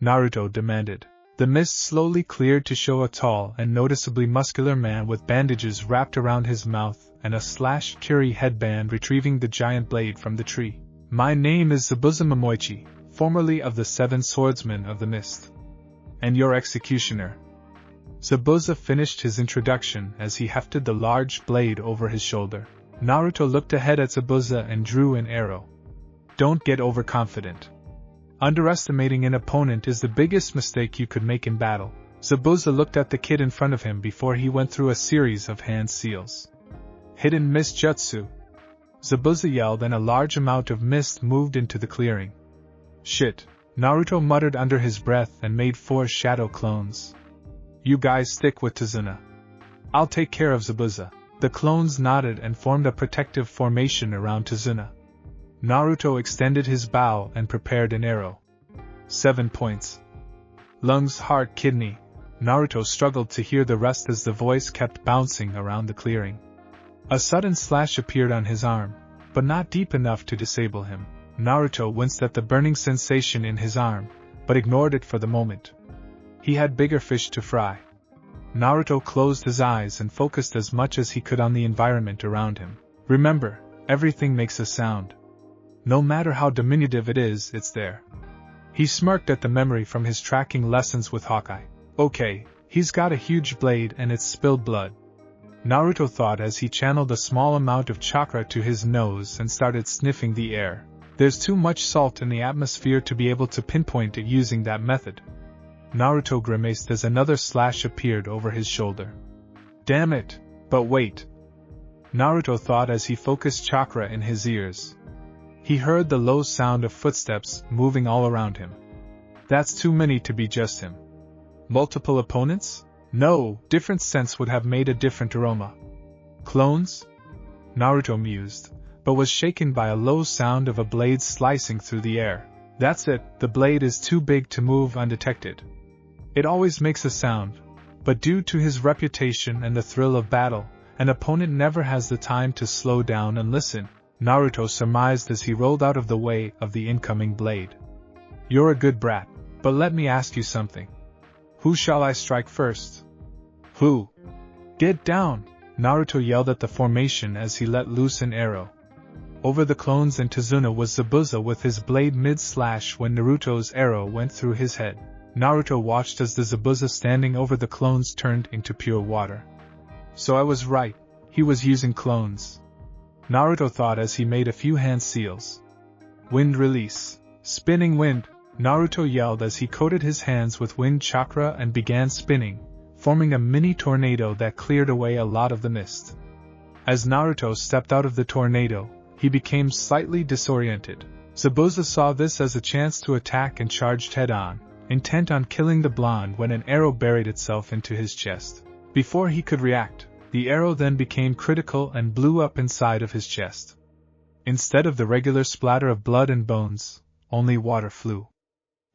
Naruto demanded. The mist slowly cleared to show a tall and noticeably muscular man with bandages wrapped around his mouth and a slashed kiri headband retrieving the giant blade from the tree. My name is Zabuza Momoichi, formerly of the 7 Swordsmen of the Mist. And your executioner. Zabuza finished his introduction as he hefted the large blade over his shoulder. Naruto looked ahead at Zabuza and drew an arrow. Don't get overconfident. Underestimating an opponent is the biggest mistake you could make in battle. Zabuza looked at the kid in front of him before he went through a series of hand seals. Hidden mist jutsu. Zabuza yelled and a large amount of mist moved into the clearing. Shit, Naruto muttered under his breath and made 4 shadow clones. You guys stick with Tazuna. I'll take care of Zabuza. The clones nodded and formed a protective formation around Tazuna. Naruto extended his bow and prepared an arrow. 7 points. Lungs, heart, kidney. Naruto struggled to hear the rest as the voice kept bouncing around the clearing. A sudden slash appeared on his arm, but not deep enough to disable him. Naruto winced at the burning sensation in his arm, but ignored it for the moment. He had bigger fish to fry. Naruto closed his eyes and focused as much as he could on the environment around him. Remember, everything makes a sound. No matter how diminutive it is, it's there. He smirked at the memory from his tracking lessons with Hawkeye. Okay, he's got a huge blade and it's spilled blood. Naruto thought as he channeled a small amount of chakra to his nose and started sniffing the air. There's too much salt in the atmosphere to be able to pinpoint it using that method. Naruto grimaced as another slash appeared over his shoulder. Damn it! But wait! Naruto thought as he focused chakra in his ears. He heard the low sound of footsteps moving all around him. That's too many to be just him. Multiple opponents? No, different scents would have made a different aroma. Clones? Naruto mused, but was shaken by a low sound of a blade slicing through the air. That's it, the blade is too big to move undetected. It always makes a sound, but due to his reputation and the thrill of battle, an opponent never has the time to slow down and listen, Naruto surmised as he rolled out of the way of the incoming blade. You're a good brat, but let me ask you something. Who shall I strike first? Who? Get down! Naruto yelled at the formation as he let loose an arrow. Over the clones and Tazuna was Zabuza with his blade mid-slash when Naruto's arrow went through his head. Naruto watched as the Zabuza standing over the clones turned into pure water. So I was right, he was using clones. Naruto thought as he made a few hand seals. Wind release. Spinning wind, Naruto yelled as he coated his hands with wind chakra and began spinning, forming a mini tornado that cleared away a lot of the mist. As Naruto stepped out of the tornado, he became slightly disoriented. Zabuza saw this as a chance to attack and charged head-on, intent on killing the blonde when an arrow buried itself into his chest. Before he could react, the arrow then became critical and blew up inside of his chest. Instead of the regular splatter of blood and bones, only water flew.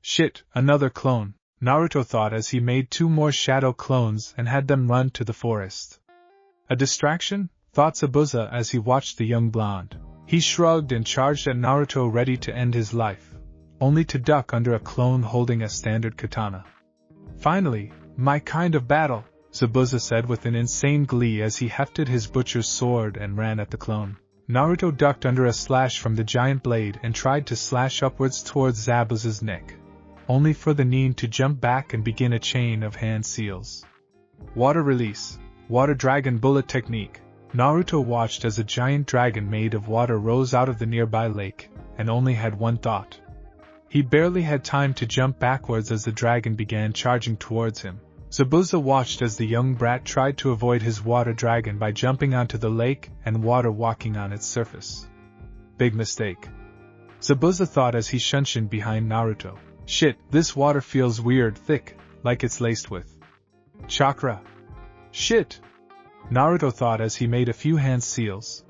Shit, another clone, Naruto thought as he made 2 more shadow clones and had them run to the forest. A distraction, thought Zabuza as he watched the young blonde. He shrugged and charged at Naruto ready to end his life, only to duck under a clone holding a standard katana. Finally, my kind of battle, Zabuza said with an insane glee as he hefted his butcher's sword and ran at the clone. Naruto ducked under a slash from the giant blade and tried to slash upwards towards Zabuza's neck, only for the nin to jump back and begin a chain of hand seals. Water release, water dragon bullet technique. Naruto watched as a giant dragon made of water rose out of the nearby lake, and only had one thought. He barely had time to jump backwards as the dragon began charging towards him. Zabuza watched as the young brat tried to avoid his water dragon by jumping onto the lake and water walking on its surface. Big mistake. Zabuza thought as he shunshined behind Naruto. Shit, this water feels weird thick, like it's laced with chakra. Shit! Naruto thought as he made a few hand seals.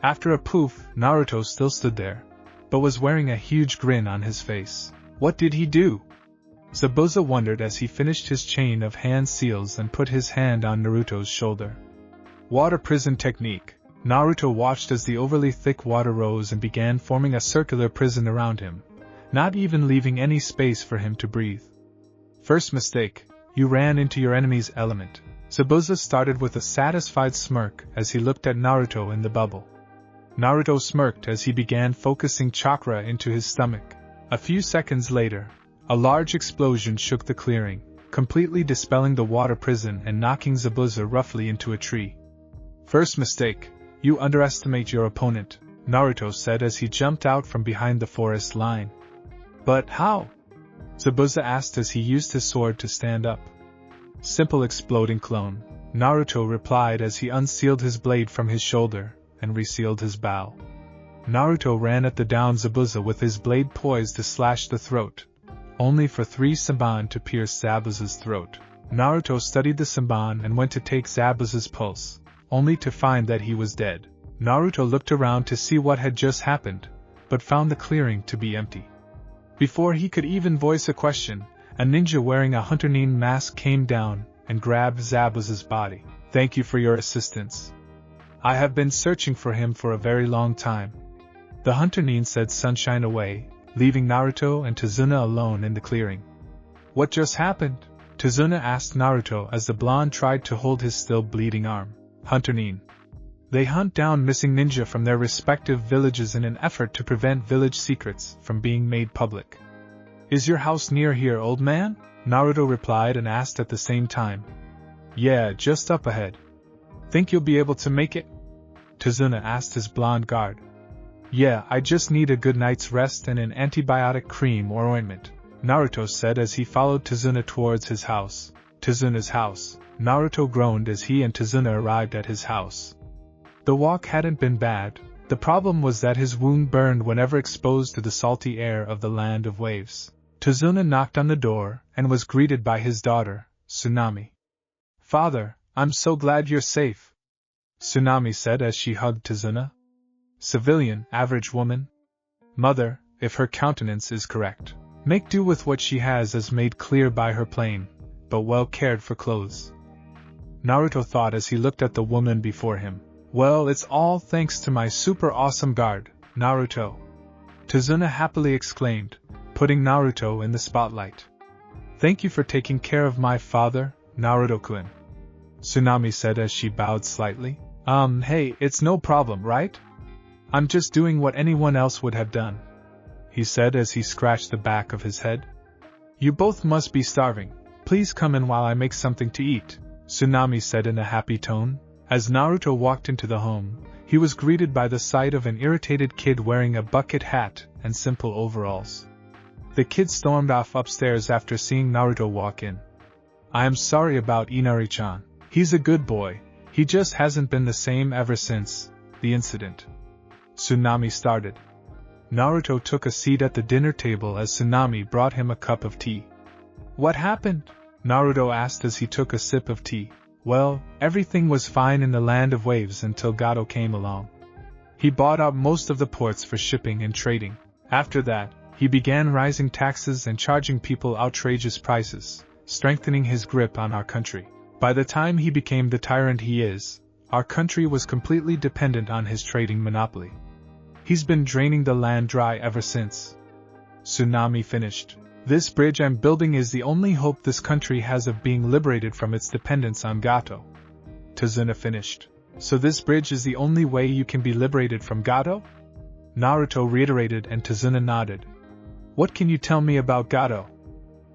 After a poof, Naruto still stood there, but was wearing a huge grin on his face. What did he do? Zabuza wondered as he finished his chain of hand seals and put his hand on Naruto's shoulder. Water prison technique. Naruto watched as the overly thick water rose and began forming a circular prison around him, not even leaving any space for him to breathe. First mistake, you ran into your enemy's element. Zabuza started with a satisfied smirk as he looked at Naruto in the bubble. Naruto smirked as he began focusing chakra into his stomach. A few seconds later, a large explosion shook the clearing, completely dispelling the water prison and knocking Zabuza roughly into a tree. First mistake, you underestimate your opponent, Naruto said as he jumped out from behind the forest line. But how? Zabuza asked as he used his sword to stand up. Simple exploding clone, Naruto replied as he unsealed his blade from his shoulder and resealed his bow. Naruto ran at the down Zabuza with his blade poised to slash the throat, only for 3 Samban to pierce Zabuza's throat. Naruto studied the Samban and went to take Zabuza's pulse, only to find that he was dead. Naruto looked around to see what had just happened, but found the clearing to be empty. Before he could even voice a question, a ninja wearing a hunter nin mask came down and grabbed Zabuza's body. Thank you for your assistance. I have been searching for him for a very long time. The hunter Nin said sunshine away, leaving Naruto and Tazuna alone in the clearing. What just happened? Tazuna asked Naruto as the blonde tried to hold his still bleeding arm. Hunter Nin. They hunt down missing ninja from their respective villages in an effort to prevent village secrets from being made public. Is your house near here, old man? Naruto replied and asked at the same time. Yeah, just up ahead. Think you'll be able to make it? Tazuna asked his blonde guard. Yeah, I just need a good night's rest and an antibiotic cream or ointment, Naruto said as he followed Tazuna towards his house. Tazuna's house. Naruto groaned as he and Tazuna arrived at his house. The walk hadn't been bad, the problem was that his wound burned whenever exposed to the salty air of the land of waves. Tazuna knocked on the door and was greeted by his daughter, Tsunami. Father, I'm so glad you're safe, Tsunami said as she hugged Tazuna. Civilian, average woman? Mother, if her countenance is correct. Make do with what she has as made clear by her plain, but well cared for clothes. Naruto thought as he looked at the woman before him. Well, it's all thanks to my super awesome guard, Naruto. Tazuna happily exclaimed, putting Naruto in the spotlight. Thank you for taking care of my father, Naruto-kun, Tsunami said as she bowed slightly. Hey, it's no problem, right? I'm just doing what anyone else would have done, he said as he scratched the back of his head. You both must be starving. Please come in while I make something to eat, Tsunami said in a happy tone. As Naruto walked into the home, he was greeted by the sight of an irritated kid wearing a bucket hat and simple overalls. The kid stormed off upstairs after seeing Naruto walk in. I am sorry about Inari-chan. He's a good boy, he just hasn't been the same ever since the incident. Tsunami started. Naruto took a seat at the dinner table as Tsunami brought him a cup of tea. What happened? Naruto asked as he took a sip of tea. Well, everything was fine in the land of waves until Gato came along. He bought out most of the ports for shipping and trading. After that, he began raising taxes and charging people outrageous prices, strengthening his grip on our country. By the time he became the tyrant he is, our country was completely dependent on his trading monopoly. He's been draining the land dry ever since. Tsunami finished. This bridge I'm building is the only hope this country has of being liberated from its dependence on Gato. Tazuna finished. So this bridge is the only way you can be liberated from Gato? Naruto reiterated and Tazuna nodded. What can you tell me about Gato?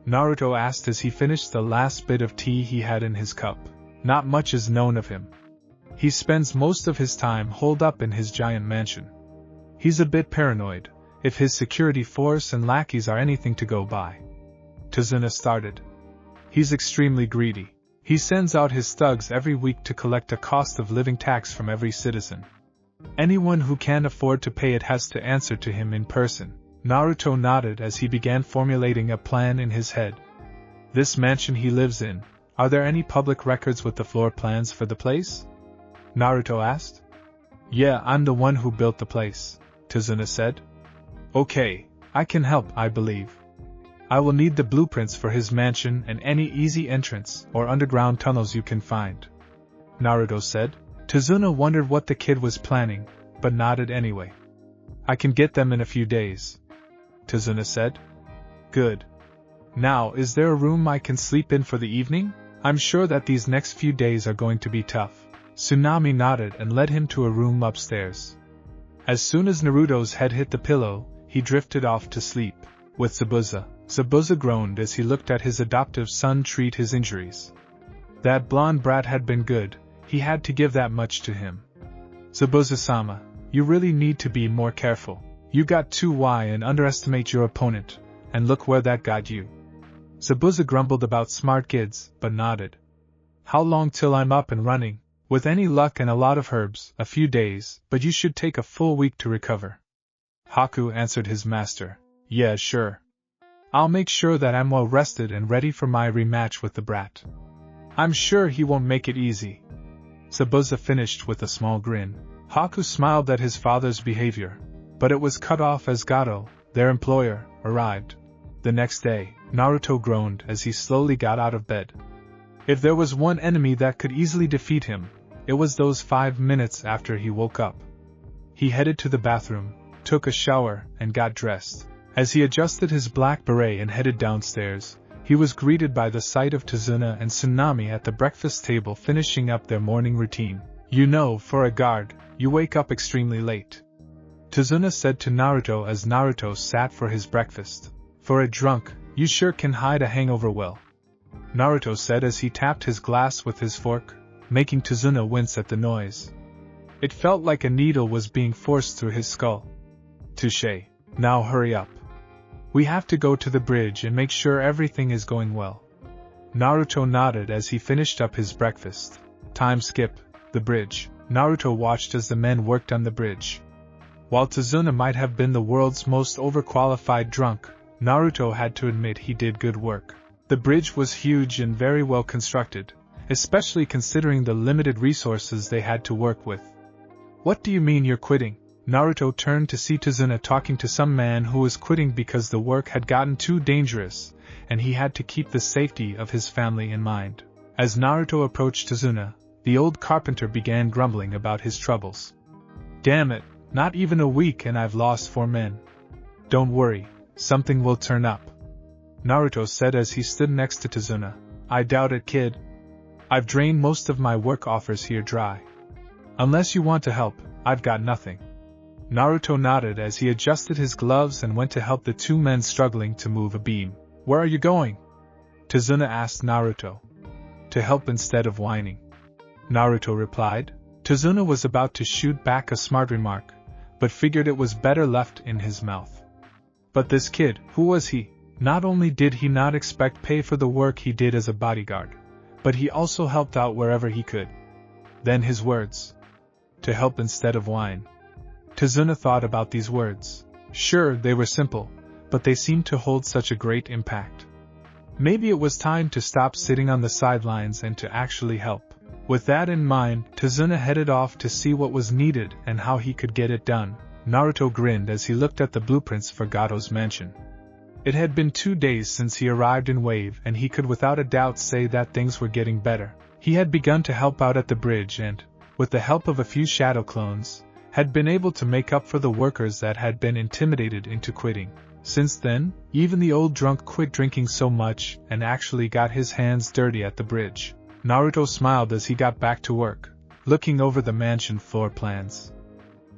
Naruto asked as he finished the last bit of tea he had in his cup. Not much is known of him. He spends most of his time holed up in his giant mansion. He's a bit paranoid, if his security force and lackeys are anything to go by. Tazuna started. He's extremely greedy. He sends out his thugs every week to collect a cost of living tax from every citizen. Anyone who can't afford to pay it has to answer to him in person. Naruto nodded as he began formulating a plan in his head. This mansion he lives in, are there any public records with the floor plans for the place? Naruto asked. Yeah, I'm the one who built the place, Tazuna said. Okay, I can help, I believe. I will need the blueprints for his mansion and any easy entrance or underground tunnels you can find, Naruto said. Tazuna wondered what the kid was planning, but nodded anyway. I can get them in a few days, Tazuna said. Good. Now, is there a room I can sleep in for the evening? I'm sure that these next few days are going to be tough. Tsunami nodded and led him to a room upstairs. As soon as Naruto's head hit the pillow, he drifted off to sleep. With Zabuza. Zabuza groaned as he looked at his adoptive son treat his injuries. That blonde brat had been good, he had to give that much to him. Zabuza-sama, you really need to be more careful. You got too wise and underestimate your opponent, and look where that got you. Zabuza grumbled about smart kids, but nodded. How long till I'm up and running? With any luck and a lot of herbs, a few days, but you should take a full week to recover. Haku answered his master. Yeah, sure. I'll make sure that I'm well rested and ready for my rematch with the brat. I'm sure he won't make it easy. Zabuza finished with a small grin. Haku smiled at his father's behavior, but it was cut off as Gato, their employer, arrived. The next day, Naruto groaned as he slowly got out of bed. If there was one enemy that could easily defeat him, It was those 5 minutes after he woke up. He headed to the bathroom, took a shower, and got dressed. As he adjusted his black beret and headed downstairs, he was greeted by the sight of Tazuna and Tsunami at the breakfast table finishing up their morning routine. "You know, for a guard, you wake up extremely late," Tazuna said to Naruto as Naruto sat for his breakfast. "For a drunk, you sure can hide a hangover well," Naruto said as he tapped his glass with his fork, making Tazuna wince at the noise. It felt like a needle was being forced through his skull. "Touché. Now hurry up. We have to go to the bridge and make sure everything is going well." Naruto nodded as he finished up his breakfast. Time skip, the bridge. Naruto watched as the men worked on the bridge. While Tazuna might have been the world's most overqualified drunk, Naruto had to admit he did good work. The bridge was huge and very well constructed, especially considering the limited resources they had to work with. "What do you mean you're quitting?" Naruto turned to see Tazuna talking to some man who was quitting because the work had gotten too dangerous, and he had to keep the safety of his family in mind. As Naruto approached Tazuna, the old carpenter began grumbling about his troubles. "Damn it, not even a week and I've lost 4 men. Don't worry, something will turn up," Naruto said as he stood next to Tazuna. "I doubt it, kid. I've drained most of my work offers here dry. Unless you want to help, I've got nothing." Naruto nodded as he adjusted his gloves and went to help the 2 men struggling to move a beam. "Where are you going?" Tazuna asked Naruto. "To help instead of whining," Naruto replied. Tazuna was about to shoot back a smart remark, but figured it was better left in his mouth. But this kid, who was he? Not only did he not expect pay for the work he did as a bodyguard, but he also helped out wherever he could. Then his words. To help instead of whine. Tazuna thought about these words. Sure, they were simple, but they seemed to hold such a great impact. Maybe it was time to stop sitting on the sidelines and to actually help. With that in mind, Tazuna headed off to see what was needed and how he could get it done. Naruto grinned as he looked at the blueprints for Gato's mansion. It had been 2 days since he arrived in Wave, and he could without a doubt say that things were getting better. He had begun to help out at the bridge and, with the help of a few shadow clones, had been able to make up for the workers that had been intimidated into quitting. Since then, even the old drunk quit drinking so much and actually got his hands dirty at the bridge. Naruto smiled as he got back to work, looking over the mansion floor plans.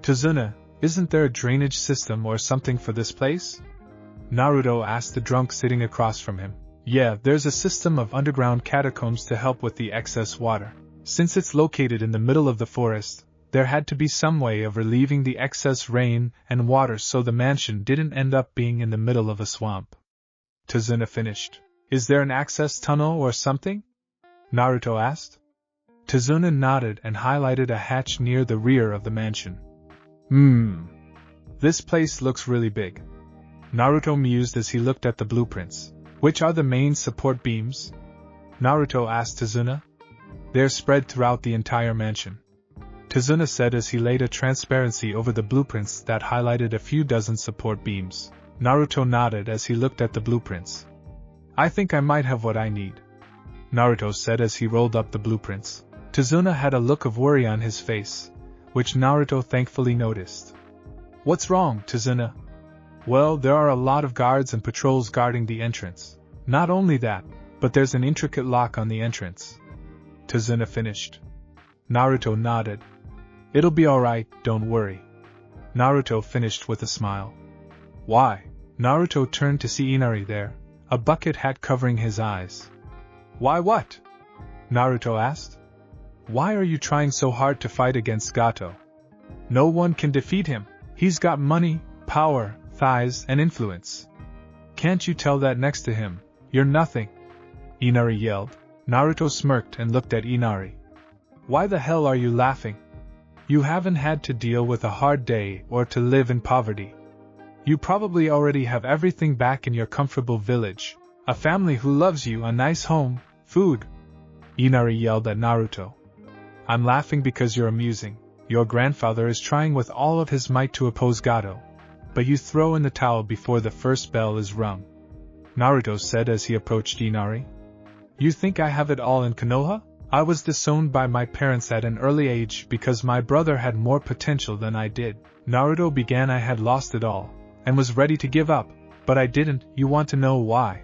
Tazuna, isn't there a drainage system or something for this place? Naruto asked the drunk sitting across from him. Yeah, there's a system of underground catacombs to help with the excess water. Since it's located in the middle of the forest, there had to be some way of relieving the excess rain and water so the mansion didn't end up being in the middle of a swamp. Tazuna finished. Is there an access tunnel or something? Naruto asked. Tazuna nodded and highlighted a hatch near the rear of the mansion. This place looks really big. Naruto mused as he looked at the blueprints. Which are the main support beams? Naruto asked Tazuna. They're spread throughout the entire mansion, Tazuna said as he laid a transparency over the blueprints that highlighted a few dozen support beams. Naruto nodded as he looked at the blueprints. I think I might have what I need, Naruto said as he rolled up the blueprints. Tazuna had a look of worry on his face, which Naruto thankfully noticed. What's wrong, Tazuna? Well, there are a lot of guards and patrols guarding the entrance. Not only that, but there's an intricate lock on the entrance, Tazuna finished. Naruto nodded. It'll be alright, don't worry. Naruto finished with a smile. Why? Naruto turned to see Inari there, a bucket hat covering his eyes. Why what? Naruto asked. Why are you trying so hard to fight against Gato? No one can defeat him. He's got money, power, thighs, and influence. Can't you tell that next to him, you're nothing? Inari yelled. Naruto smirked and looked at Inari. Why the hell are you laughing? You haven't had to deal with a hard day or to live in poverty. You probably already have everything back in your comfortable village, a family who loves you, a nice home, food. Inari yelled at Naruto. I'm laughing because you're amusing. Your grandfather is trying with all of his might to oppose Gato, but you throw in the towel before the first bell is rung, Naruto said as he approached Inari. You think I have it all in Konoha? I was disowned by my parents at an early age because my brother had more potential than I did. Naruto began. I had lost it all, and was ready to give up, but I didn't. You want to know why?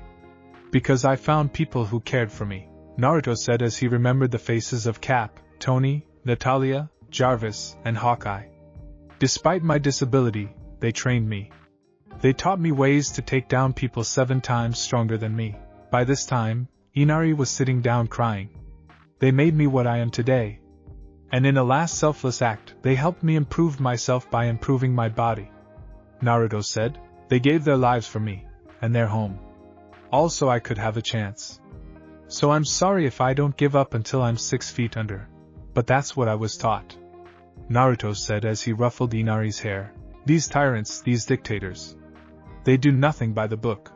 Because I found people who cared for me, Naruto said as he remembered the faces of Cap, Tony, Natalia, Jarvis, and Hawkeye. Despite my disability, they trained me. They taught me ways to take down people 7 times stronger than me. By this time, Inari was sitting down crying. They made me what I am today. And in a last selfless act, they helped me improve myself by improving my body. Naruto said, they gave their lives for me, and their home. Also I could have a chance. So I'm sorry if I don't give up until I'm 6 feet under. But that's what I was taught. Naruto said as he ruffled Inari's hair. These tyrants, these dictators. They do nothing by the book.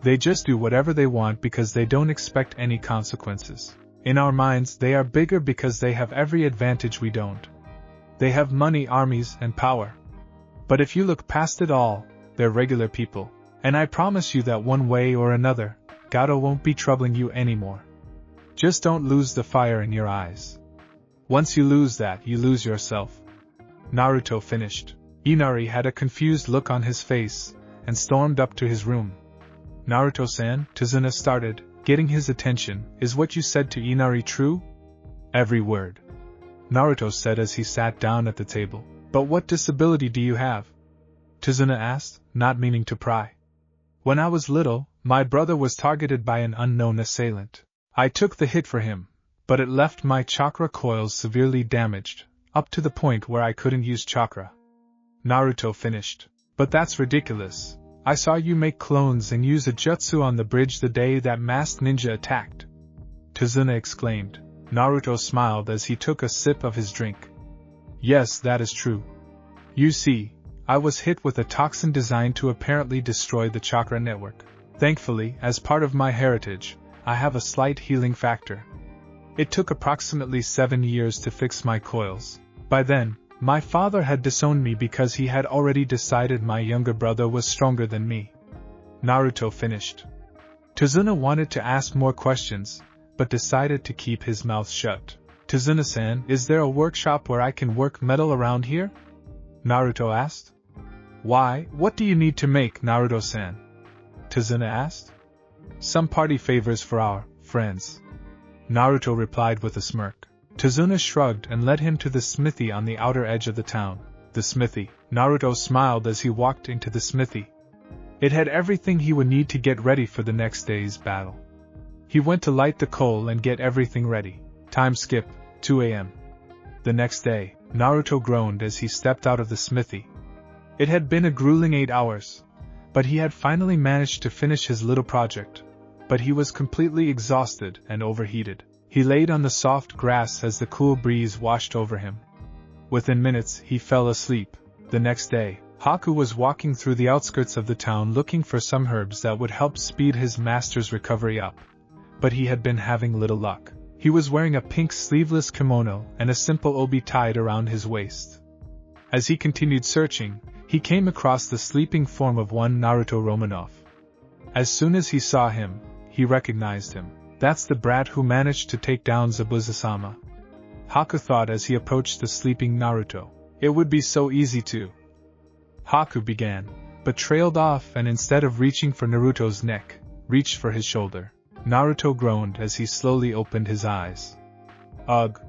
They just do whatever they want because they don't expect any consequences. In our minds, they are bigger because they have every advantage we don't. They have money, armies, and power. But if you look past it all, they're regular people. And I promise you that one way or another, Gato won't be troubling you anymore. Just don't lose the fire in your eyes. Once you lose that, you lose yourself. Naruto finished. Inari had a confused look on his face, and stormed up to his room. Naruto-san, Tazuna started, getting his attention. Is what you said to Inari true? Every word. Naruto said as he sat down at the table. But what disability do you have? Tazuna asked, not meaning to pry. When I was little, my brother was targeted by an unknown assailant. I took the hit for him, but it left my chakra coils severely damaged, up to the point where I couldn't use chakra. Naruto finished. But that's ridiculous. I saw you make clones and use a jutsu on the bridge the day that masked ninja attacked. Tazuna exclaimed. Naruto smiled as he took a sip of his drink. Yes, that is true. You see, I was hit with a toxin designed to apparently destroy the chakra network. Thankfully, as part of my heritage, I have a slight healing factor. It took approximately 7 years to fix my coils. By then, my father had disowned me because he had already decided my younger brother was stronger than me. Naruto finished. Tazuna wanted to ask more questions, but decided to keep his mouth shut. Tazuna-san, is there a workshop where I can work metal around here? Naruto asked. Why, what do you need to make, Naruto-san? Tazuna asked. Some party favors for our friends. Naruto replied with a smirk. Tazuna shrugged and led him to the smithy on the outer edge of the town. The smithy. Naruto smiled as he walked into the smithy. It had everything he would need to get ready for the next day's battle. He went to light the coal and get everything ready. Time skip, 2 a.m. The next day, Naruto groaned as he stepped out of the smithy. It had been a grueling 8 hours, but he had finally managed to finish his little project. But he was completely exhausted and overheated. He laid on the soft grass as the cool breeze washed over him. Within minutes, he fell asleep. The next day, Haku was walking through the outskirts of the town looking for some herbs that would help speed his master's recovery up. But he had been having little luck. He was wearing a pink sleeveless kimono and a simple obi tied around his waist. As he continued searching, he came across the sleeping form of one Naruto Romanov. As soon as he saw him, he recognized him. That's the brat who managed to take down Zabuza-sama. Haku thought as he approached the sleeping Naruto. It would be so easy to. Haku began, but trailed off and instead of reaching for Naruto's neck, reached for his shoulder. Naruto groaned as he slowly opened his eyes. Ugh!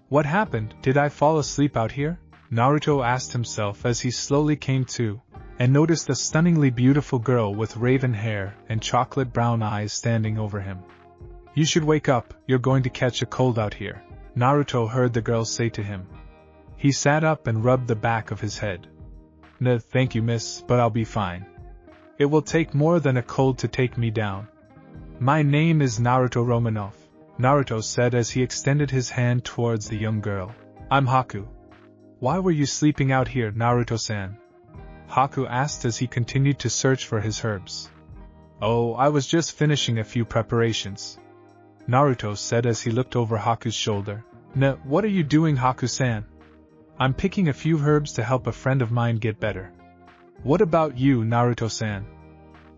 What happened? Did I fall asleep out here? Naruto asked himself as he slowly came to, and noticed a stunningly beautiful girl with raven hair and chocolate brown eyes standing over him. You should wake up, you're going to catch a cold out here, Naruto heard the girl say to him. He sat up and rubbed the back of his head. No, thank you, miss, but I'll be fine. It will take more than a cold to take me down. My name is Naruto Romanov, Naruto said as he extended his hand towards the young girl. I'm Haku. Why were you sleeping out here, Naruto-san? Haku asked as he continued to search for his herbs. Oh, I was just finishing a few preparations, Naruto said as he looked over Haku's shoulder. No, what are you doing, Haku-san? I'm picking a few herbs to help a friend of mine get better. What about you, Naruto-san?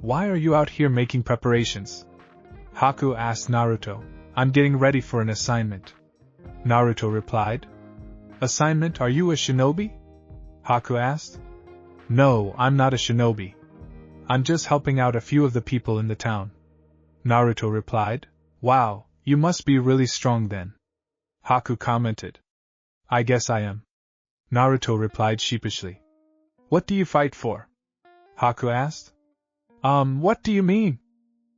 Why are you out here making preparations? Haku asked Naruto. I'm getting ready for an assignment. Naruto replied. Assignment? Are you a shinobi? Haku asked. No, I'm not a shinobi. I'm just helping out a few of the people in the town. Naruto replied. Wow, you must be really strong then. Haku commented. I guess I am. Naruto replied sheepishly. What do you fight for? Haku asked. What do you mean?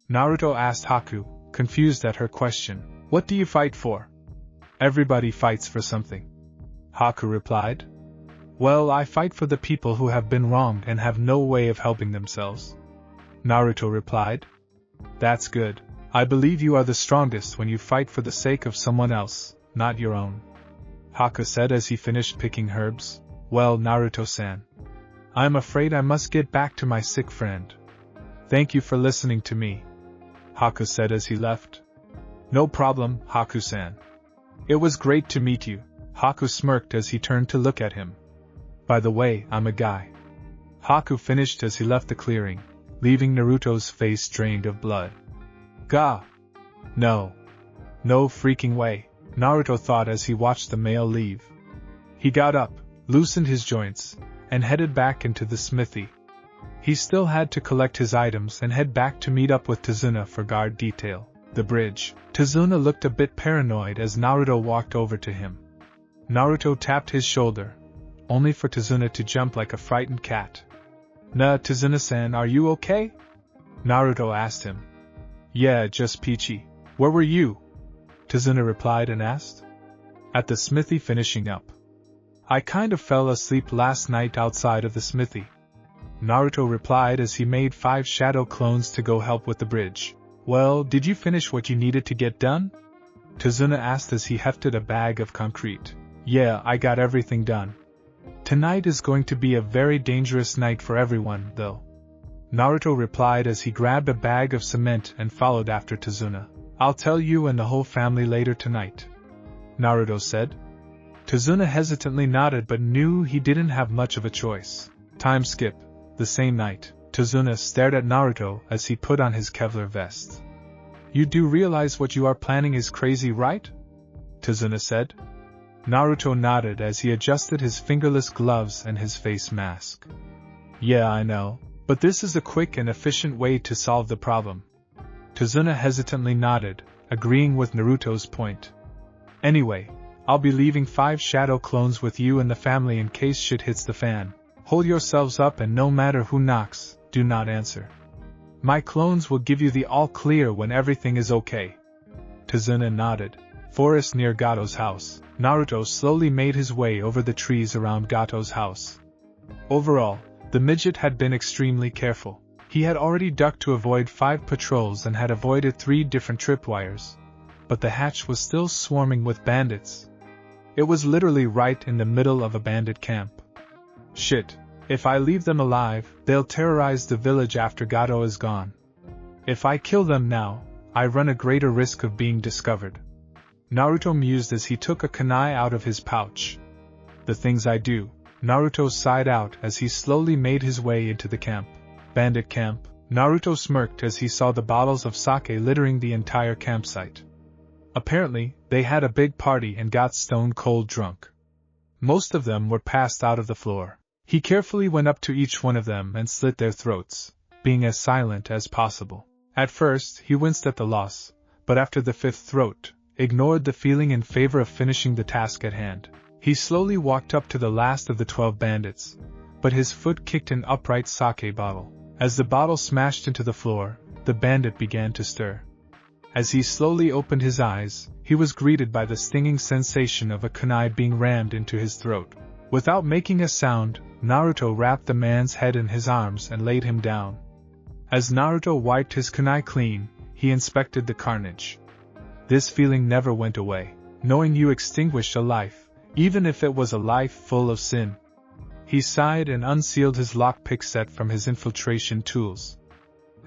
Naruto asked Haku, confused at her question. What do you fight for? Everybody fights for something. Haku replied. Well, I fight for the people who have been wronged and have no way of helping themselves. Naruto replied. That's good. I believe you are the strongest when you fight for the sake of someone else, not your own. Haku said as he finished picking herbs. Well, Naruto-san. I'm afraid I must get back to my sick friend. Thank you for listening to me. Haku said as he left. No problem, Haku-san. It was great to meet you. Haku smirked as he turned to look at him. By the way, I'm a guy. Haku finished as he left the clearing, leaving Naruto's face drained of blood. Gah! No. No freaking way, Naruto thought as he watched the male leave. He got up, loosened his joints, and headed back into the smithy. He still had to collect his items and head back to meet up with Tazuna for guard detail. The bridge. Tazuna looked a bit paranoid as Naruto walked over to him. Naruto tapped his shoulder, only for Tazuna to jump like a frightened cat. Nah, Tazuna-san, are you okay? Naruto asked him. Yeah, just peachy. Where were you? Tazuna replied and asked. At the smithy finishing up. I kind of fell asleep last night outside of the smithy. Naruto replied as he made 5 shadow clones to go help with the bridge. Well, did you finish what you needed to get done? Tazuna asked as he hefted a bag of concrete. Yeah, I got everything done. Tonight is going to be a very dangerous night for everyone, though. Naruto replied as he grabbed a bag of cement and followed after Tazuna. I'll tell you and the whole family later tonight. Naruto said. Tazuna hesitantly nodded but knew he didn't have much of a choice. Time skip. The same night, Tazuna stared at Naruto as he put on his Kevlar vest. You do realize what you are planning is crazy, right? Tazuna said. Naruto nodded as he adjusted his fingerless gloves and his face mask. Yeah, I know, but this is a quick and efficient way to solve the problem. Tazuna hesitantly nodded, agreeing with Naruto's point. Anyway, I'll be leaving 5 shadow clones with you and the family in case shit hits the fan. Hold yourselves up and no matter who knocks, do not answer. My clones will give you the all clear when everything is okay. Tazuna nodded. Forest near Gato's house. Naruto slowly made his way over the trees around Gato's house. Overall, the midget had been extremely careful. He had already ducked to avoid 5 patrols and had avoided 3 different tripwires. But the hatch was still swarming with bandits. It was literally right in the middle of a bandit camp. Shit, if I leave them alive, they'll terrorize the village after Gato is gone. If I kill them now, I run a greater risk of being discovered. Naruto mused as he took a kunai out of his pouch. The things I do, Naruto sighed out as he slowly made his way into the camp. Bandit camp. Naruto smirked as he saw the bottles of sake littering the entire campsite. Apparently, they had a big party and got stone cold drunk. Most of them were passed out of the floor. He carefully went up to each one of them and slit their throats, being as silent as possible. At first, he winced at the loss, but after the 5th throat, ignored the feeling in favor of finishing the task at hand. He slowly walked up to the last of the 12 bandits, but his foot kicked an upright sake bottle. As the bottle smashed into the floor, the bandit began to stir. As he slowly opened his eyes, he was greeted by the stinging sensation of a kunai being rammed into his throat. Without making a sound, Naruto wrapped the man's head in his arms and laid him down. As Naruto wiped his kunai clean, he inspected the carnage. This feeling never went away, knowing you extinguished a life, even if it was a life full of sin. He sighed and unsealed his lockpick set from his infiltration tools.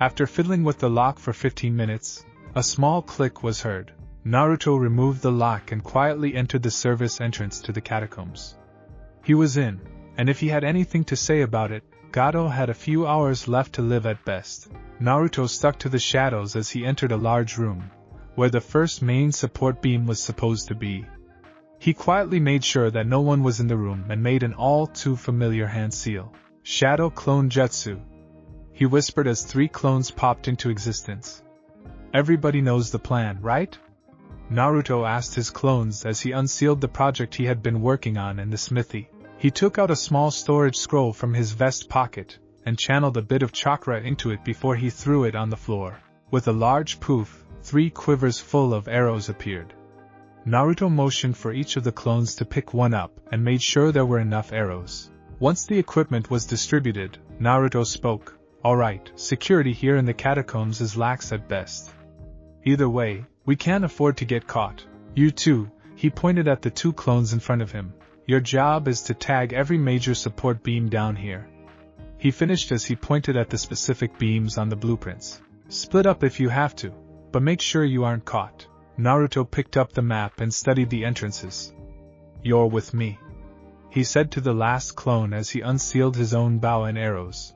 After fiddling with the lock for 15 minutes, a small click was heard. Naruto removed the lock and quietly entered the service entrance to the catacombs. He was in, and if he had anything to say about it, Gato had a few hours left to live at best. Naruto stuck to the shadows as he entered a large room, where the first main support beam was supposed to be. He quietly made sure that no one was in the room and made an all-too-familiar hand seal. Shadow Clone Jutsu, he whispered as 3 clones popped into existence. Everybody knows the plan, right? Naruto asked his clones as he unsealed the project he had been working on in the smithy. He took out a small storage scroll from his vest pocket and channeled a bit of chakra into it before he threw it on the floor. With a large poof, 3 quivers full of arrows appeared. Naruto motioned for each of the clones to pick one up and made sure there were enough arrows. Once the equipment was distributed, Naruto spoke. Alright, security here in the catacombs is lax at best. Either way, we can't afford to get caught. You too, he pointed at the 2 clones in front of him. Your job is to tag every major support beam down here. He finished as he pointed at the specific beams on the blueprints. Split up if you have to, but make sure you aren't caught. Naruto picked up the map and studied the entrances. You're with me, he said to the last clone as he unsealed his own bow and arrows.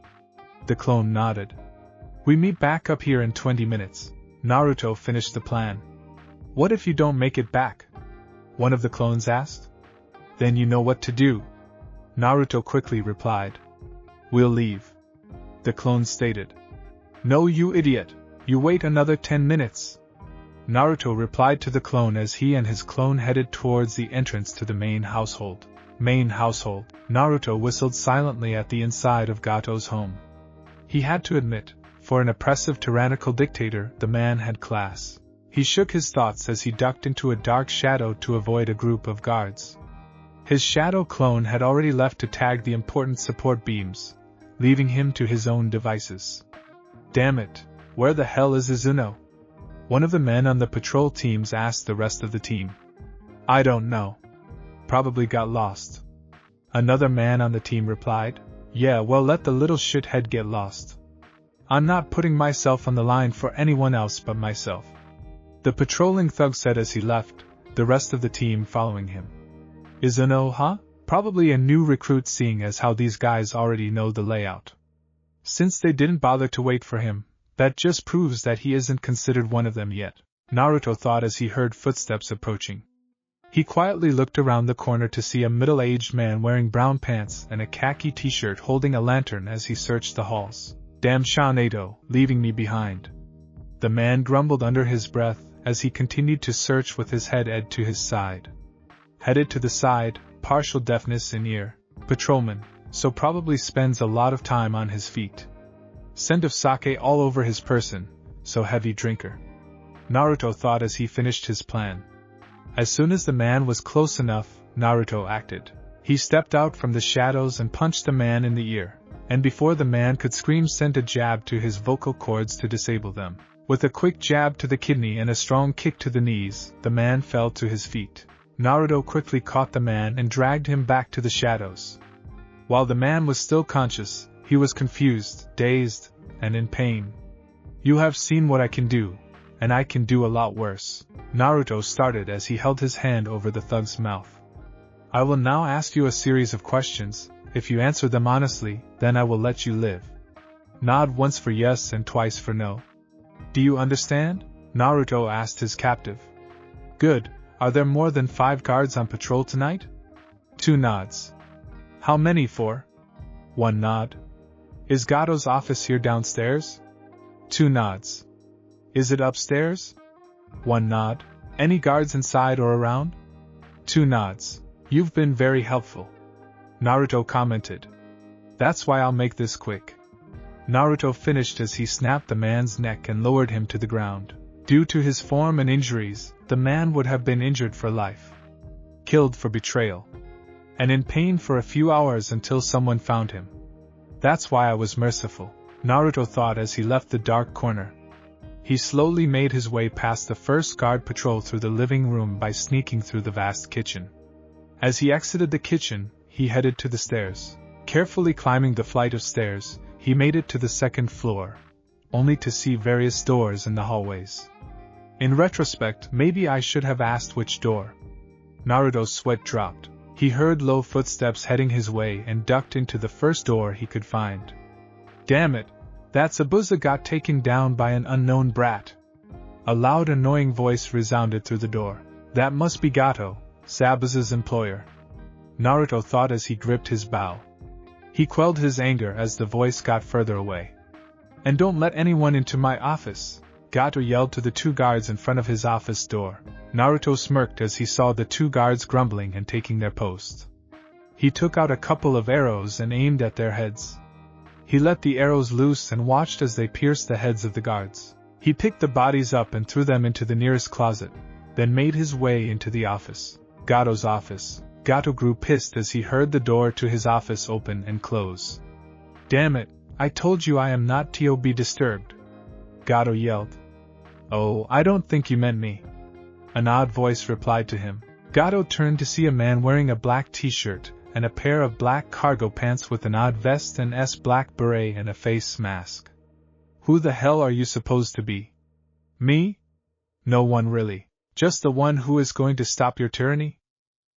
The clone nodded. We meet back up here in 20 minutes. Naruto finished the plan. What if you don't make it back? One of the clones asked. Then you know what to do. Naruto quickly replied. We'll leave, the clone stated. No, you idiot, you wait another 10 minutes. Naruto replied to the clone as he and his clone headed towards the entrance to the main household. Main household. Naruto whistled silently at the inside of Gato's home. He had to admit, for an oppressive tyrannical dictator, the man had class. He shook his thoughts as he ducked into a dark shadow to avoid a group of guards. His shadow clone had already left to tag the important support beams, leaving him to his own devices. Damn it, where the hell is Izuno? One of the men on the patrol teams asked the rest of the team. I don't know. Probably got lost. Another man on the team replied. Yeah, well, let the little shithead get lost. I'm not putting myself on the line for anyone else but myself. The patrolling thug said as he left, the rest of the team following him. Izuno, huh? Probably a new recruit, seeing as how these guys already know the layout. Since they didn't bother to wait for him, that just proves that he isn't considered one of them yet, Naruto thought as he heard footsteps approaching. He quietly looked around the corner to see a middle-aged man wearing brown pants and a khaki t-shirt holding a lantern as he searched the halls. Damn Shanedo, leaving me behind. The man grumbled under his breath as he continued to search with his head to his side. Headed to the side, partial deafness in ear, patrolman, so probably spends a lot of time on his feet. Scent of sake all over his person, so heavy drinker. Naruto thought as he finished his plan. As soon as the man was close enough, Naruto acted. He stepped out from the shadows and punched the man in the ear, and before the man could scream sent a jab to his vocal cords to disable them. With a quick jab to the kidney and a strong kick to the knees, the man fell to his feet. Naruto quickly caught the man and dragged him back to the shadows. While the man was still conscious, he was confused, dazed, and in pain. You have seen what I can do, and I can do a lot worse, Naruto started as he held his hand over the thug's mouth. I will now ask you a series of questions. If you answer them honestly, then I will let you live. Nod once for yes and twice for no. Do you understand? Naruto asked his captive. Good. Are there more than 5 guards on patrol tonight? 2 nods. How many for? 1 nod. Is Gato's office here downstairs? 2 nods. Is it upstairs? 1 nod. Any guards inside or around? 2 nods. You've been very helpful, Naruto commented. That's why I'll make this quick. Naruto finished as he snapped the man's neck and lowered him to the ground. Due to his form and injuries, the man would have been injured for life, killed for betrayal, and in pain for a few hours until someone found him. That's why I was merciful, Naruto thought as he left the dark corner. He slowly made his way past the first guard patrol through the living room by sneaking through the vast kitchen. As he exited the kitchen, he headed to the stairs. Carefully climbing the flight of stairs, he made it to the 2nd floor, only to see various doors in the hallways. In retrospect, maybe I should have asked which door. Naruto's sweat dropped. He heard low footsteps heading his way and ducked into the first door he could find. Damn it, that Zabuza got taken down by an unknown brat. A loud, annoying voice resounded through the door. That must be Gato, Zabuza's employer. Naruto thought as he gripped his bow. He quelled his anger as the voice got further away. And don't let anyone into my office, Gato yelled to the 2 guards in front of his office door. Naruto smirked as he saw the 2 guards grumbling and taking their posts. He took out a couple of arrows and aimed at their heads. He let the arrows loose and watched as they pierced the heads of the guards. He picked the bodies up and threw them into the nearest closet, then made his way into the office. Gato's office. Gato grew pissed as he heard the door to his office open and close. Damn it, I told you I am not to be disturbed, Gato yelled. Oh, I don't think you meant me. An odd voice replied to him. Gato turned to see a man wearing a black t-shirt and a pair of black cargo pants with an odd vest and black beret and a face mask. Who the hell are you supposed to be? Me? No one really. Just the one who is going to stop your tyranny?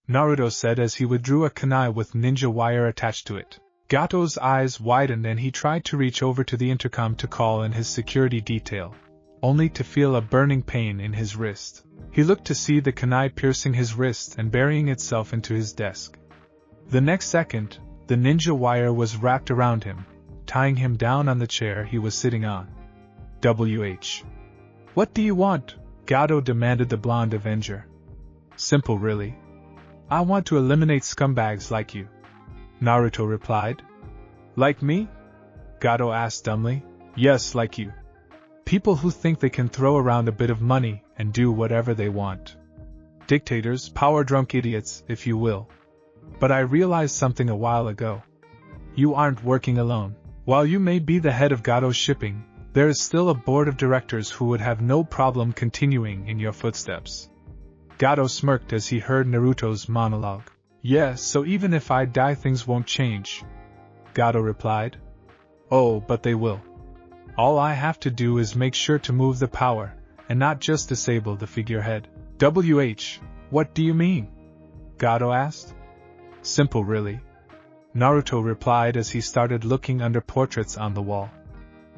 Naruto said as he withdrew a kunai with ninja wire attached to it. Gato's eyes widened and he tried to reach over to the intercom to call in his security detail, only to feel a burning pain in his wrist. He looked to see the kunai piercing his wrist and burying itself into his desk. The next second, the ninja wire was wrapped around him, tying him down on the chair he was sitting on. WH. What do you want? Gato demanded the blonde Avenger. Simple really. I want to eliminate scumbags like you, Naruto replied. Like me? Gato asked dumbly. Yes, like you. People who think they can throw around a bit of money and do whatever they want. Dictators, power-drunk idiots, if you will. But I realized something a while ago. You aren't working alone. While you may be the head of Gato's shipping, there is still a board of directors who would have no problem continuing in your footsteps. Gato smirked as he heard Naruto's monologue. Yes, so even if I die things won't change, Gato replied. Oh, but they will. All I have to do is make sure to move the power, and not just disable the figurehead. WH, what do you mean? Gato asked. Simple really. Naruto replied as he started looking under portraits on the wall.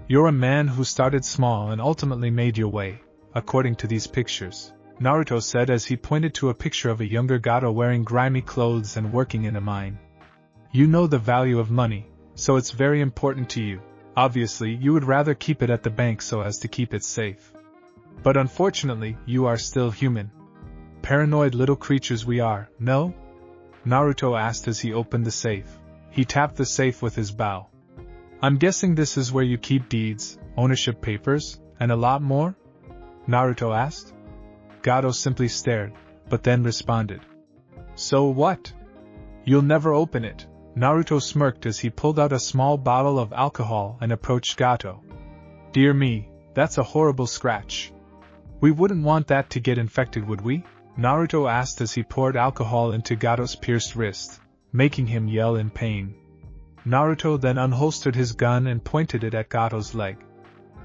You're a man who started small and ultimately made your way, according to these pictures, Naruto said as he pointed to a picture of a younger Gato wearing grimy clothes and working in a mine. You know the value of money, so it's very important to you. Obviously, you would rather keep it at the bank so as to keep it safe. But unfortunately, you are still human. Paranoid little creatures we are, no? Naruto asked as he opened the safe. He tapped the safe with his bow. I'm guessing this is where you keep deeds, ownership papers, and a lot more? Naruto asked. Gato simply stared, but then responded. So what? You'll never open it. Naruto smirked as he pulled out a small bottle of alcohol and approached Gato. Dear me, that's a horrible scratch. We wouldn't want that to get infected, would we? Naruto asked as he poured alcohol into Gato's pierced wrist, making him yell in pain. Naruto then unholstered his gun and pointed it at Gato's leg.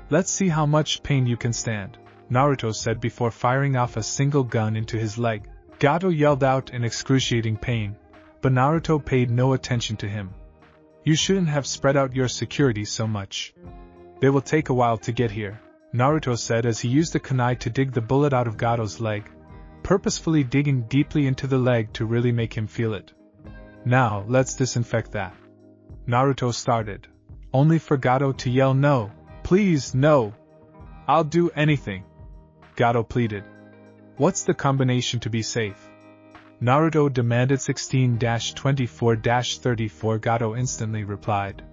Let's see how much pain you can stand, Naruto said before firing off a single gun into his leg. Gato yelled out in excruciating pain, but Naruto paid no attention to him. You shouldn't have spread out your security so much. They will take a while to get here, Naruto said as he used the kunai to dig the bullet out of Gato's leg, purposefully digging deeply into the leg to really make him feel it. Now, let's disinfect that. Naruto started, only for Gato to yell no, please no. I'll do anything. Gato pleaded. What's the combination to be safe? Naruto demanded 16-24-34. Gato instantly replied.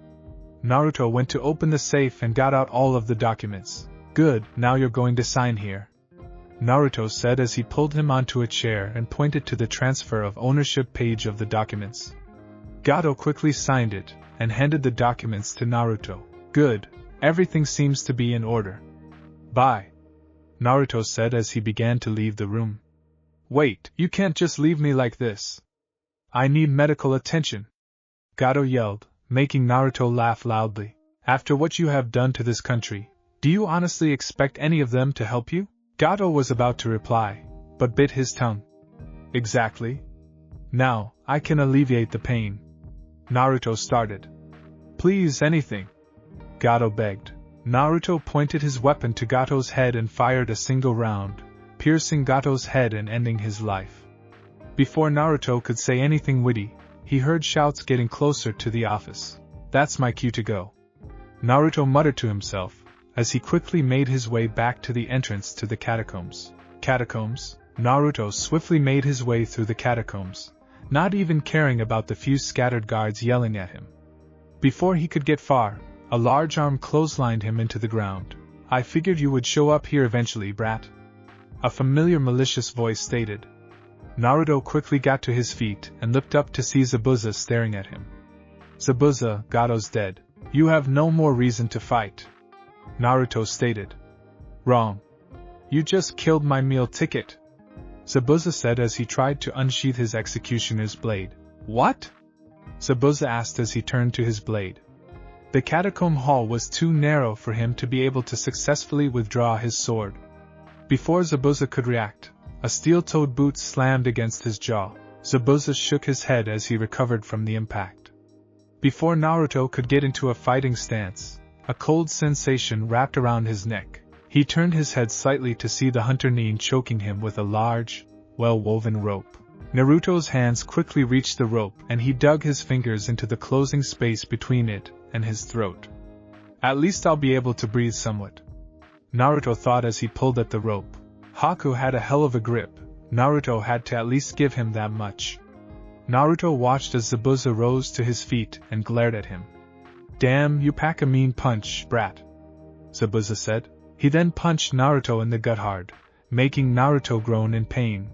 Naruto went to open the safe and got out all of the documents. Good, now you're going to sign here, Naruto said as he pulled him onto a chair and pointed to the transfer of ownership page of the documents. Gato quickly signed it and handed the documents to Naruto. Good, everything seems to be in order. Bye, Naruto said as he began to leave the room. Wait, you can't just leave me like this. I need medical attention, Gato yelled, making Naruto laugh loudly. After what you have done to this country, do you honestly expect any of them to help you? Gato was about to reply, but bit his tongue. Exactly. Now, I can alleviate the pain. Naruto started. Please, anything, Gato begged. Naruto pointed his weapon to Gato's head and fired a single round, piercing Gato's head and ending his life. Before Naruto could say anything witty, he heard shouts getting closer to the office. "That's my cue to go," Naruto muttered to himself, as he quickly made his way back to the entrance to the catacombs. Catacombs? Naruto swiftly made his way through the catacombs, not even caring about the few scattered guards yelling at him. Before he could get far, a large arm clotheslined him into the ground. "I figured you would show up here eventually, brat," a familiar malicious voice stated. Naruto quickly got to his feet and looked up to see Zabuza staring at him. "Zabuza, Gato's dead. You have no more reason to fight," Naruto stated. "Wrong. You just killed my meal ticket," Zabuza said as he tried to unsheath his executioner's blade. "What?" Zabuza asked as he turned to his blade. The catacomb hall was too narrow for him to be able to successfully withdraw his sword. Before Zabuza could react, a steel-toed boot slammed against his jaw. Zabuza shook his head as he recovered from the impact. Before Naruto could get into a fighting stance, a cold sensation wrapped around his neck. He turned his head slightly to see the hunter Nin choking him with a large, well-woven rope. Naruto's hands quickly reached the rope and he dug his fingers into the closing space between it and his throat. "At least I'll be able to breathe somewhat," Naruto thought as he pulled at the rope. Haku had a hell of a grip. Naruto had to at least give him that much. Naruto watched as Zabuza rose to his feet and glared at him. "Damn, you pack a mean punch, brat," Zabuza said. He then punched Naruto in the gut hard, making Naruto groan in pain.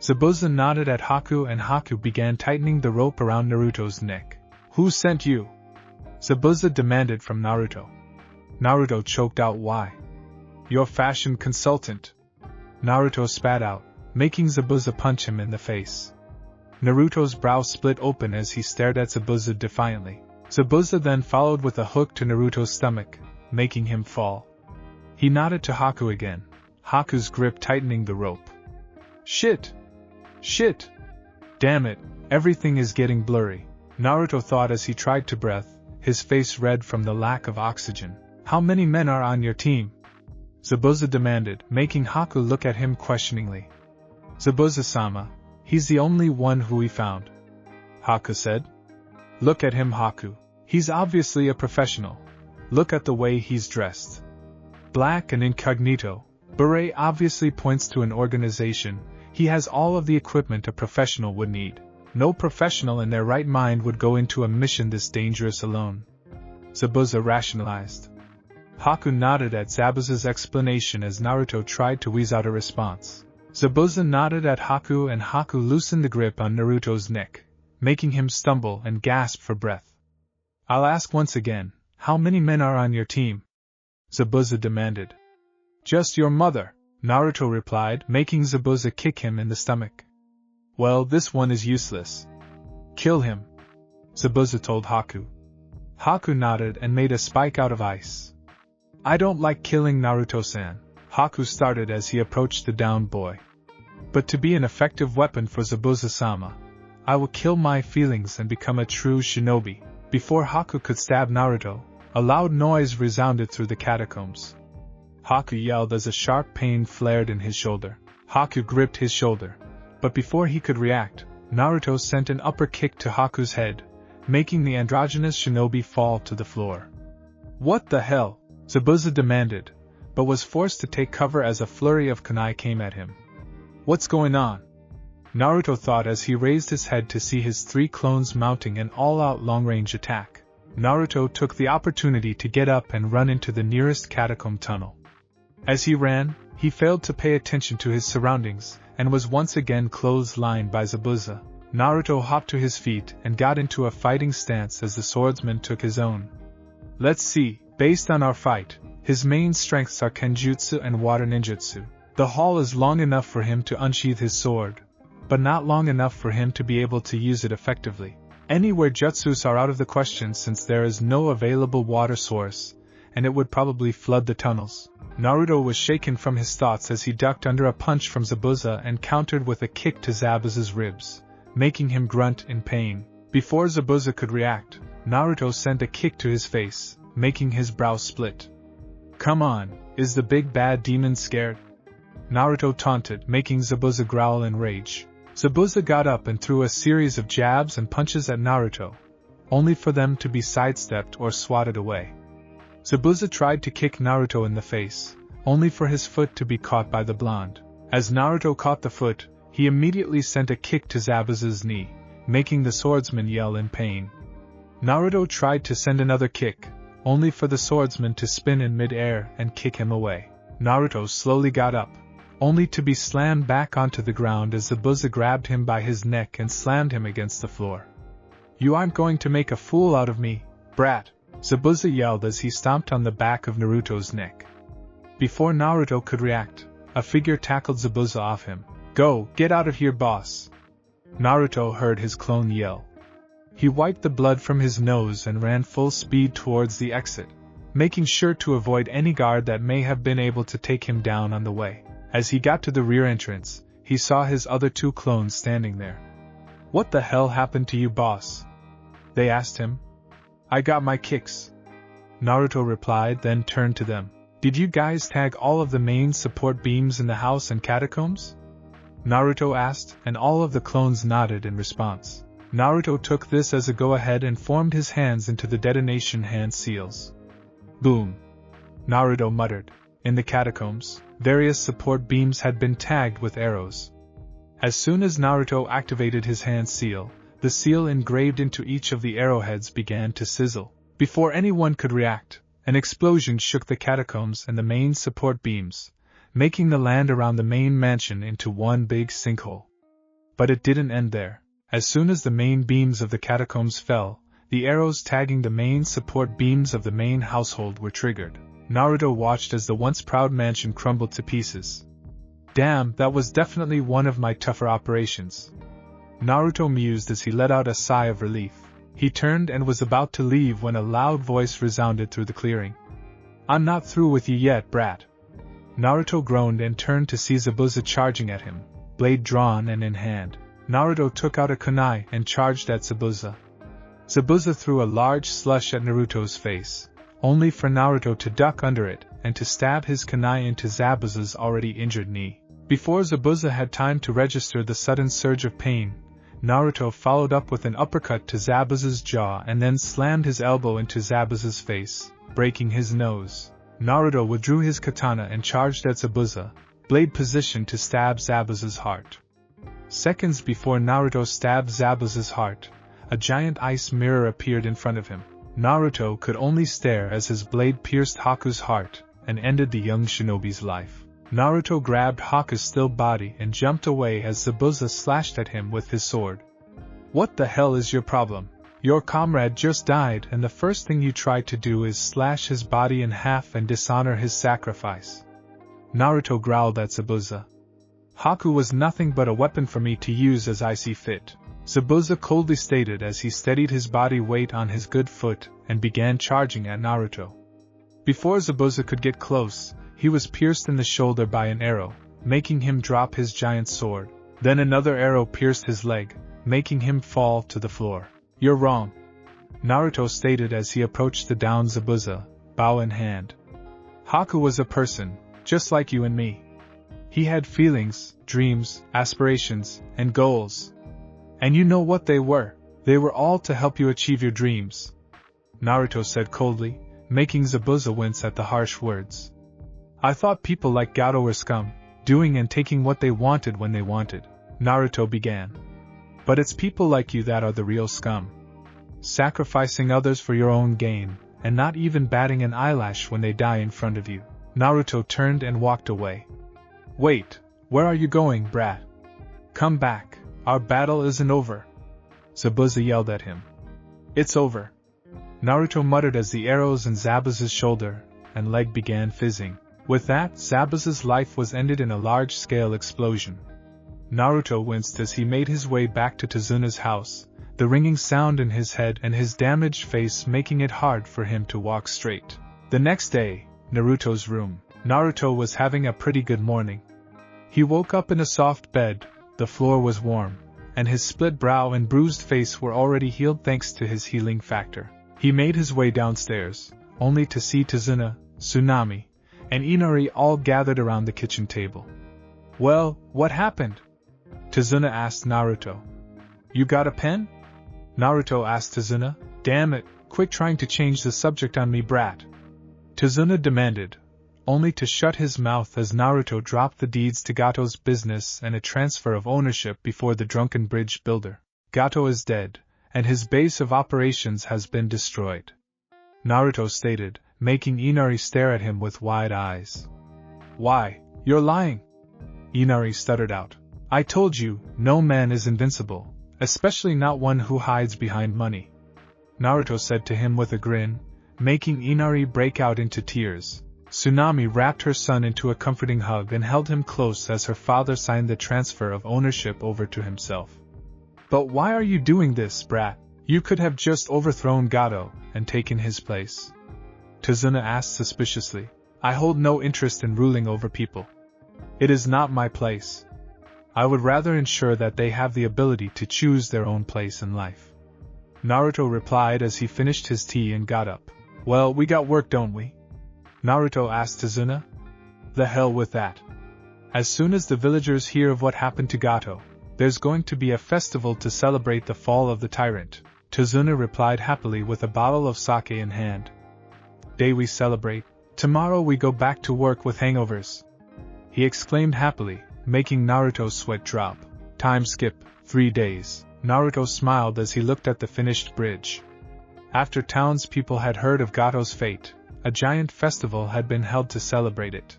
Zabuza nodded at Haku and Haku began tightening the rope around Naruto's neck. "Who sent you?" Zabuza demanded from Naruto. Naruto choked out, "Why? Your fashion consultant," Naruto spat out, making Zabuza punch him in the face. Naruto's brow split open as he stared at Zabuza defiantly. Zabuza then followed with a hook to Naruto's stomach, making him fall. He nodded to Haku again, Haku's grip tightening the rope. Shit! Shit! Damn it, everything is getting blurry, Naruto thought as he tried to breathe, his face red from the lack of oxygen. "How many men are on your team?" Zabuza demanded, making Haku look at him questioningly. "Zabuza-sama, he's the only one who we found," Haku said. "Look at him, Haku. He's obviously a professional. Look at the way he's dressed. Black and incognito. Beret obviously points to an organization. He has all of the equipment a professional would need. No professional in their right mind would go into a mission this dangerous alone," Zabuza rationalized. Haku nodded at Zabuza's explanation as Naruto tried to wheeze out a response. Zabuza nodded at Haku and Haku loosened the grip on Naruto's neck, making him stumble and gasp for breath. "I'll ask once again, how many men are on your team?" Zabuza demanded. "Just your mother," Naruto replied, making Zabuza kick him in the stomach. "Well, this one is useless. Kill him," Zabuza told Haku. Haku nodded and made a spike out of ice. "I don't like killing Naruto-san," Haku started as he approached the downed boy. "But to be an effective weapon for Zabuza-sama, I will kill my feelings and become a true shinobi." Before Haku could stab Naruto, a loud noise resounded through the catacombs. Haku yelled as a sharp pain flared in his shoulder. Haku gripped his shoulder, but before he could react, Naruto sent an upper kick to Haku's head, making the androgynous shinobi fall to the floor. "What the hell?" Zabuza demanded, but was forced to take cover as a flurry of kunai came at him. "What's going on?" Naruto thought as he raised his head to see his three clones mounting an all-out long-range attack. Naruto took the opportunity to get up and run into the nearest catacomb tunnel. As he ran, he failed to pay attention to his surroundings, and was once again clotheslined by Zabuza. Naruto hopped to his feet and got into a fighting stance as the swordsman took his own. "Let's see, based on our fight, his main strengths are Kenjutsu and water ninjutsu. The hall is long enough for him to unsheath his sword, but not long enough for him to be able to use it effectively. Anywhere jutsus are out of the question since there is no available water source, and it would probably flood the tunnels." Naruto was shaken from his thoughts as he ducked under a punch from Zabuza and countered with a kick to Zabuza's ribs, making him grunt in pain. Before Zabuza could react, Naruto sent a kick to his face, making his brow split. Come on, is the big bad demon scared? Naruto taunted, making Zabuza growl in rage. Zabuza got up and threw a series of jabs and punches at Naruto, only for them to be sidestepped or swatted away. Zabuza tried to kick Naruto in the face, only for his foot to be caught by the blonde. As Naruto caught the foot, he immediately sent a kick to Zabuza's knee, making the swordsman yell in pain. Naruto tried to send another kick, only for the swordsman to spin in mid-air and kick him away. Naruto slowly got up, only to be slammed back onto the ground as Zabuza grabbed him by his neck and slammed him against the floor. You aren't going to make a fool out of me, brat, Zabuza yelled as he stomped on the back of Naruto's neck. Before Naruto could react, a figure tackled Zabuza off him. Go, get out of here, boss. Naruto heard his clone yell. He wiped the blood from his nose and ran full speed towards the exit, making sure to avoid any guard that may have been able to take him down on the way. As he got to the rear entrance, he saw his other two clones standing there. What the hell happened to you, boss? They asked him. I got my kicks, Naruto replied, then turned to them. Did you guys tag all of the main support beams in the house and catacombs? Naruto asked, and all of the clones nodded in response. Naruto took this as a go-ahead and formed his hands into the detonation hand seals. Boom! Naruto muttered. In the catacombs, various support beams had been tagged with arrows. As soon as Naruto activated his hand seal, the seal engraved into each of the arrowheads began to sizzle. Before anyone could react, an explosion shook the catacombs and the main support beams, making the land around the main mansion into one big sinkhole. But it didn't end there. As soon as the main beams of the catacombs fell, the arrows tagging the main support beams of the main household were triggered. Naruto watched as the once proud mansion crumbled to pieces. Damn, that was definitely one of my tougher operations. Naruto mused as he let out a sigh of relief. He turned and was about to leave when a loud voice resounded through the clearing. I'm not through with you yet, brat. Naruto groaned and turned to see Zabuza charging at him, blade drawn and in hand. Naruto took out a kunai and charged at Zabuza. Zabuza threw a large slush at Naruto's face, only for Naruto to duck under it and to stab his kunai into Zabuza's already injured knee. Before Zabuza had time to register the sudden surge of pain, Naruto followed up with an uppercut to Zabuza's jaw and then slammed his elbow into Zabuza's face, breaking his nose. Naruto withdrew his katana and charged at Zabuza, blade positioned to stab Zabuza's heart. Seconds before Naruto stabbed Zabuza's heart, a giant ice mirror appeared in front of him. Naruto could only stare as his blade pierced Haku's heart and ended the young shinobi's life. Naruto grabbed Haku's still body and jumped away as Zabuza slashed at him with his sword. What the hell is your problem? Your comrade just died and the first thing you try to do is slash his body in half and dishonor his sacrifice. Naruto growled at Zabuza. Haku was nothing but a weapon for me to use as I see fit, Zabuza coldly stated as he steadied his body weight on his good foot and began charging at Naruto. Before Zabuza could get close, he was pierced in the shoulder by an arrow, making him drop his giant sword. Then another arrow pierced his leg, making him fall to the floor. You're wrong, Naruto stated as he approached the downed Zabuza, bow in hand. Haku was a person, just like you and me. He had feelings, dreams, aspirations, and goals. And you know what they were. They were all to help you achieve your dreams, Naruto said coldly, making Zabuza wince at the harsh words. I thought people like Gato were scum, doing and taking what they wanted when they wanted, Naruto began. But it's people like you that are the real scum. Sacrificing others for your own gain, and not even batting an eyelash when they die in front of you. Naruto turned and walked away. Wait, where are you going, brat? Come back, our battle isn't over, Zabuza yelled at him. It's over, Naruto muttered as the arrows in Zabuza's shoulder and leg began fizzing. With that, Zabuza's life was ended in a large-scale explosion. Naruto winced as he made his way back to Tazuna's house, the ringing sound in his head and his damaged face making it hard for him to walk straight. The next day, Naruto's room. Naruto was having a pretty good morning. He woke up in a soft bed, the floor was warm, and his split brow and bruised face were already healed thanks to his healing factor. He made his way downstairs, only to see Tazuna, Tsunami, and Inari all gathered around the kitchen table. "Well, what happened?" Tazuna asked Naruto. "You got a pen?" Naruto asked Tazuna. "Damn it, quit trying to change the subject on me, brat," Tazuna demanded, only to shut his mouth as Naruto dropped the deeds to Gato's business and a transfer of ownership before the drunken bridge builder. "Gato is dead, and his base of operations has been destroyed," Naruto stated, making Inari stare at him with wide eyes. "Why, you're lying," Inari stuttered out. "I told you, no man is invincible, especially not one who hides behind money," Naruto said to him with a grin, making Inari break out into tears. Tsunami wrapped her son into a comforting hug and held him close as her father signed the transfer of ownership over to himself. "But why are you doing this, brat? You could have just overthrown Gato and taken his place," Tazuna asked suspiciously. "I hold no interest in ruling over people. It is not my place. I would rather ensure that they have the ability to choose their own place in life," Naruto replied as he finished his tea and got up. "Well, we got work, don't we?" Naruto asked Tazuna. "The hell with that. As soon as the villagers hear of what happened to Gato, there's going to be a festival to celebrate the fall of the tyrant," Tazuna replied happily with a bottle of sake in hand. "Day we celebrate, tomorrow we go back to work with hangovers," he exclaimed happily, making Naruto's sweat drop. Time skip, 3 days. Naruto smiled as he looked at the finished bridge. After townspeople had heard of Gato's fate, a giant festival had been held to celebrate it.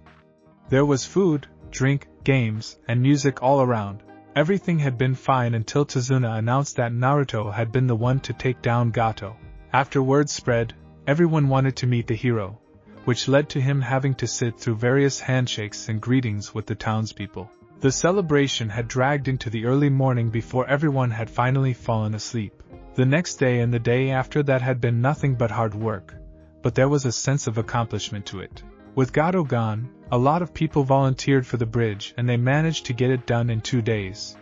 There was food, drink, games, and music all around. Everything had been fine until Tazuna announced that Naruto had been the one to take down Gato. After word spread, everyone wanted to meet the hero, which led to him having to sit through various handshakes and greetings with the townspeople. The celebration had dragged into the early morning before everyone had finally fallen asleep. The next day and the day after that had been nothing but hard work, but there was a sense of accomplishment to it. With Gato gone, a lot of people volunteered for the bridge and they managed to get it done in 2 days.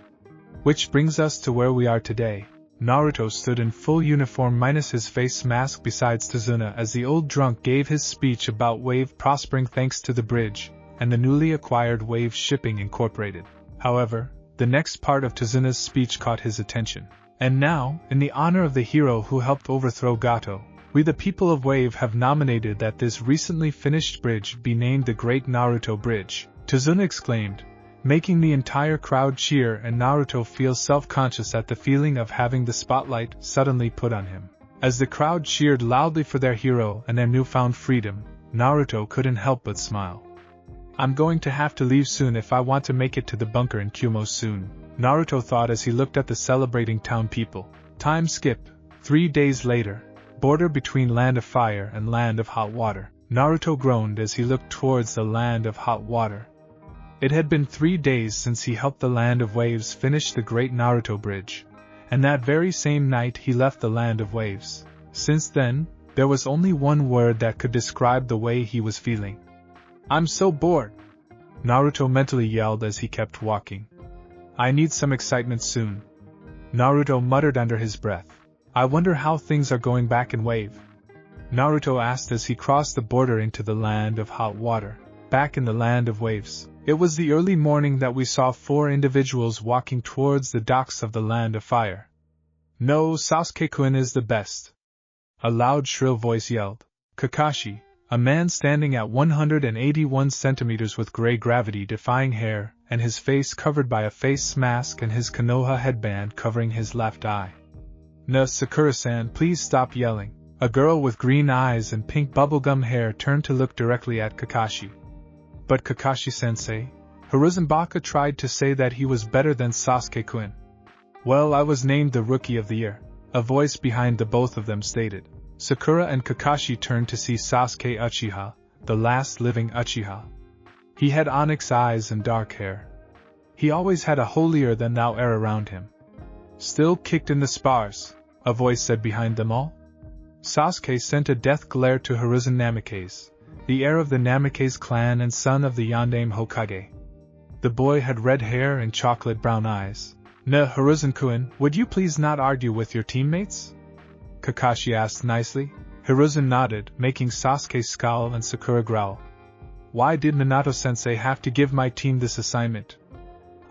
Which brings us to where we are today. Naruto stood in full uniform minus his face mask beside Tazuna as the old drunk gave his speech about Wave prospering thanks to the bridge, and the newly acquired Wave Shipping Incorporated. However, the next part of Tazuna's speech caught his attention. "And now, in the honor of the hero who helped overthrow Gato, we the people of Wave have nominated that this recently finished bridge be named the Great Naruto Bridge," Tazuna exclaimed, making the entire crowd cheer and Naruto feel self-conscious at the feeling of having the spotlight suddenly put on him. As the crowd cheered loudly for their hero and their newfound freedom, Naruto couldn't help but smile. "I'm going to have to leave soon if I want to make it to the bunker in Kumo soon," Naruto thought as he looked at the celebrating town people. Time skip, 3 days later. Border between Land of Fire and Land of Hot Water. Naruto groaned as he looked towards the Land of Hot Water. It had been 3 days since he helped the Land of Waves finish the Great Naruto Bridge, and that very same night he left the Land of Waves. Since then, there was only one word that could describe the way he was feeling. "I'm so bored," Naruto mentally yelled as he kept walking. "I need some excitement soon," Naruto muttered under his breath. "I wonder how things are going back in Wave," Naruto asked as he crossed the border into the Land of Hot Water. Back in the Land of Waves, it was the early morning that we saw 4 individuals walking towards the docks of the Land of Fire. "No, Sasuke-kun is the best," a loud shrill voice yelled. Kakashi, a man standing at 181 centimeters with gray gravity-defying hair, and his face covered by a face mask and his Konoha headband covering his left eye. "No, Sakura-san, please stop yelling." A girl with green eyes and pink bubblegum hair turned to look directly at Kakashi. "But Kakashi-sensei, Hiruzenbaka tried to say that he was better than Sasuke-kun." "Well, I was named the Rookie of the Year," a voice behind the both of them stated. Sakura and Kakashi turned to see Sasuke Uchiha, the last living Uchiha. He had onyx eyes and dark hair. He always had a holier-than-thou air around him. "Still kicked in the spars," a voice said behind them all. Sasuke sent a death glare to Hiruzen Namikaze, the heir of the Namikaze clan and son of the Yondaime Hokage. The boy had red hair and chocolate-brown eyes. "No, Hiruzen-kun, would you please not argue with your teammates?" Kakashi asked nicely. Hiruzen nodded, making Sasuke scowl and Sakura growl. Why did Minato-sensei have to give my team this assignment?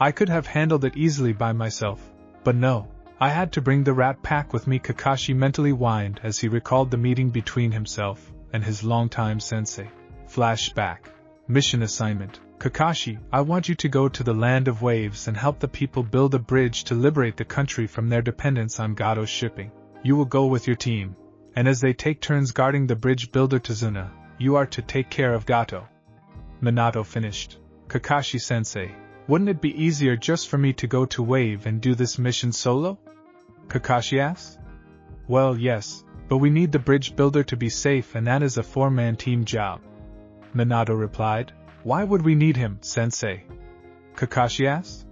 I could have handled it easily by myself, but no, I had to bring the rat pack with me. Kakashi mentally whined as he recalled the meeting between himself and his longtime sensei. Flashback. Mission assignment. Kakashi, I want you to go to the land of waves and help the people build a bridge to liberate the country from their dependence on Gato's shipping. You will go with your team, and as they take turns guarding the bridge builder Tazuna, you are to take care of Gato. Minato finished. Kakashi-sensei, wouldn't it be easier just for me to go to Wave and do this mission solo? Kakashi asked. Well, yes, but we need the bridge builder to be safe, and that is a 4-man team job. Minato replied. Why would we need him, sensei? Kakashi asked.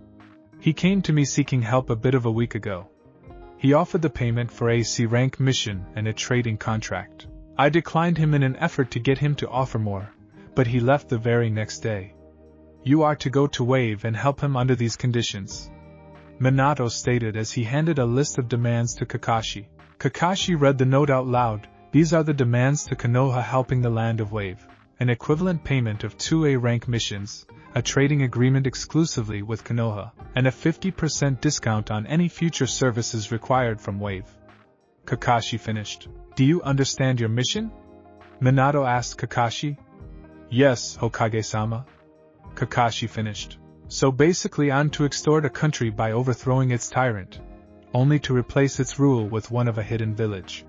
He came to me seeking help a bit of a week ago. He offered the payment for a C-rank mission and a trading contract. I declined him in an effort to get him to offer more, but he left the very next day. You are to go to Wave and help him under these conditions, Minato stated as he handed a list of demands to Kakashi. Kakashi read the note out loud. These are the demands to Konoha helping the land of Wave. An equivalent payment of 2 A-rank missions, a trading agreement exclusively with Konoha, and a 50% discount on any future services required from Wave. Kakashi finished. Do you understand your mission? Minato asked Kakashi. Yes, Hokage-sama. Kakashi finished. So basically I'm to extort a country by overthrowing its tyrant, only to replace its rule with one of a hidden village.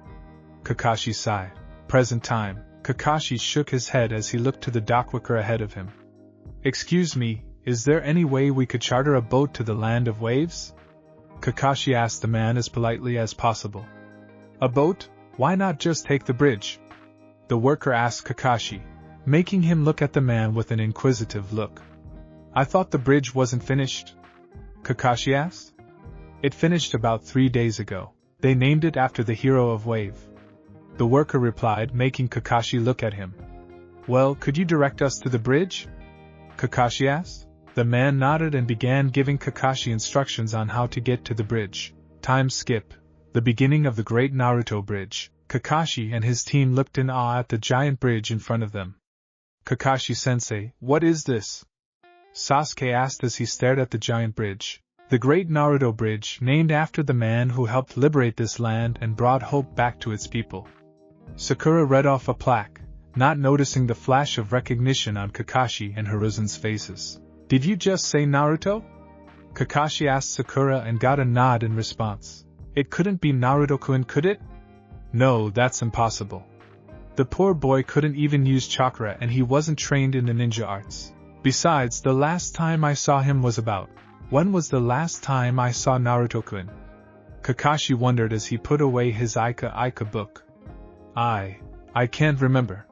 Kakashi sighed. Present time. Kakashi shook his head as he looked to the dockworker ahead of him. Excuse me, is there any way we could charter a boat to the land of waves? Kakashi asked the man as politely as possible. A boat? Why not just take the bridge? The worker asked Kakashi, making him look at the man with an inquisitive look. I thought the bridge wasn't finished? Kakashi asked. It finished about 3 days ago. They named it after the hero of Wave. The worker replied, making Kakashi look at him. Well, could you direct us to the bridge? Kakashi asked. The man nodded and began giving Kakashi instructions on how to get to the bridge. Time skip. The beginning of the Great Naruto Bridge. Kakashi and his team looked in awe at the giant bridge in front of them. Kakashi-sensei, what is this? Sasuke asked as he stared at the giant bridge. The Great Naruto Bridge, named after the man who helped liberate this land and brought hope back to its people. Sakura read off a plaque, not noticing the flash of recognition on Kakashi and Hiruzen's faces. Did you just say Naruto? Kakashi asked Sakura and got a nod in response. It couldn't be Naruto-kun, could it? No, that's impossible. The poor boy couldn't even use chakra and he wasn't trained in the ninja arts. Besides, the last time I saw him was about... When was the last time I saw Naruto-kun? Kakashi wondered as he put away his Aika book. I can't remember.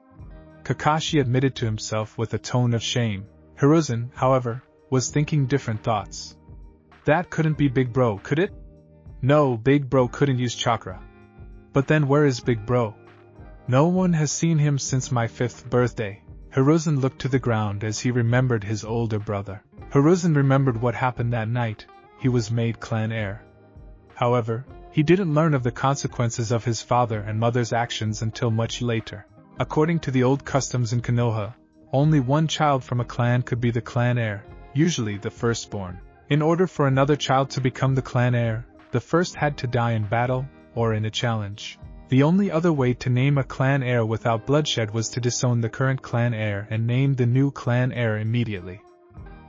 Kakashi admitted to himself with a tone of shame. Hiruzen, however, was thinking different thoughts. That couldn't be Big Bro, could it? No, Big Bro couldn't use chakra. But then where is Big Bro? No one has seen him since my 5th birthday. Hiruzen looked to the ground as he remembered his older brother. Hiruzen remembered what happened that night. He was made clan heir. However, he didn't learn of the consequences of his father and mother's actions until much later. According to the old customs in Konoha, only one child from a clan could be the clan heir, usually the firstborn. In order for another child to become the clan heir, the first had to die in battle or in a challenge. The only other way to name a clan heir without bloodshed was to disown the current clan heir and name the new clan heir immediately.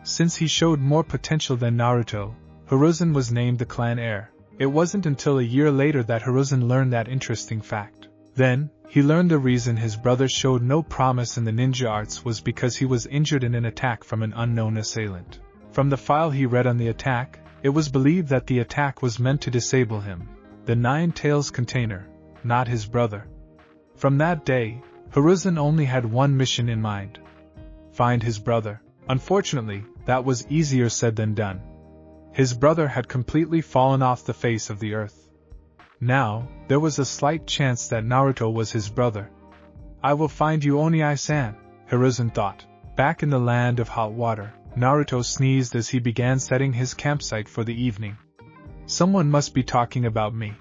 Since he showed more potential than Naruto, Hiruzen was named the clan heir. It wasn't until a year later that Hiruzen learned that interesting fact. Then, he learned the reason his brother showed no promise in the ninja arts was because he was injured in an attack from an unknown assailant. From the file he read on the attack, it was believed that the attack was meant to disable him, the Nine Tails container, not his brother. From that day, Hiruzen only had one mission in mind: find his brother. Unfortunately, that was easier said than done. His brother had completely fallen off the face of the earth. Now, there was a slight chance that Naruto was his brother. I will find you, Oniai-san, Hiruzen thought. Back in the land of hot water, Naruto sneezed as he began setting his campsite for the evening. Someone must be talking about me.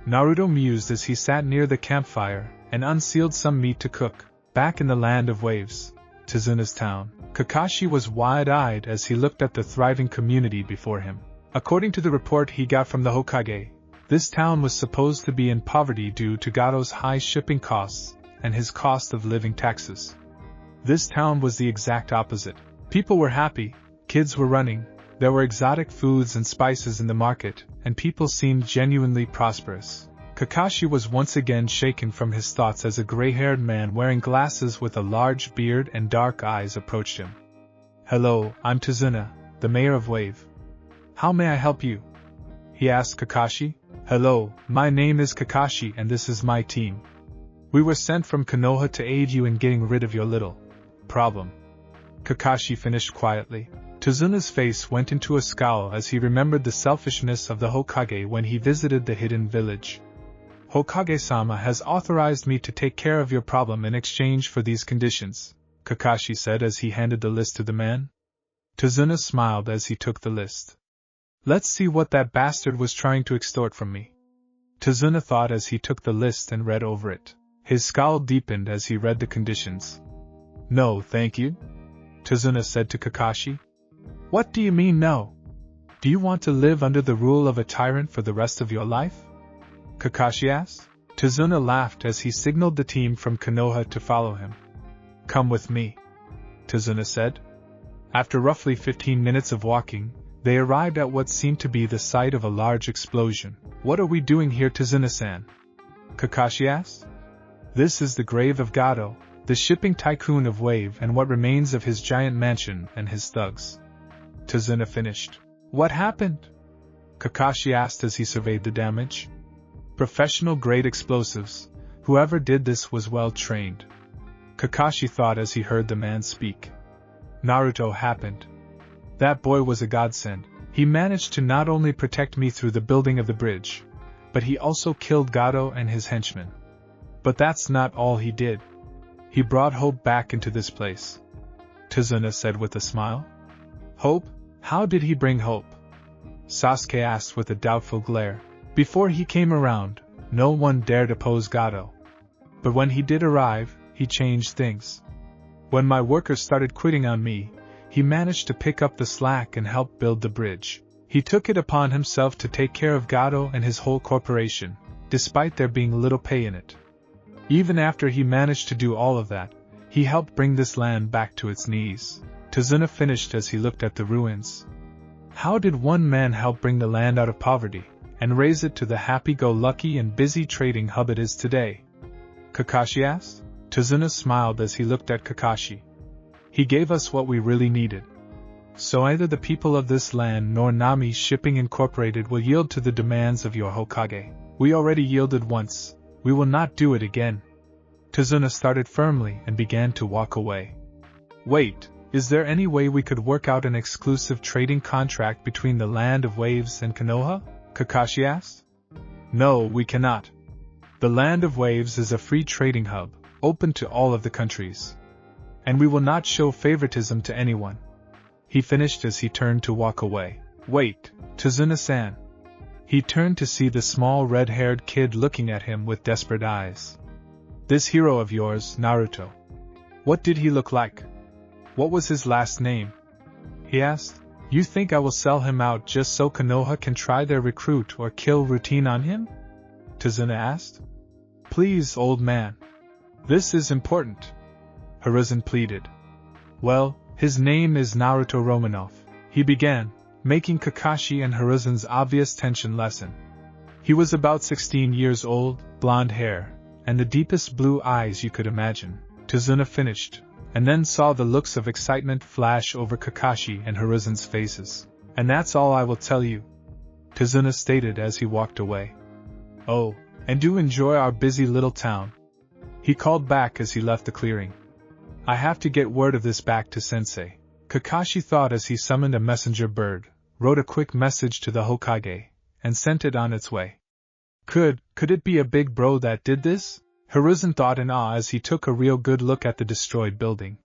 Naruto mused as he sat near the campfire and unsealed some meat to cook. Back in the land of waves, Tizuna's town. Kakashi was wide-eyed as he looked at the thriving community before him. According to the report he got from the Hokage, this town was supposed to be in poverty due to Gado's high shipping costs and his cost of living taxes. This town was the exact opposite. People were happy, kids were running, there were exotic foods and spices in the market, and people seemed genuinely prosperous. Kakashi was once again shaken from his thoughts as a gray-haired man wearing glasses with a large beard and dark eyes approached him. "Hello, I'm Tizuna, the mayor of Wave. How may I help you?" he asked Kakashi. "Hello, my name is Kakashi and this is my team. We were sent from Konoha to aid you in getting rid of your little problem," Kakashi finished quietly. Tizuna's face went into a scowl as he remembered the selfishness of the Hokage when he visited the hidden village. "Hokage-sama has authorized me to take care of your problem in exchange for these conditions," Kakashi said as he handed the list to the man. Tizuna smiled as he took the list. "Let's see what that bastard was trying to extort from me," Tizuna thought as he took the list and read over it. His scowl deepened as he read the conditions. "No, thank you," Tizuna said to Kakashi. "What do you mean no? Do you want to live under the rule of a tyrant for the rest of your life?" Kakashi asked. Tizuna laughed as he signaled the team from Konoha to follow him. "Come with me," Tizuna said. After roughly 15 minutes of walking, they arrived at what seemed to be the site of a large explosion. "What are we doing here, Tizuna-san?" Kakashi asked. "This is the grave of Gado, the shipping tycoon of Wave, and what remains of his giant mansion and his thugs," Tizuna finished. "What happened?" Kakashi asked as he surveyed the damage. "Professional-grade explosives. Whoever did this was well-trained," Kakashi thought as he heard the man speak. "Naruto happened. That boy was a godsend. He managed to not only protect me through the building of the bridge, but he also killed Gado and his henchmen. But that's not all he did. He brought hope back into this place," Tizuna said with a smile. "Hope? How did he bring hope?" Sasuke asked with a doubtful glare. "Before he came around, no one dared oppose Gado. But when he did arrive, he changed things. When my workers started quitting on me, he managed to pick up the slack and help build the bridge. He took it upon himself to take care of Gado and his whole corporation, despite there being little pay in it. Even after he managed to do all of that, he helped bring this land back to its knees," Tizuna finished as he looked at the ruins. "How did one man help bring the land out of poverty and raise it to the happy-go-lucky and busy trading hub it is today?" Kakashi asked. Tizuna smiled as he looked at Kakashi. "He gave us what we really needed. So either the people of this land nor Nami Shipping Incorporated will yield to the demands of your Hokage. We already yielded once. We will not do it again." Tizuna started firmly and began to walk away. "Wait, is there any way we could work out an exclusive trading contract between the Land of Waves and Konoha?" Kakashi asked. "No, we cannot. The Land of Waves is a free trading hub, open to all of the countries. And we will not show favoritism to anyone," he finished as he turned to walk away. "Wait, Tizuna-san." He turned to see the small red-haired kid looking at him with desperate eyes. "This hero of yours, Naruto. What did he look like? What was his last name?" he asked. "You think I will sell him out just so Konoha can try their recruit or kill routine on him?" Tizuna asked. "Please, old man. This is important," Hiruzen pleaded. "Well, his name is Naruto Romanov," he began, making Kakashi and Hiruzen's obvious tension lessen. "He was about 16 years old, blonde hair, and the deepest blue eyes you could imagine," Tizuna finished, and then saw the looks of excitement flash over Kakashi and Hiruzen's faces. "And that's all I will tell you," Tizuna stated as he walked away. "Oh, and do enjoy our busy little town," he called back as he left the clearing. "I have to get word of this back to Sensei." Kakashi thought as he summoned a messenger bird, wrote a quick message to the Hokage, and sent it on its way. Could it be a big bro that did this? Hiruzen thought in awe as he took a real good look at the destroyed building.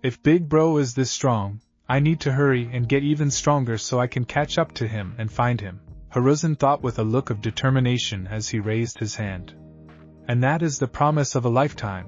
If Big Bro is this strong, I need to hurry and get even stronger so I can catch up to him and find him, Hiruzen thought with a look of determination as he raised his hand. And that is the promise of a lifetime.